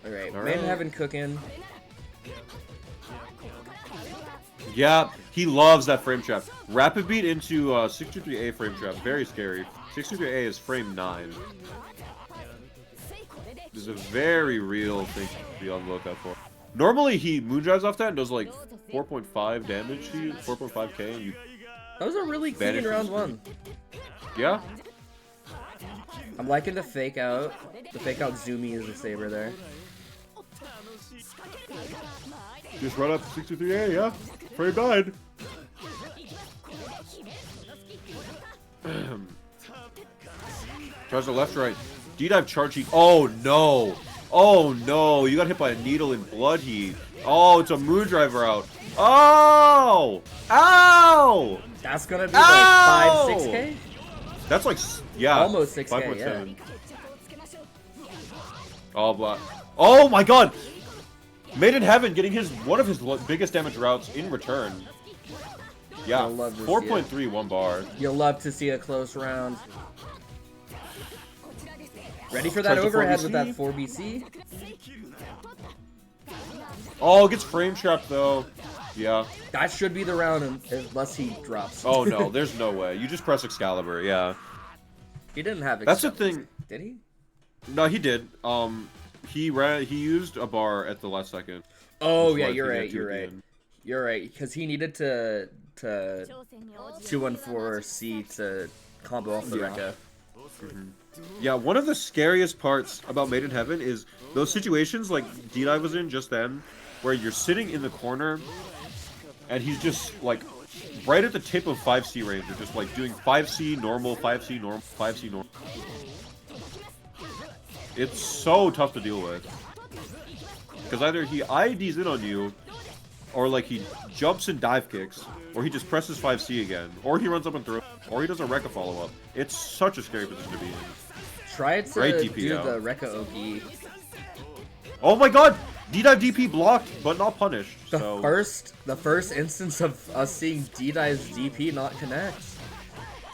Alright, Maiden Heaven cooking. Yeah, he loves that frame trap. Rapid beat into 623A frame trap. Very scary. 623A is frame 9. This is a very real thing to be on the lookout for. Normally, he moondrives off that and does like 4.5 damage to you, 4.5k, and you... That was a really clean round 1. Yeah. I'm liking the fake out. The fake out zoomy is a saber there. Just run up 63A, yeah. Frame 9. Tries the left, right. D-dive charging. Oh no! Oh no! You got hit by a needle in blood heat. Oh, it's a moondriver out. Oh! Ow! That's gonna be like 5, 6k? That's like, yeah. Almost 6k, 5.7. Oh, black. Oh my god! Made in Heaven getting one of his biggest damage routes in return. Yeah, 4.3, 1 bar. You'll love to see a close round. Ready for that overhead with that 4BC? Oh, gets frame trapped though. Yeah. That should be the round unless he drops. Oh no, there's no way. You just press Excalibur, yeah. He didn't have That's the thing. Did he? No, he did. He used a bar at the last second. Oh yeah, you're right. You're right, because he needed to 214C to combo off the Rekka. Yeah, one of the scariest parts about Made in Heaven is those situations like D-Dive was in just then, where you're sitting in the corner, and he's just like right at the tip of 5C range, or just like doing 5C normal, 5C normal, 5C normal. It's so tough to deal with. Because either he IDs in on you, or like he jumps and dive kicks, or he just presses 5C again, or he runs up and throws, or he does a Rekka follow-up. It's such a scary position to be in. Try to do the Rekka OP. Oh my god! D-Dive DP blocked, but not punished. The first instance of us seeing D-Dive's DP not connect.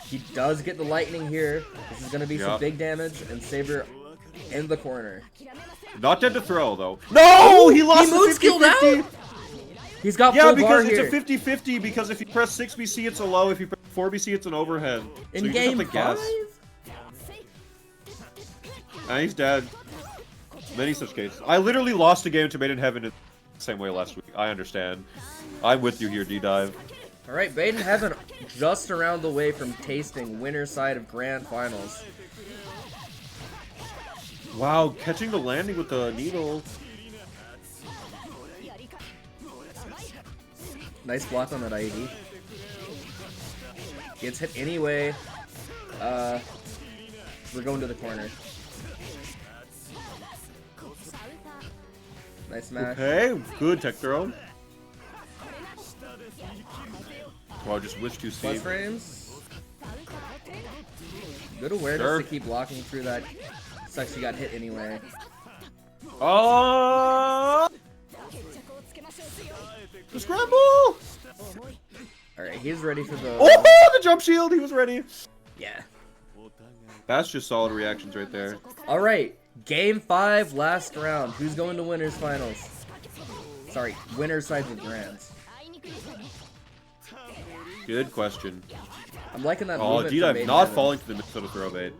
He does get the lightning here. This is gonna be some big damage, and Saber in the corner. Not dead to throw though. No! He lost the 50-50! He's got full bar here. Yeah, because it's a 50-50, because if you press 6BC, it's a low. If you press 4BC, it's an overhead. In so you game just have to 5? Guess. And he's dead. Many such cases. I literally lost a game to Made in Heaven in the same way last week. I understand. I'm with you here, D-Dive. Alright, Made in Heaven just around the way from tasting winner's side of Grand Finals. Wow, catching the landing with the needle. Nice block on that IED. Gets hit anyway. We're going to the corner. Nice smash. Okay, good tech throw. Wow, just wish to see. Plus frames. Good awareness to keep blocking through that. Sucks you got hit anyway. Oh! The scramble! Alright, he's ready for the... Oh, the jump shield! He was ready. Yeah. That's just solid reactions right there. Alright, game 5, last round. Who's going to winners finals? Sorry, winners sides with grands. Good question. I'm liking that Oh, movement. D-Dive not falling to the Minnesota throw bait.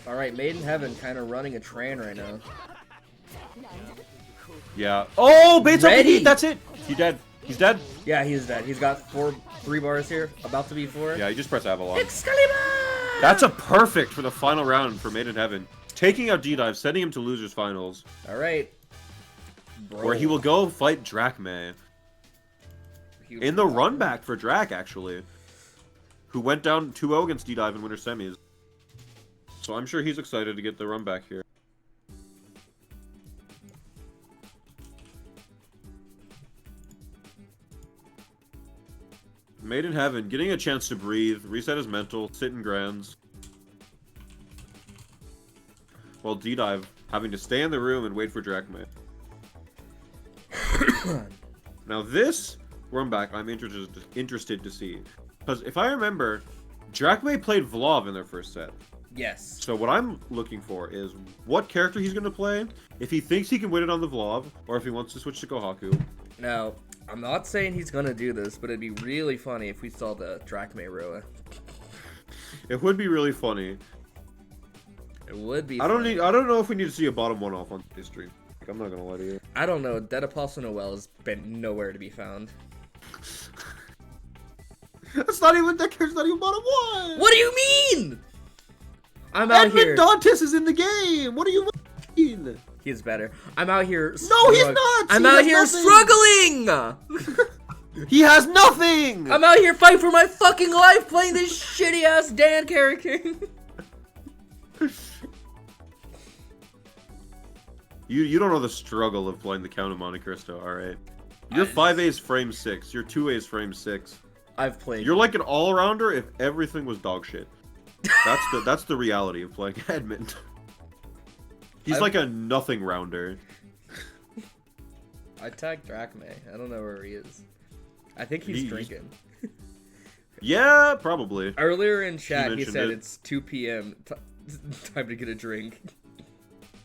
Alright, Made in Heaven kind of running a train right now. Yeah. Oh, baits up the heat, that's it! He's dead. He's dead? Yeah, he's dead. He's got 3 bars here, about to be 4. Yeah, he just pressed Avalon. Excalibur! That's a perfect for the final round for Made in Heaven. Taking out D-Dive, sending him to losers finals. Alright. Where he will go fight Drachme. In the run back for Drac, actually. Who went down 2-0 against D-Dive in winter semis. So I'm sure he's excited to get the run back here. Made in Heaven, getting a chance to breathe, reset his mental, sit in grands. While D-Dive having to stay in the room and wait for Drachme. Now this run back I'm interested to see. Because if I remember, Drachme played Vlov in their first set. Yes. So what I'm looking for is what character he's gonna play, if he thinks he can win it on the Vlov, or if he wants to switch to Kohaku. Now, I'm not saying he's gonna do this, but it'd be really funny if we saw the Drachme Roa. It would be really funny. It would be. I don't know if we need to see a bottom one off on history. Like, I'm not gonna lie to you. I don't know. Dead Apostle Noel has been nowhere to be found. That's not even that character's not even bottom one. What do you mean? I'm out Edmund here. Dantes is in the game. What do you mean? He's better. I'm out here. No, he's not. I'm He out has here nothing. struggling. He has nothing. I'm out here fighting for my fucking life playing this shitty ass Dan character. You don't know the struggle of playing the Count of Monte Cristo, alright? Your 5A's frame 6, your 2A's frame 6. I've played. You're like an all-arounder if everything was dog shit. That's the reality of playing Edmund. He's like a nothing rounder. I tagged Drachme. I don't know where he is. I think he's drinking. Yeah, probably. Earlier in chat, he said it. it's 2 p.m. Time to get a drink.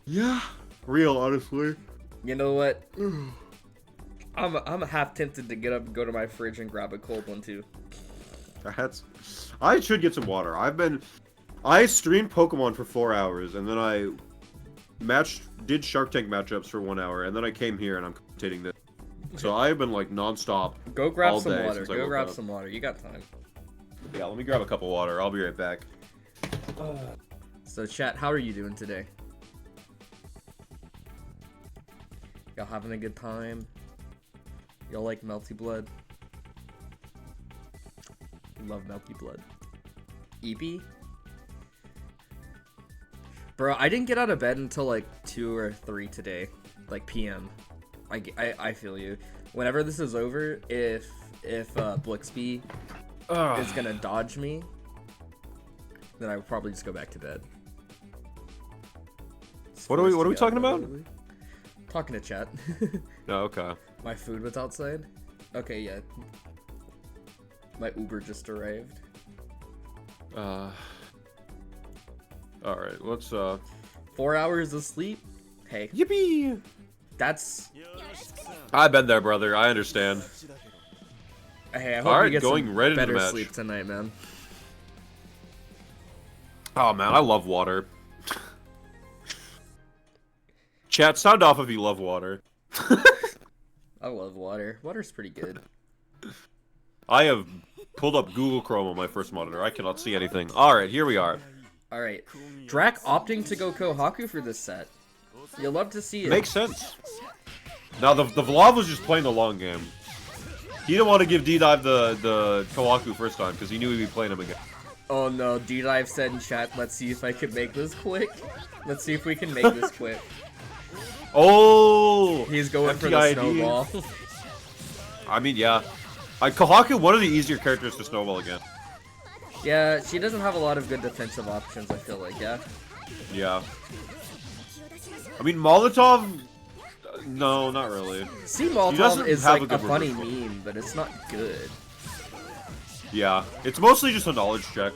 Yeah, real, honestly. You know what? I'm half tempted to get up and go to my fridge and grab a cold one too. I should get some water. I streamed Pokemon for 4 hours, and then I did Shark Tank matchups for 1 hour, and then I came here and I'm commentating this. So I've been like non-stop. Go grab all some day water. since I Go woke grab up. some water. You got time. Yeah, let me grab a cup of water. I'll be right back. So chat, how are you doing today? Y'all having a good time? Y'all like Melty Blood? Love Melty Blood. EP? Bro, I didn't get out of bed until like 2 or 3 today. Like PM. I feel you. Whenever this is over, if Blixby is gonna dodge me, then I would probably just go back to bed. What are we talking about? Talking to chat. Oh, okay. My food was outside? Okay, yeah. My Uber just arrived. Alright, let's 4 hours of sleep? Hey. Yippee! That's... I've been there, brother. I understand. Hey, I hope Alright, you get going some right into the better match. sleep tonight, man. Oh, man, I love water. Chat, sound off if you love water. I love water. Water's pretty good. I have pulled up Google Chrome on my first monitor. I cannot see anything. Alright, here we are. Alright. Drac opting to go Kohaku for this set. You'll love to see it. Makes sense. Now, the Vlav was just playing the long game. He didn't want to give D-Dive the Kohaku first time, because he knew he'd be playing him again. Oh no, D-Dive said in chat, let's see if I can make this quick. Let's see if we can make this quick. Oh! He's going for the FTID. snowball. I mean, yeah. Kohaku, one of the easier characters to snowball again. Yeah, she doesn't have a lot of good defensive options, I feel like, yeah? Yeah. I mean, Molotov... No, not really. See, He Molotov doesn't is have like a a good funny reversal. meme, but it's not good. Yeah. It's mostly just a knowledge check.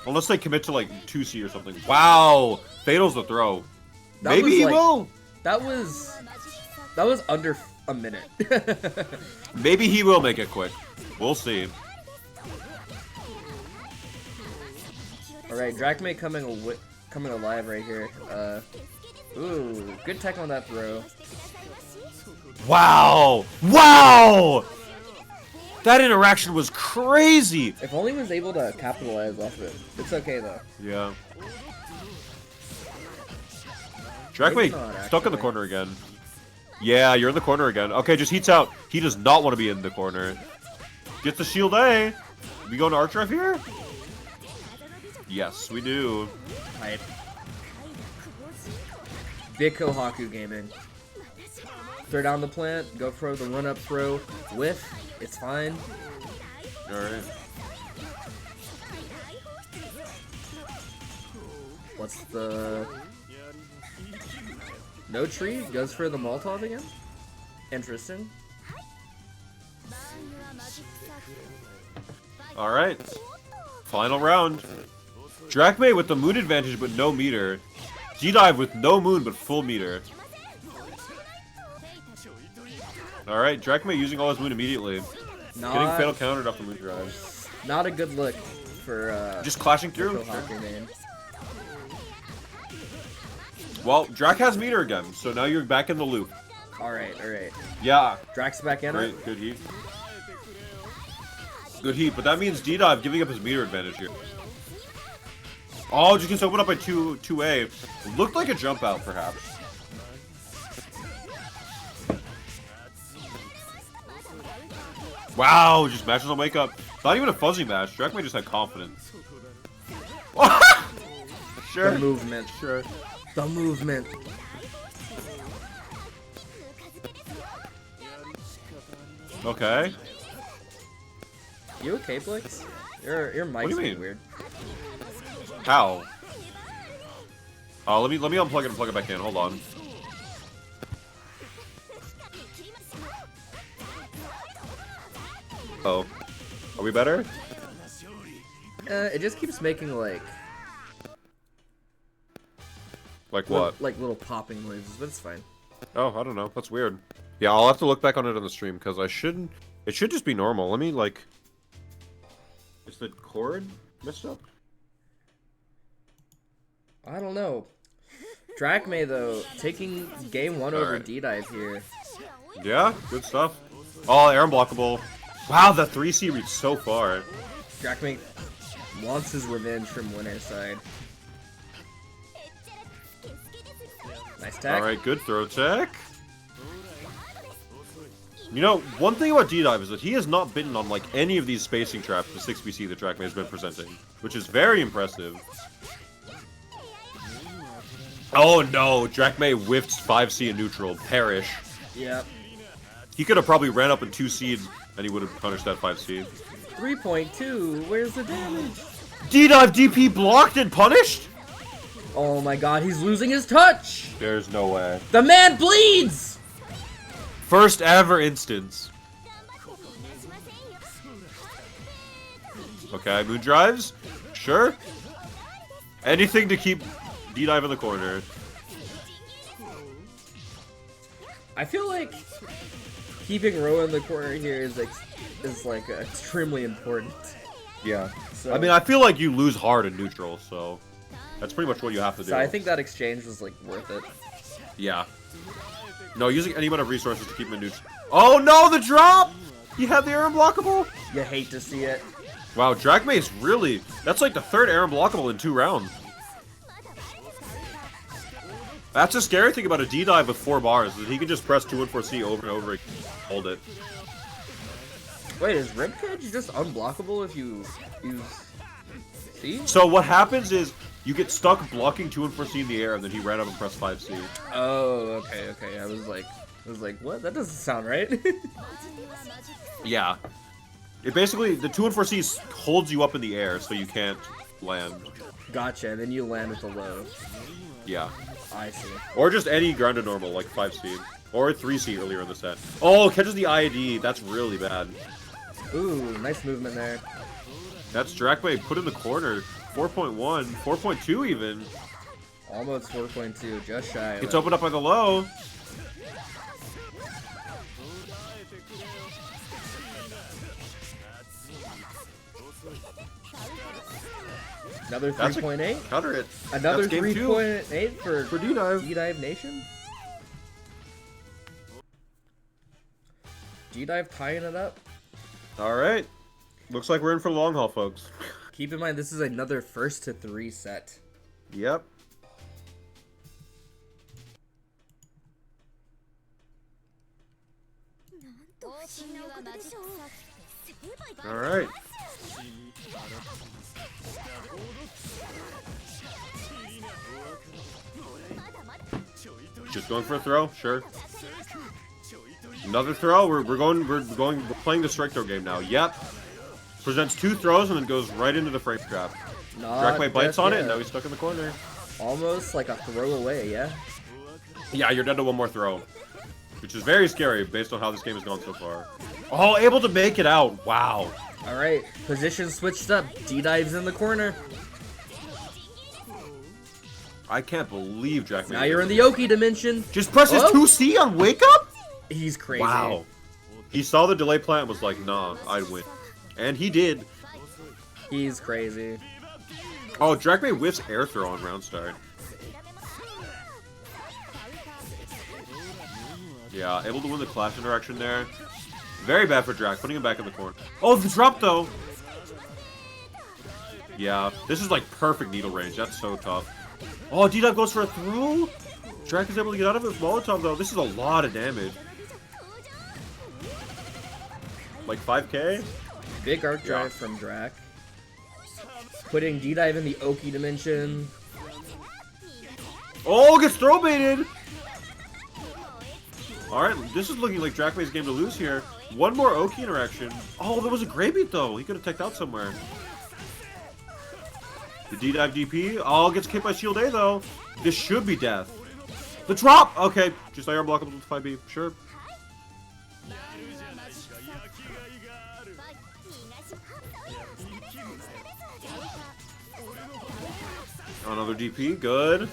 Unless they commit to, like, 2C or something. Wow! Fatal's the throw. That Maybe was, he like- will! That was under a minute. Maybe he will make it quick. We'll see. Alright, Drachme coming alive right here. Ooh, good tech on that throw. Wow! Wow! That interaction was crazy! If only was able to capitalize off it. It's okay though. Yeah. Maybe Drachme not, stuck in the actually. corner again. Yeah, you're in the corner again. Okay, just heats out. He does not want to be in the corner. Gets the shield A. We going to Arch Ref here? Yes, we do. Hype. Big Kohaku gaming. Throw down the plant, go for the run up throw, whiff, it's fine. Alright. What's the... No tree, goes for the Molotov again? Interesting. Alright. Final round. Drachme with the moon advantage but no meter. D-dive with no moon but full meter. Alright, Drachme using all his moon immediately. Getting fatal countered off the moon drive. Not a good look for just clashing through. Main. Well, Drac has meter again, so now you're back in the loop. Alright. Yeah. Drax back in. Great, good heat. Good heat, but that means D-dive giving up his meter advantage here. Oh, just gets opened up by 2A. Looked like a jump out, perhaps. Wow, just matches on wake up. Not even a fuzzy match. Drachme just had confidence. Sure. The movement. Sure. The movement. Okay. You okay, Blix? Your mic's being weird. How? Let me unplug it and plug it back in. Hold on. Oh. Are we better? It just keeps making like what? Like little popping noises, but it's fine. Oh, I don't know. That's weird. Yeah, I'll have to look back on it on the stream because I shouldn't. It should just be normal. Let me like. Is the cord messed up? I don't know. Drachme though, taking game 1 over right. D-dive here. Yeah, good stuff. Oh, air unblockable. Wow, the 3C reached so far. Drachme wants his revenge from winner's side. Nice tech. Alright, good throw tech. You know, one thing about D-dive is that he has not bitten on like any of these spacing traps the 6BC that Drachme has been presenting, which is very impressive. Oh no, Drachme whiffed 5C in neutral. Perish. Yep. He could have probably ran up in 2C and he would have punished that 5C. 3.2, where's the damage? D-dive DP blocked and punished? Oh my god, he's losing his touch! There's no way. The man bleeds! First ever instance. Okay, moon drives? Sure. Anything to keep D-dive in the corner. I feel like keeping Roa in the corner here is like extremely important. Yeah. So, I mean, I feel like you lose hard in neutral, so that's pretty much what you have to do. So I think that exchange was like worth it. Yeah. No, using any amount of resources to keep him in neutral. Oh no, the drop! He had the air unblockable? You hate to see it. Wow, Drachme is really... That's like the third air unblockable in 2 rounds. That's the scary thing about a D-dive with 4 bars, is he can just press 2 and 4C over and over and hold it. Wait, is Ribcage just unblockable if you use C? So what happens is, you get stuck blocking 2 and 4C in the air, and then he ran up and pressed 5C. Oh, okay. I was like, what? That doesn't sound right. Yeah. It basically, the 2 and 4C holds you up in the air, so you can't land. Gotcha, and then you land with the low. Yeah. I see. Or just any grounded normal, like 5C. Or 3C earlier in the set. Oh, catches the IED. That's really bad. Ooh, nice movement there. That's Drachme put in the corner. 4.1, 4.2 even. Almost 4.2, just shy. It's opened up by the low. Another 3.8? Counter it. Another 3.8 for D-dive. D-dive Nation? D-dive tying it up. Alright. Looks like we're in for the long haul, folks. Keep in mind, this is another 1st to 3 set. Yep. Alright. Just going for a throw? Sure. Another throw? We're playing the strike throw game now. Yep. Presents 2 throws and then goes right into the frame trap. Drachme bites on it and now he's stuck in the corner. Almost like a throw away, yeah? Yeah, you're down to 1 more throw. Which is very scary based on how this game has gone so far. Oh, able to make it out. Wow. Alright, position switched up. D-dive's in the corner. I can't believe Jack made Now it. you're in the Oki dimension. Just press his Oh. 2C on Wake Up? He's crazy. Wow. He saw the delay plant and was like, nah, I'd win. And he did. He's crazy. Oh, Drac made whiffs air throw on round start. Yeah, able to win the clash interaction there. Very bad for Drac, putting him back in the corner. Oh, the drop though! Yeah, this is like perfect needle range. That's so tough. Oh, D-Dive goes for a throw? Drac is able to get out of it with Molotov though. This is a lot of damage. Like 5k? Big arc drive from Drac. Putting D-Dive in the Oki dimension. Oh, gets throw baited! Alright, this is looking like Drac May's game to lose here. One more Oki interaction. Oh, there was a Grey Beat though. He could have teched out somewhere. The D-Dive DP. Oh, gets kicked by Shield A though. This should be death. The drop! Okay, just IR blockable with 5B. Sure. Another DP. Good.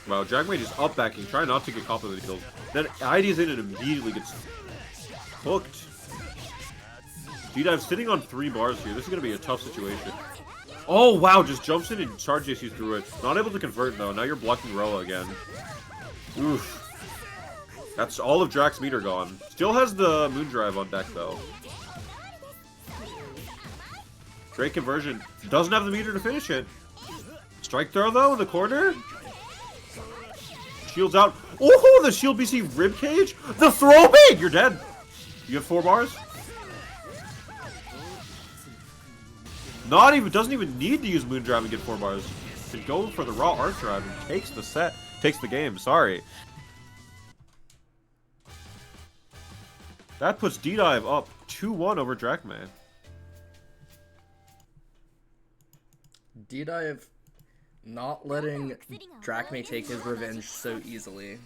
Wow, Dragmate is up backing, trying not to get caught with the kills. Then ID's in and immediately gets hooked. D-Dive sitting on 3 bars here. This is going to be a tough situation. Oh, wow, just jumps in and charge JCs through it. Not able to convert, though. Now you're blocking Roa again. Oof. That's all of Drac's meter gone. Still has the Moon Drive on deck, though. Great conversion. Doesn't have the meter to finish it. Strike throw, though, in the corner. Shields out. Oh, the Shield BC ribcage. The throw bait. You're dead. You have 4 bars. Not even, doesn't even need to use Moon Drive and get 4 bars. Can go for the raw arc drive and takes the set, takes the game. Sorry. That puts D-Dive up 2-1 over Dracman. D-Dive not letting Dracmay take his revenge so easily.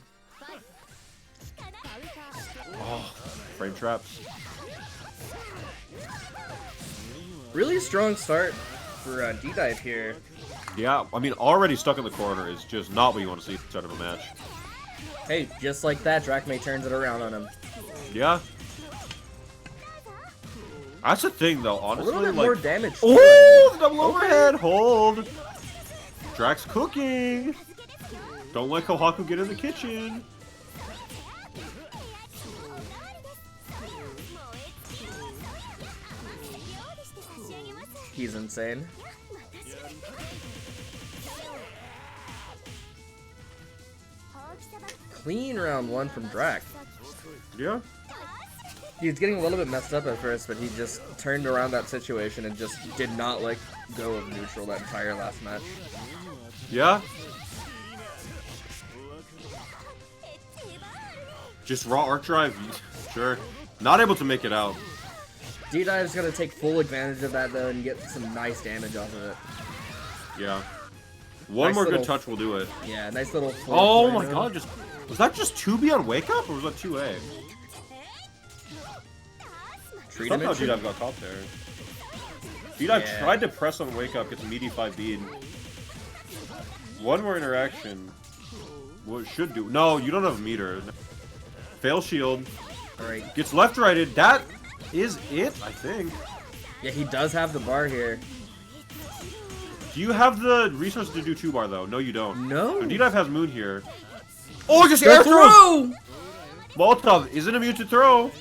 Oh, frame traps. Really strong start for D-Dive here. Yeah, I mean, already stuck in the corner is just not what you want to see at the start of a match. Hey, just like that, Dracmay turns it around on him. Yeah. That's the thing, though, honestly. A little bit like, more damage. Oh, the double overhead. Hold. Drax cooking. Don't let Kohaku get in the kitchen. He's insane. Clean round 1 from Drac. Yeah. He was getting a little bit messed up at first, but he just turned around that situation and just did not let go of neutral that entire last match. Yeah. Just raw arc drive. Sure. Not able to make it out. D-Dive's gonna take full advantage of that though and get some nice damage off of it. Yeah. One Nice more little- good touch will do it. Yeah, nice little. Oh my god! Just was that just 2B on wake up or was that 2A? Tree Somehow dimension. D-Dive got caught there. D-Dive Yeah. tried to press on wake up, gets a meaty 5B. And one more interaction. What should do? No, you don't have a meter. Fail shield. Alright. Gets left righted. That is it, I think. Yeah, he does have the bar here. Do you have the resources to do 2-bar though? No, you don't. No. So D-Dive has Moon here. Oh, just The air throws! throw! Molotov isn't immune to throw.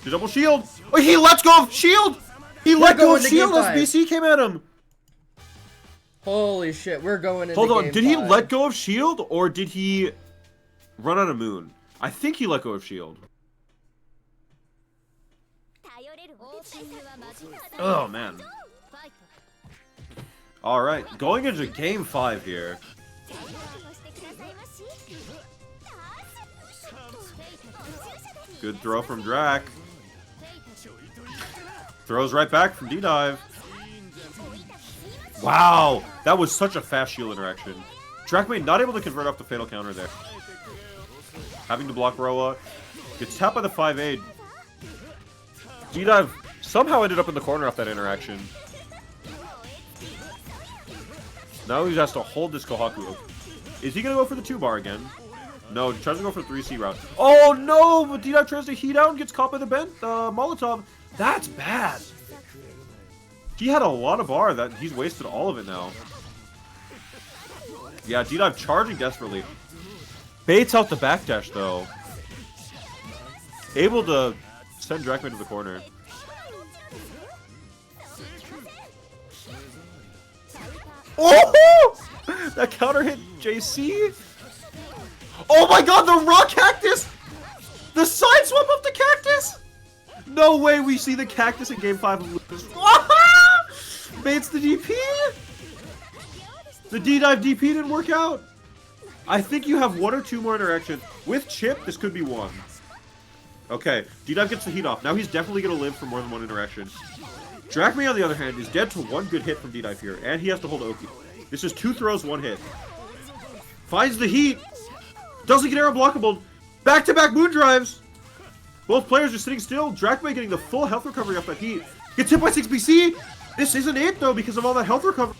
The double shield. Oh, he lets go of shield! He let go going of to shield game as 5. BC came at him. Holy shit, we're going into Hold on, game did he 5. let go of shield or did he run out of Moon? I think he let go of shield. Oh, man. Alright, going into game 5 here. Good throw from Drac. Throws right back from D-Dive. Wow, that was such a fast shield interaction. Dracmate not able to convert off the fatal counter there. Having to block Roa. Gets tapped by the 5A. D-Dive somehow ended up in the corner off that interaction. Now he has to hold this Kohaku. Is he gonna go for the 2-bar again? No, he tries to go for 3C route. Oh no! But D-Dive tries to heat out and gets caught by the bent Molotov. That's bad. He had a lot of bar that he's wasted all of it now. Yeah, D-Dive charging desperately. Baits out the backdash though. Able to send Drachman to the corner. Oh! That counter hit JC. Oh my god, the raw cactus! The side swap of the cactus! No way we see the cactus in game 5 of Lucas. Baits the DP! The D-Dive DP didn't work out. I think you have 1 or 2 more interactions. With Chip, this could be 1. Okay, D-Dive gets the heat off. Now he's definitely going to live for more than 1 interaction. Drachme, on the other hand, is dead to 1 good hit from D-Dive here, and he has to hold Oki. This is 2 throws, 1 hit. Finds the heat. Doesn't get arrow blockable. Back-to-back moon drives. Both players are sitting still. Drachme getting the full health recovery off that heat. Gets hit by 6 BC. This isn't it, though, because of all that health recovery.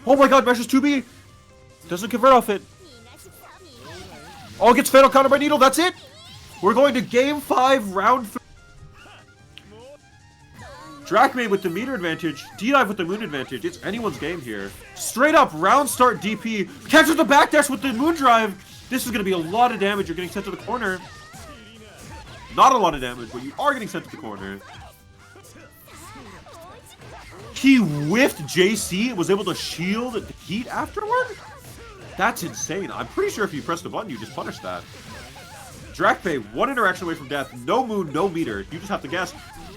Oh my god, meshes 2B. Doesn't convert off it. Oh, gets fatal counter by Needle. That's it. We're going to game 5, round 3. Drachme with the meter advantage, D-Dive with the moon advantage. It's anyone's game here. Straight up, round start DP. Catches the backdash with the moon drive. This is going to be a lot of damage. You're getting sent to the corner. Not a lot of damage, but you are getting sent to the corner. He whiffed JC and was able to shield the heat afterward? That's insane. I'm pretty sure if you press the button, you just punish that. Drachme, 1 interaction away from death. No moon, no meter. You just have to guess.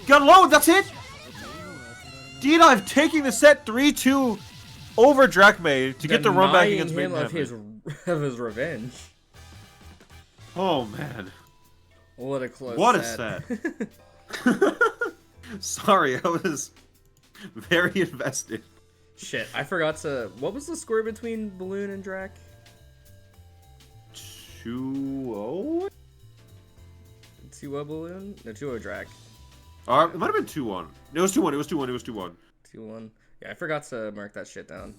Gun load, that's it! D-Dive taking the set 3-2 over Drachme to get the run back against him Maiden of his revenge. Oh, man. What a close What set. a set. Sorry, I was very invested. Shit, I forgot to... What was the score between Balloon and Drac? 2-0? 2-0 Balloon? No, 2-0 Drac. It might have been 2-1. It was 2-1. It was 2-1. It was 2-1. 2-1. Yeah, I forgot to mark that shit down.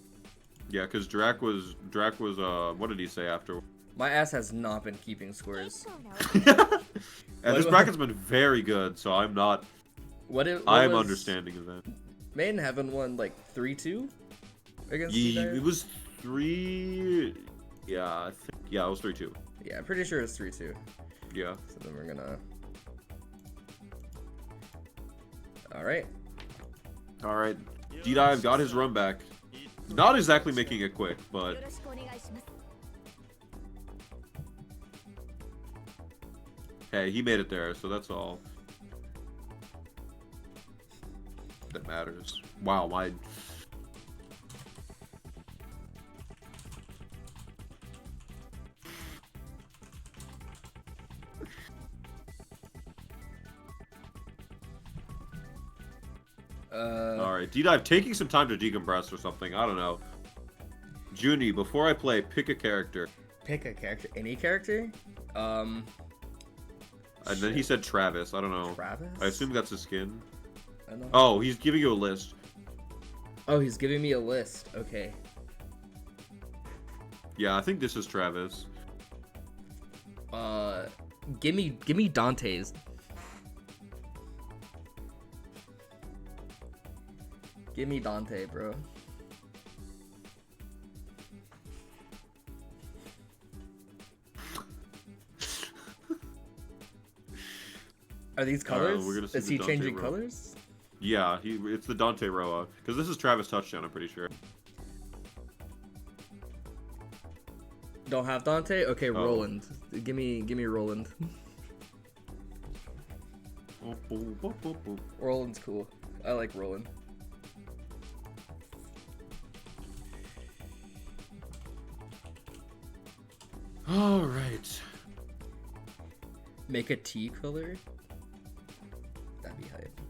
Yeah, because Drac was what did he say after? My ass has not been keeping scores. And this bracket's been very good, so I'm not. I'm understanding of that. Maiden Heaven won like 3-2 against It was 3. Yeah, yeah, it was 3-2. Yeah, I'm pretty sure it's 3-2. Yeah. So then we're gonna. All right. All right. D-Dive got his run back. Not exactly making it quick, but. Hey, he made it there, so that's all that matters. Wow, my... Alright, D-Dive taking some time to decompress or something, I don't know. Junie, before I play, pick a character. Pick a character? Any character? And then he said Travis. I don't know. Travis? I assume that's his skin. I don't know. Oh, he's giving you a list. Oh, he's giving me a list. Okay. Yeah, I think this is Travis. Give me Dante's. Give me Dante, bro. Are these colors? Is he changing colors? Yeah, it's the Dante Roa. Because this is Travis Touchdown, I'm pretty sure. Don't have Dante? Okay, Oh. Roland. Give me Roland. Roland's cool. I like Roland. Alright. Make a T color? That'd be hype.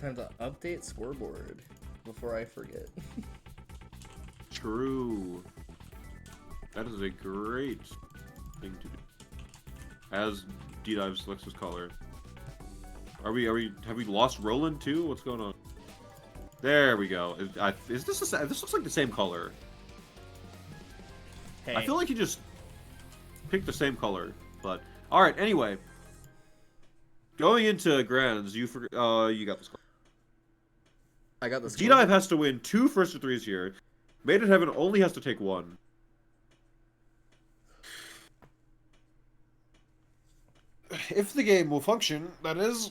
Time to update scoreboard before I forget. True. That is a great thing to do. as D-Dive selects his color. Have we lost Roland too? What's going on? There we go. Is this this looks like the same color? Hey. I feel like you just picked the same color, but all right. Anyway, going into grands, you got this color. I got this. D-Dive has to win 2 first to 3s here. Made in Heaven only has to take 1. If the game will function, that is.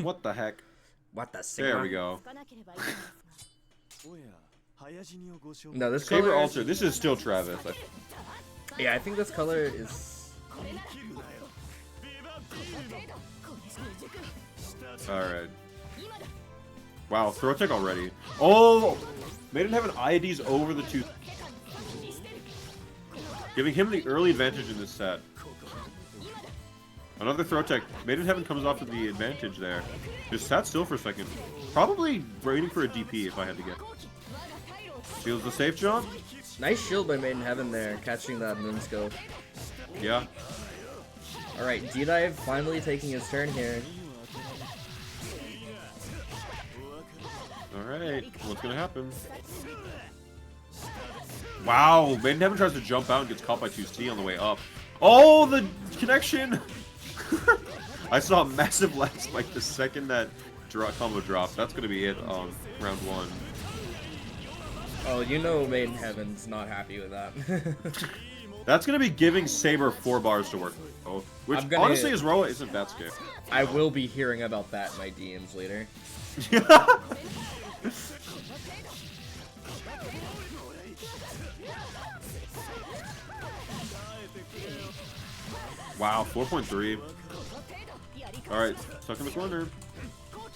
What the heck? What the There we go. No, this Saber color Alter. This is still Travis. Yeah, I think this color is. Alright. Wow, throw tech already. Oh! Made in Heaven IDs over the 2. Giving him the early advantage in this set. Another throw tech. Made in Heaven comes off with the advantage there. Just sat still for a second. Probably waiting for a DP if I had to get. Shields the safe jump. Nice shield by Made in Heaven there, catching that moonscope. Yeah. Alright, D-Dive finally taking his turn here. Alright, what's gonna happen? Wow, Made in Heaven tries to jump out and gets caught by 2C on the way up. Oh, the connection! I saw a massive lag spike the second that combo dropped. That's gonna be it on round 1. Oh, you know Made in Heaven's not happy with that. That's gonna be giving Saber 4 bars to work with, which honestly, as Roa isn't that scary. I will be hearing about that in my DMs later. Wow, 4.3. Alright, stuck in the corner.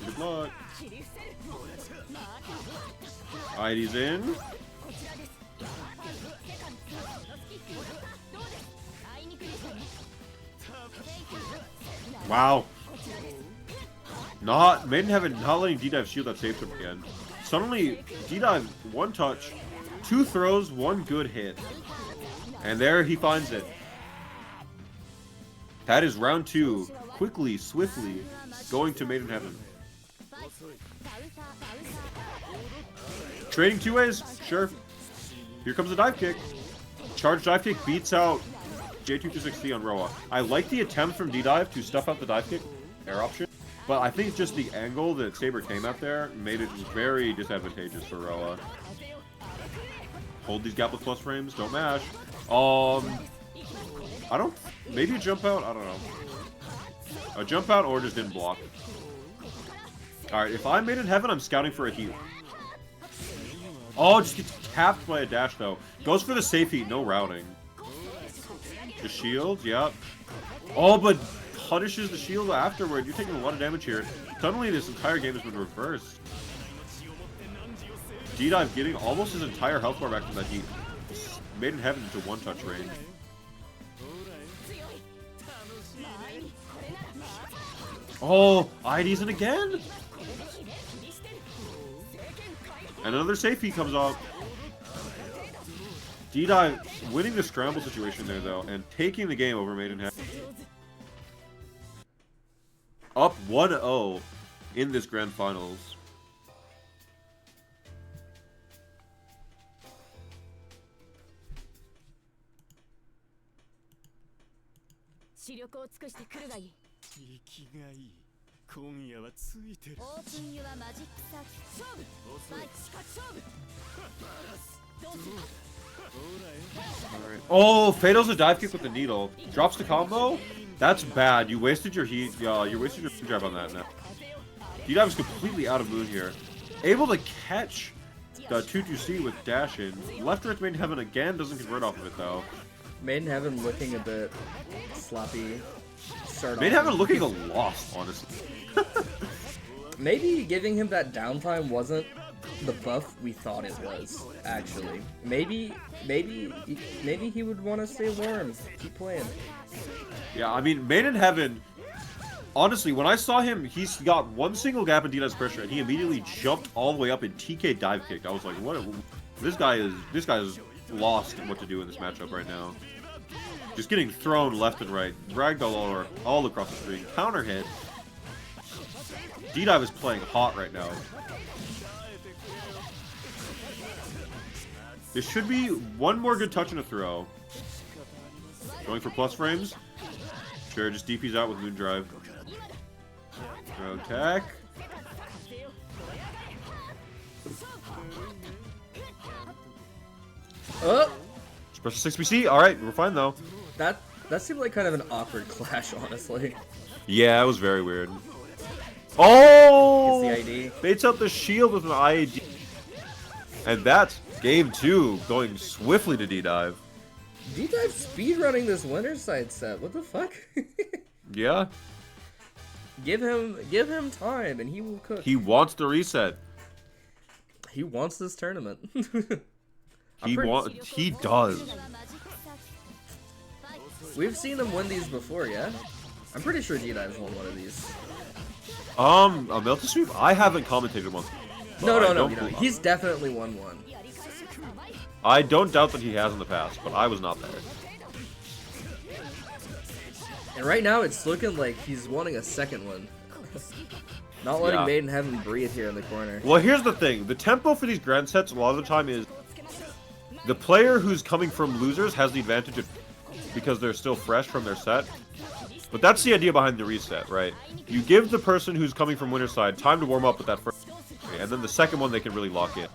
Good luck. ID's in. Wow. Made in Heaven not letting D-Dive shield that safe trip again. Suddenly, D-Dive, 1 touch, 2 throws, 1 good hit. And there he finds it. That is round 2. Quickly, swiftly, going to Made in Heaven. Trading 2 ways? Sure. Here comes a dive kick. Charge dive kick beats out J226C on Roa. I like the attempt from D-Dive to stuff out the dive kick air option, but I think just the angle that Saber came at there made it very disadvantageous for Roa. Hold these gapless plus frames, don't mash. I don't... Maybe a jump out? I don't know. A jump out or just didn't block. Alright, if I Made in Heaven, I'm scouting for a heal. Oh, just gets capped by a dash though. Goes for the safe heat, no routing. Just shields, yep. Oh, but punishes the shield afterward. You're taking a lot of damage here. Suddenly this entire game has been reversed. D-Dive getting almost his entire health bar back from that heat. Made in Heaven into 1-touch range. Oh, ID's in again? And another safety comes off. D-Dive winning the scramble situation there, though, and taking the game over Made in Heaven. Up 1-0 in this grand finals. Alright. Oh, Fato's a dive kick with the needle. Drops the combo? That's bad. You wasted your heat. You wasted your jab on that now. D-Dive is completely out of mood here. Able to catch the 2-2C with dash in. Left Earth Made in Heaven again doesn't convert off of it though. Made in Heaven looking a bit sloppy. Made in Heaven looking a lost, honestly. Maybe giving him that downtime wasn't the buff we thought it was, actually. Maybe he would want to stay warm, keep playing. Yeah, I mean, Made in Heaven, honestly, when I saw him, he's got one single gap in D-Dive's pressure, and he immediately jumped all the way up and TK dive kicked. I was like, what? This guy is lost in what to do in this matchup right now. Just getting thrown left and right, dragged all across the screen, counter hit. D-Dive is playing hot right now. This should be one more good touch and a throw. Going for plus frames. Sure, just DP's out with Moon Drive. Throw attack. Oh! Special 6BC. Alright, we're fine though. That seemed like kind of an awkward clash, honestly. Yeah, it was very weird. Oh! Gets the ID. Baits out the shield with an ID. And that's game 2, going swiftly to D-Dive. D-Dive speedrunning this winner side set. What the fuck? Yeah. Give him time and he will cook. He wants the reset. He wants this tournament. He does. We've seen him win these before, yeah? I'm pretty sure D-Dive's won one of these. A Melty sweep? I haven't commentated one. No. He's definitely won one. I don't doubt that he has in the past, but I was not there. And right now, it's looking like he's wanting a second one. Not letting Maiden Heaven breathe here in the corner. Well, here's the thing. The tempo for these grand sets a lot of the time is the player who's coming from losers has the advantage of, because they're still fresh from their set. But that's the idea behind the reset, right? You give the person who's coming from winner's side time to warm up with that first, and then the second one they can really lock in.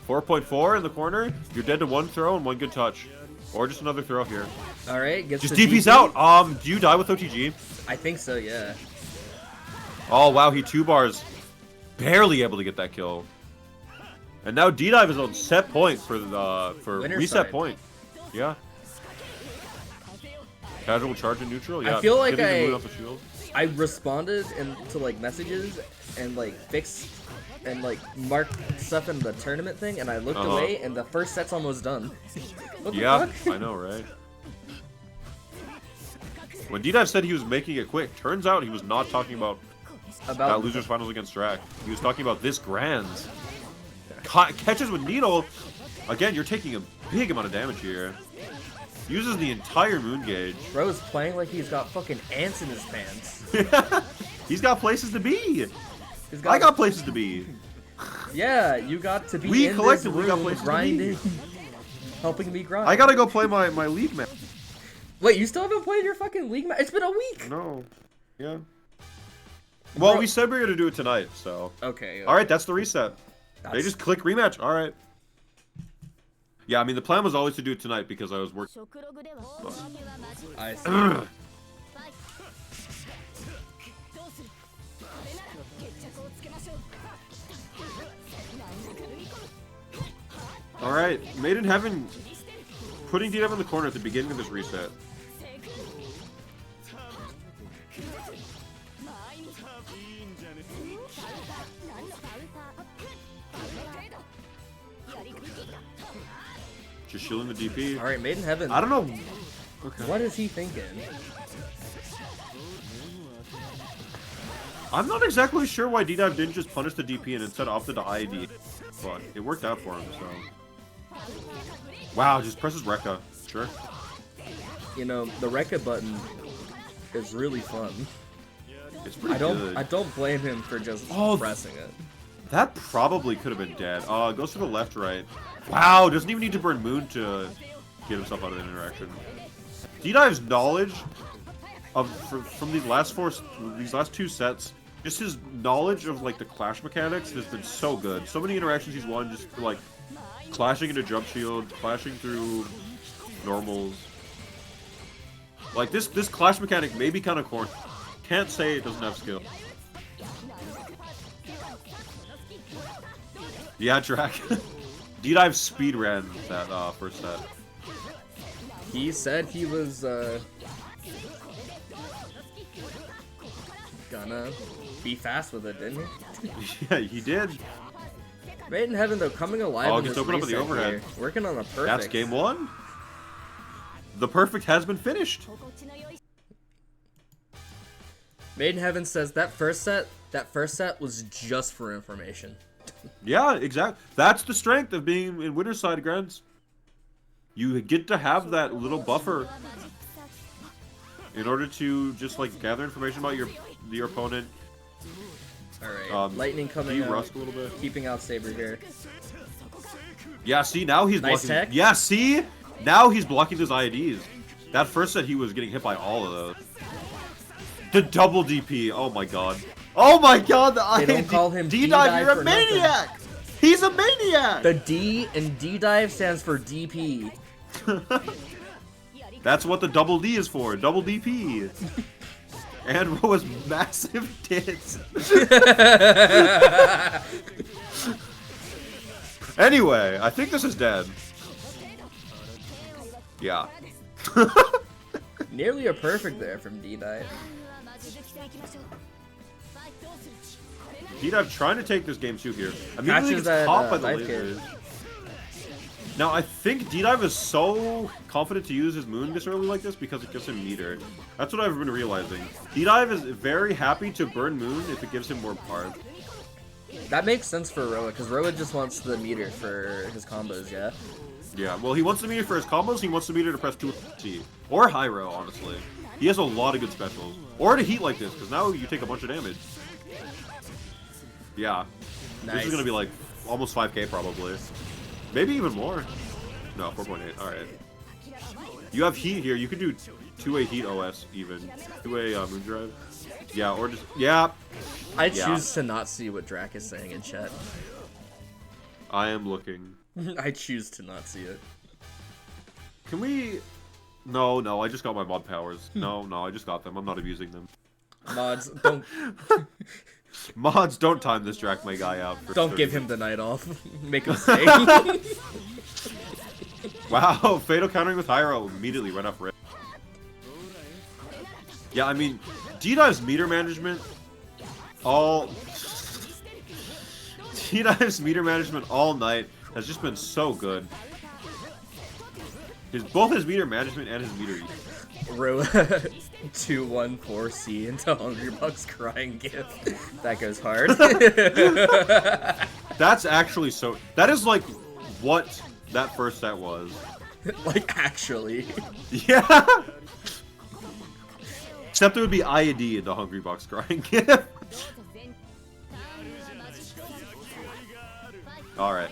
.4 in the corner. You're dead to one throw and one good touch. Or just another throw here. Alright, gets just the DP's DP. out. Do you die with OTG? I think so, yeah. Oh, wow, he 2-bars. Barely able to get that kill. And now D-Dive is on set point for Winner reset side. point. Yeah. Casual charge in neutral? Yeah. I feel like Getting the moon off the shield. I responded to like messages and like fixed and like marked stuff in the tournament thing, and I looked away and the first set's almost done. What the fuck? I know, right? When D-Dive said he was making it quick, turns out he was not talking about that losers finals against Drac. He was talking about this grands. Catches with Needle. Again, you're taking a big amount of damage here. Uses the entire moon gauge. Bro's playing like he's got fucking ants in his pants. He's got places to be. I got places to be. Yeah, you got to be in this room grinding, helping me grind. I gotta go play my league match. Wait, you still haven't played your fucking league match? It's been a week. No. Yeah. Well, we said we were gonna do it tonight, so. Okay. All right, that's the reset. They just click rematch. All right. Yeah, I mean the plan was always to do it tonight because I was working. I see. All right, Maiden Heaven putting D-Dive in the corner at the beginning of this reset. Just shielding the DP. All right, Maiden Heaven. I don't know. Okay. What is he thinking? I'm not exactly sure why D-Dive didn't just punish the DP and instead opted to ID, but it worked out for him. So. Wow, just presses Rekka. Sure. You know, the Rekka button is really fun. It's pretty good. I don't blame him for just pressing it. That probably could have been dead. Goes to the left, right. Wow, doesn't even need to burn Moon to get himself out of the interaction. D-Dive's knowledge of from these last two sets, just his knowledge of like the clash mechanics has been so good. So many interactions he's won, just like clashing into jump shield, clashing through normals. Like this clash mechanic may be kind of corny. Can't say it doesn't have skill. Yeah, Drac. D-Dive speed ran that first set. He said he was gonna be fast with it, didn't he? Yeah, he did. Maiden Heaven though coming alive. Oh, in gets this opened up with the reset overhead. here. Working on a perfect. That's game 1. The perfect has been finished. Maiden Heaven says that first set was just for information. Yeah, exactly. That's the strength of being in Winner's Side Grants. You get to have that little buffer in order to just like gather information about your opponent. All right, Lightning coming out, rust a little bit. keeping out Saber here. Yeah, see now he's Nice blocking. tech. Yeah, see now he's blocking his IEDs. That first set he was getting hit by all of those. The double DP. Oh my god. Oh my god. The They don't call him D-dive. You're a for maniac. nothing. He's a maniac. The D in D-dive stands for DP. That's what the double D is for. Double DP. And Roa's massive tits. Anyway, I think this is dead. Yeah. Nearly a perfect there from D-dive. D-dive trying to take this game too here. I mean, Catches he gets that, caught by the dive kick. lasers. Now, I think D-dive is so confident to use his moon this early like this because it gives him meter. That's what I've been realizing. D-dive is very happy to burn moon if it gives him more bars. That makes sense for Roa, because Roa just wants the meter for his combos, yeah? Yeah, well, he wants the meter for his combos, he wants the meter to press 2T. Or Hyro, honestly. He has a lot of good specials. Or to heat like this, because now you take a bunch of damage. Yeah. Nice. This is going to be like almost 5k probably. Maybe even more. No, 4.8. Alright. You have heat here. You could do 2A heat OS even. 2A moon drive. Yeah, or just... Yeah. I choose to not see what Drac is saying in chat. I am looking. I choose to not see it. Can we... No, I just got my mod powers. No, I just got them. I'm not abusing them. Mods, don't Mods, don't time this Drac my guy out. For don't 30 give him the night off. Make him stay. Wow, Fatal countering with Hyro immediately went off rip. Yeah, I mean, D-Dive's meter management all night has just been so good. Both his meter management and his meter use. Row 214C into Hungry Buck's crying gif. That goes hard. That's actually so... That is like what that first set was. Like, actually. Yeah! Except it would be IED in the Hungry Buck's crying gif. Alright.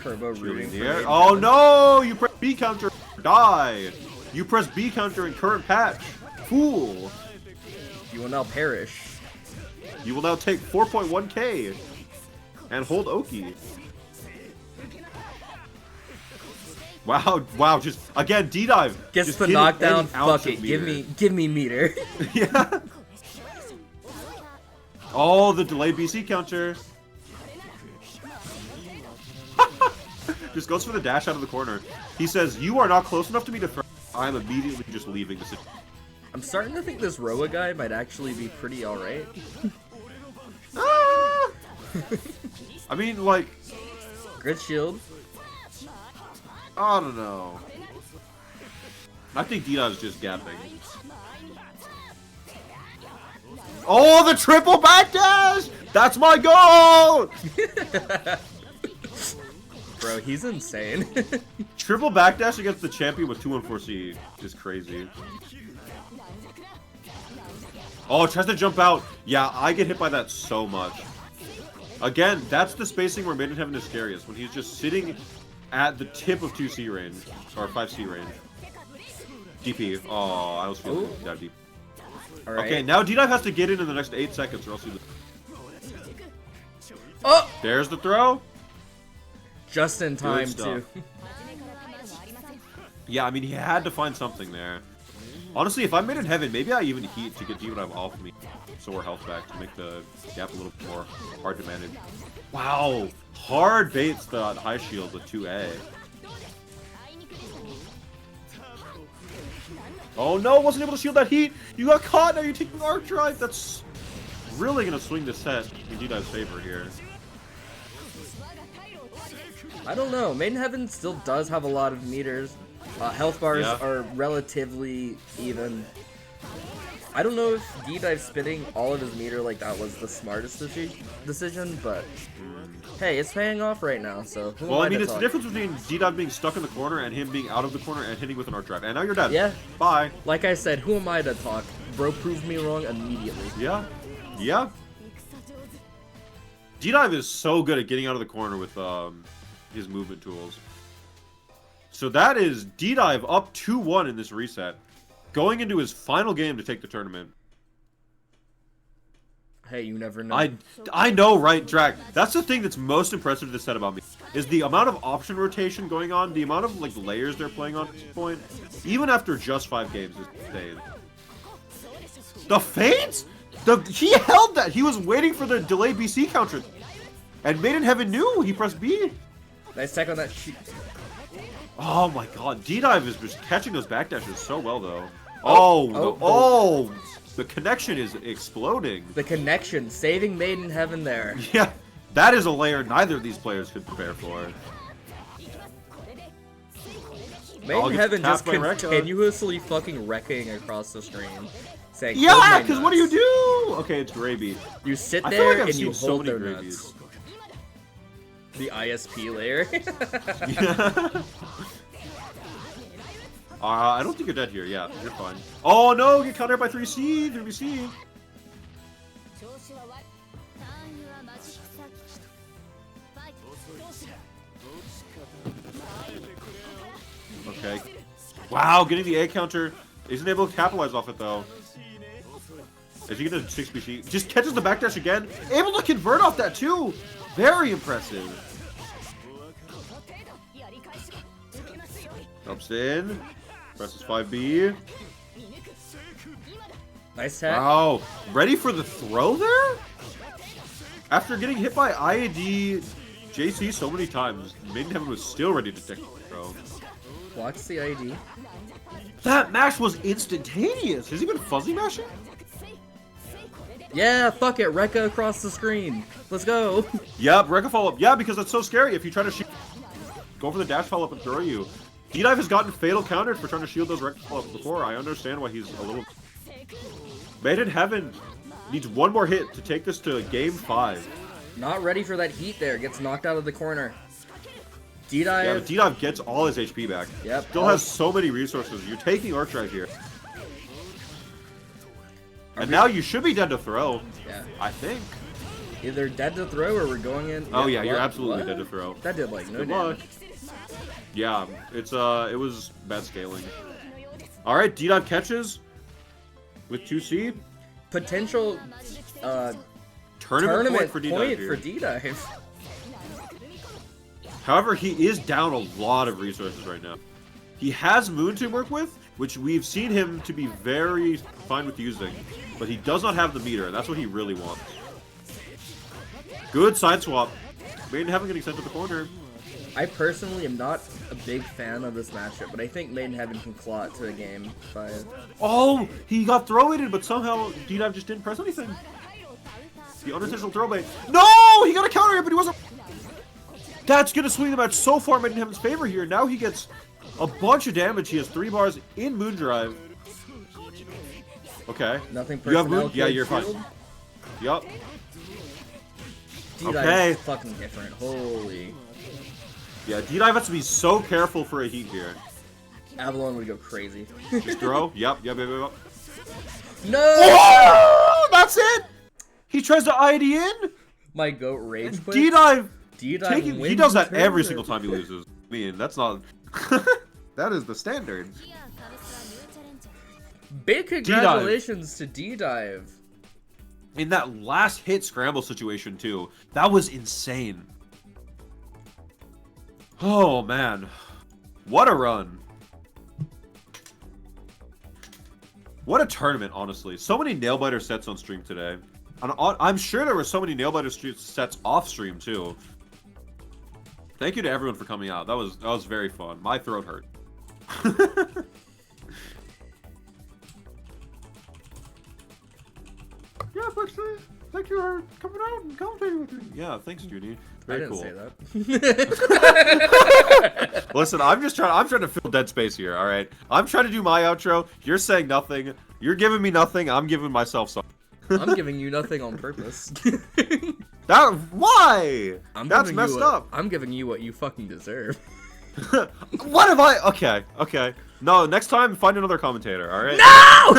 Turbo rooting for air. me. Oh no! You press B counter, die! You press B counter in current patch. Fool! You will now perish. You will now take 4.1k and hold Oki. Wow, just again D-dive. Gets just the getting knockdown. any ounce Fuck of it. meter. Give me meter. Yeah. Oh, the delayed BC counter. Just goes for the dash out of the corner. He says, "You are not close enough to me to throw." I'm immediately just leaving the situation. I'm starting to think this Roa guy might actually be pretty alright. Ah! I mean, like, Grid shield. I don't know. I think D-Dive's just gapping. Oh, the triple backdash! That's my goal! Bro, he's insane. Triple backdash against the champion with 214C is crazy. Oh, tries to jump out. Yeah, I get hit by that so much. Again, that's the spacing where Maiden Heaven is scariest, when he's just sitting at the tip of 2C range, or 5C range. DP. Oh, I was feeling that deep. Alright. Okay, now D-Dive has to get in the next 8 seconds, or else he... Oh! There's the throw. Just in time, stuff. too. Yeah, I mean, he had to find something there. Honestly, if I'm Maiden Heaven, maybe I even heat to get D-Dive off me. So we're health back to make the gap a little more hard to manage. Wow! Hard baits the high shield with 2A. Oh no, wasn't able to shield that heat! You got caught, now you're taking arc drive! That's really gonna swing the set in D-Dive's favor here. I don't know. Maiden Heaven still does have a lot of meters. Health bars Yeah. are relatively even. I don't know if D-Dive spitting all of his meter like that was the smartest decision, but hey, it's paying off right now, so who Well, am I mean, to it's the talk? difference between D-Dive being stuck in the corner and him being out of the corner and hitting with an arc drive. And now you're dead. Yeah. Bye. Like I said, who am I to talk? Bro proved me wrong immediately. Yeah. Yeah. D-Dive is so good at getting out of the corner with his movement tools. So that is D-Dive up 2-1 in this reset. Going into his final game to take the tournament. Hey, you never know. I know, right, Drac? That's the thing that's most impressive to this set about me. Is the amount of option rotation going on, the amount of like layers they're playing on at this point, even after just 5 games, is insane. The fades? He held that! He was waiting for the delay BC counter. And Made in Heaven knew! He pressed B! Nice tech on that sheet. Oh my god, D-Dive is just catching those backdashes so well, though. Oh, the connection is exploding. The connection, saving Made in Heaven there. Yeah, that is a layer neither of these players could prepare for. Made in Heaven just tapped by Rekka. continuously fucking wrecking across the screen. Saying, Yeah, "Hold my because what do you nuts." do? Okay, it's Gravy. You sit I feel there like I've and you seen so hold many their Gravies. nuts. The ISP layer. Yeah. I don't think you're dead here. Yeah, you're fine. Oh no, get countered by 3C, 3BC. Okay. Wow, getting the A counter. Isn't able to capitalize off it though. Is he gonna 6BC? Just catches the backdash again. Able to convert off that too. Very impressive. Jumps in. Presses 5B. Nice tech. Wow. Ready for the throw there? After getting hit by IAD JC so many times, Made in Heaven was still ready to take the throw. Blocks the ID. That mash was instantaneous. Has he been fuzzy mashing? Yeah, fuck it. Rekka across the screen. Let's go. Yep, Rekka follow up. Yeah, because that's so scary. If you try to shoot, go for the dash follow up and throw you. D-Dive has gotten fatal countered for trying to shield those Rekka follow ups before. I understand why he's a little. Made in Heaven needs one more hit to take this to game 5. Not ready for that heat there. Gets knocked out of the corner. Yeah, D-Dive. but D-Dive gets all his HP back. Yep. Still has so many resources. You're taking Arc Drive here. And now you should be dead to throw. Yeah. I think. Either dead to throw or we're going in. Oh yeah, you're what? absolutely What? dead to throw. That did like no Good luck. damage. Yeah, it was bad scaling. Alright, D-Dive catches with 2C. Potential Tournament point for D-Dive for here. D-Dive. However, he is down a lot of resources right now. He has Moon to work with, which we've seen him to be very fine with using, but he does not have the meter, and that's what he really wants. Good side swap. Made in Heaven getting sent to the corner. I personally am not a big fan of this matchup, but I think Made in Heaven can claw it to a game 5. Oh, he got throw-weighted, but somehow D-Dive just didn't press anything. The unintentional throw bait. No! He got a counter hit, but he wasn't. That's going to swing the match so far in Made in Heaven's favor here. Now he gets a bunch of damage. He has 3 bars in Moon Drive. Okay. Nothing You have personnel. Moon? Yeah, you're fine. shield. Yup. D-Dive Okay. is fucking different. Holy. Yeah, D-Dive has to be so careful for a heat here. Avalon would go crazy. Just throw. Yep. No! Oh, that's it! He tries to ID in. My goat rage quit. D-Dive. D-Dive He wins does the that every tournament. single time he loses. I mean, that's not... that is the standard. Big congratulations to D-Dive. In that last hit scramble situation, too. That was insane. Oh, man. What a run. What a tournament, honestly. So many nail-biter sets on stream today. And I'm sure there were so many nail-biter sets off stream, too. Thank you to everyone for coming out. That was very fun. My throat hurt. Yeah, thank you for coming out and commentating with me. Yeah, thanks, Judy. Very cool. I didn't say that. Listen, I'm trying to fill dead space here, alright? I'm trying to do my outro. You're saying nothing. You're giving me nothing. I'm giving myself something. I'm giving you nothing on purpose. Why? That's messed up. I'm giving you what you fucking deserve. What have I? Okay. No, next time find another commentator. All right. No.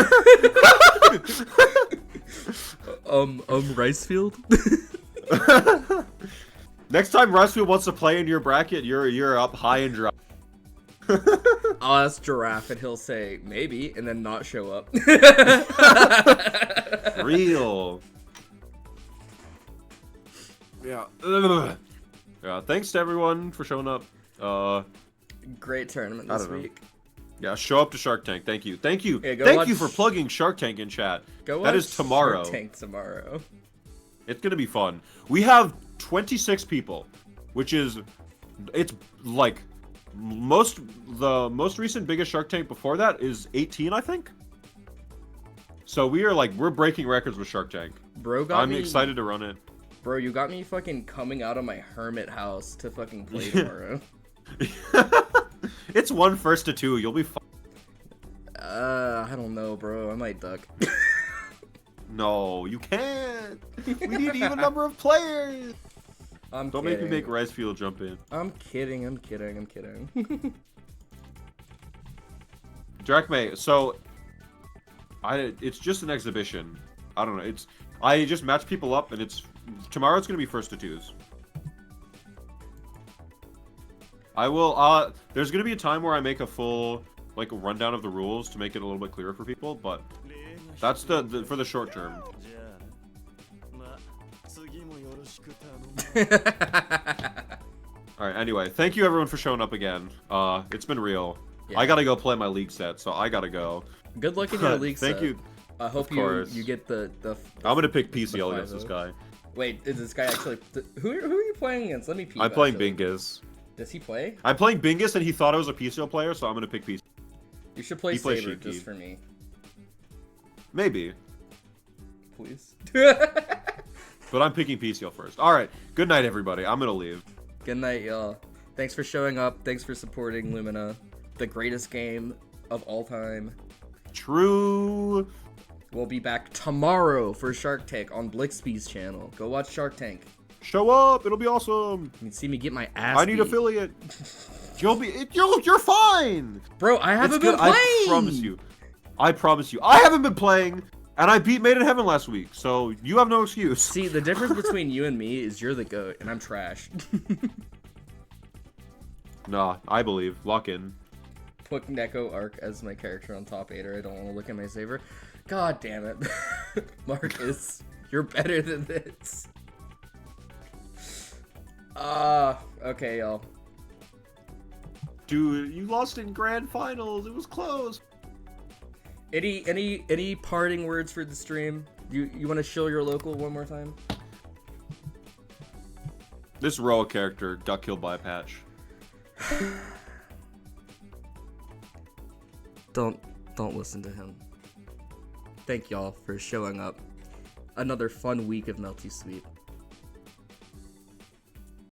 Ricefield. Next time Ricefield wants to play in your bracket, you're up high and dry. I'll ask Giraffe and he'll say maybe and then not show up. Real. Yeah. Yeah. Thanks to everyone for showing up. Great tournament this week. Yeah, show up to Shark Tank. Thank you. Thank you. Yeah, Thank you for plugging Shark Tank in chat. That is tomorrow. Shark Tank tomorrow. It's gonna be fun. We have 26 people, which is, it's like the most recent biggest Shark Tank before that is 18, I think. So we're breaking records with Shark Tank. Bro, I'm excited to run it. Bro, you got me fucking coming out of my hermit house to fucking play tomorrow. It's 1 first to 2. You'll be fine. I don't know, bro. I might duck. No, you can't. We need an even number of players. Don't make me make Ricefield jump in. I'm kidding. Drachmay, so it's just an exhibition. I don't know. I just match people up, and tomorrow it's gonna be first to 2s. I will. There's gonna be a time where I make a full rundown of the rules to make it a little bit clearer for people, but that's for the short term. All right. Anyway, thank you everyone for showing up again. It's been real. Yeah. I gotta go play my league set, so I gotta go. Good luck in your league set. Thank you. I hope you get the I'm gonna pick PCL against this guy. Wait, is this guy actually? Who are you playing against? Let me peep. I'm playing Bingus. Does he play? I'm playing Bingus, and he thought I was a PCL player, so I'm gonna pick PCL. You should play Saber just for me. Maybe. Please. But I'm picking PCL first. All right. Good night, everybody. I'm gonna leave. Good night, y'all. Thanks for showing up. Thanks for supporting Lumina, the greatest game of all time. True. We'll be back tomorrow for Shark Tank on Blixby's channel. Go watch Shark Tank. Show up. It'll be awesome. You can see me get my ass I need beat. affiliate. You're fine. Bro, I haven't been playing. I promise you. I haven't been playing, and I beat Made in Heaven last week, so you have no excuse. See, the difference between you and me is you're the GOAT, and I'm trash. Nah, I believe. Lock in. Put Neko Arc as my character on top 8, or I don't want to look at my saver. God damn it. Marcus, you're better than this. Okay, y'all. Dude, you lost in grand finals. It was close. Any parting words for the stream? You want to shill your local one more time? This Roa character got killed by a patch. Don't listen to him. Thank y'all for showing up. Another fun week of Melty Sweet.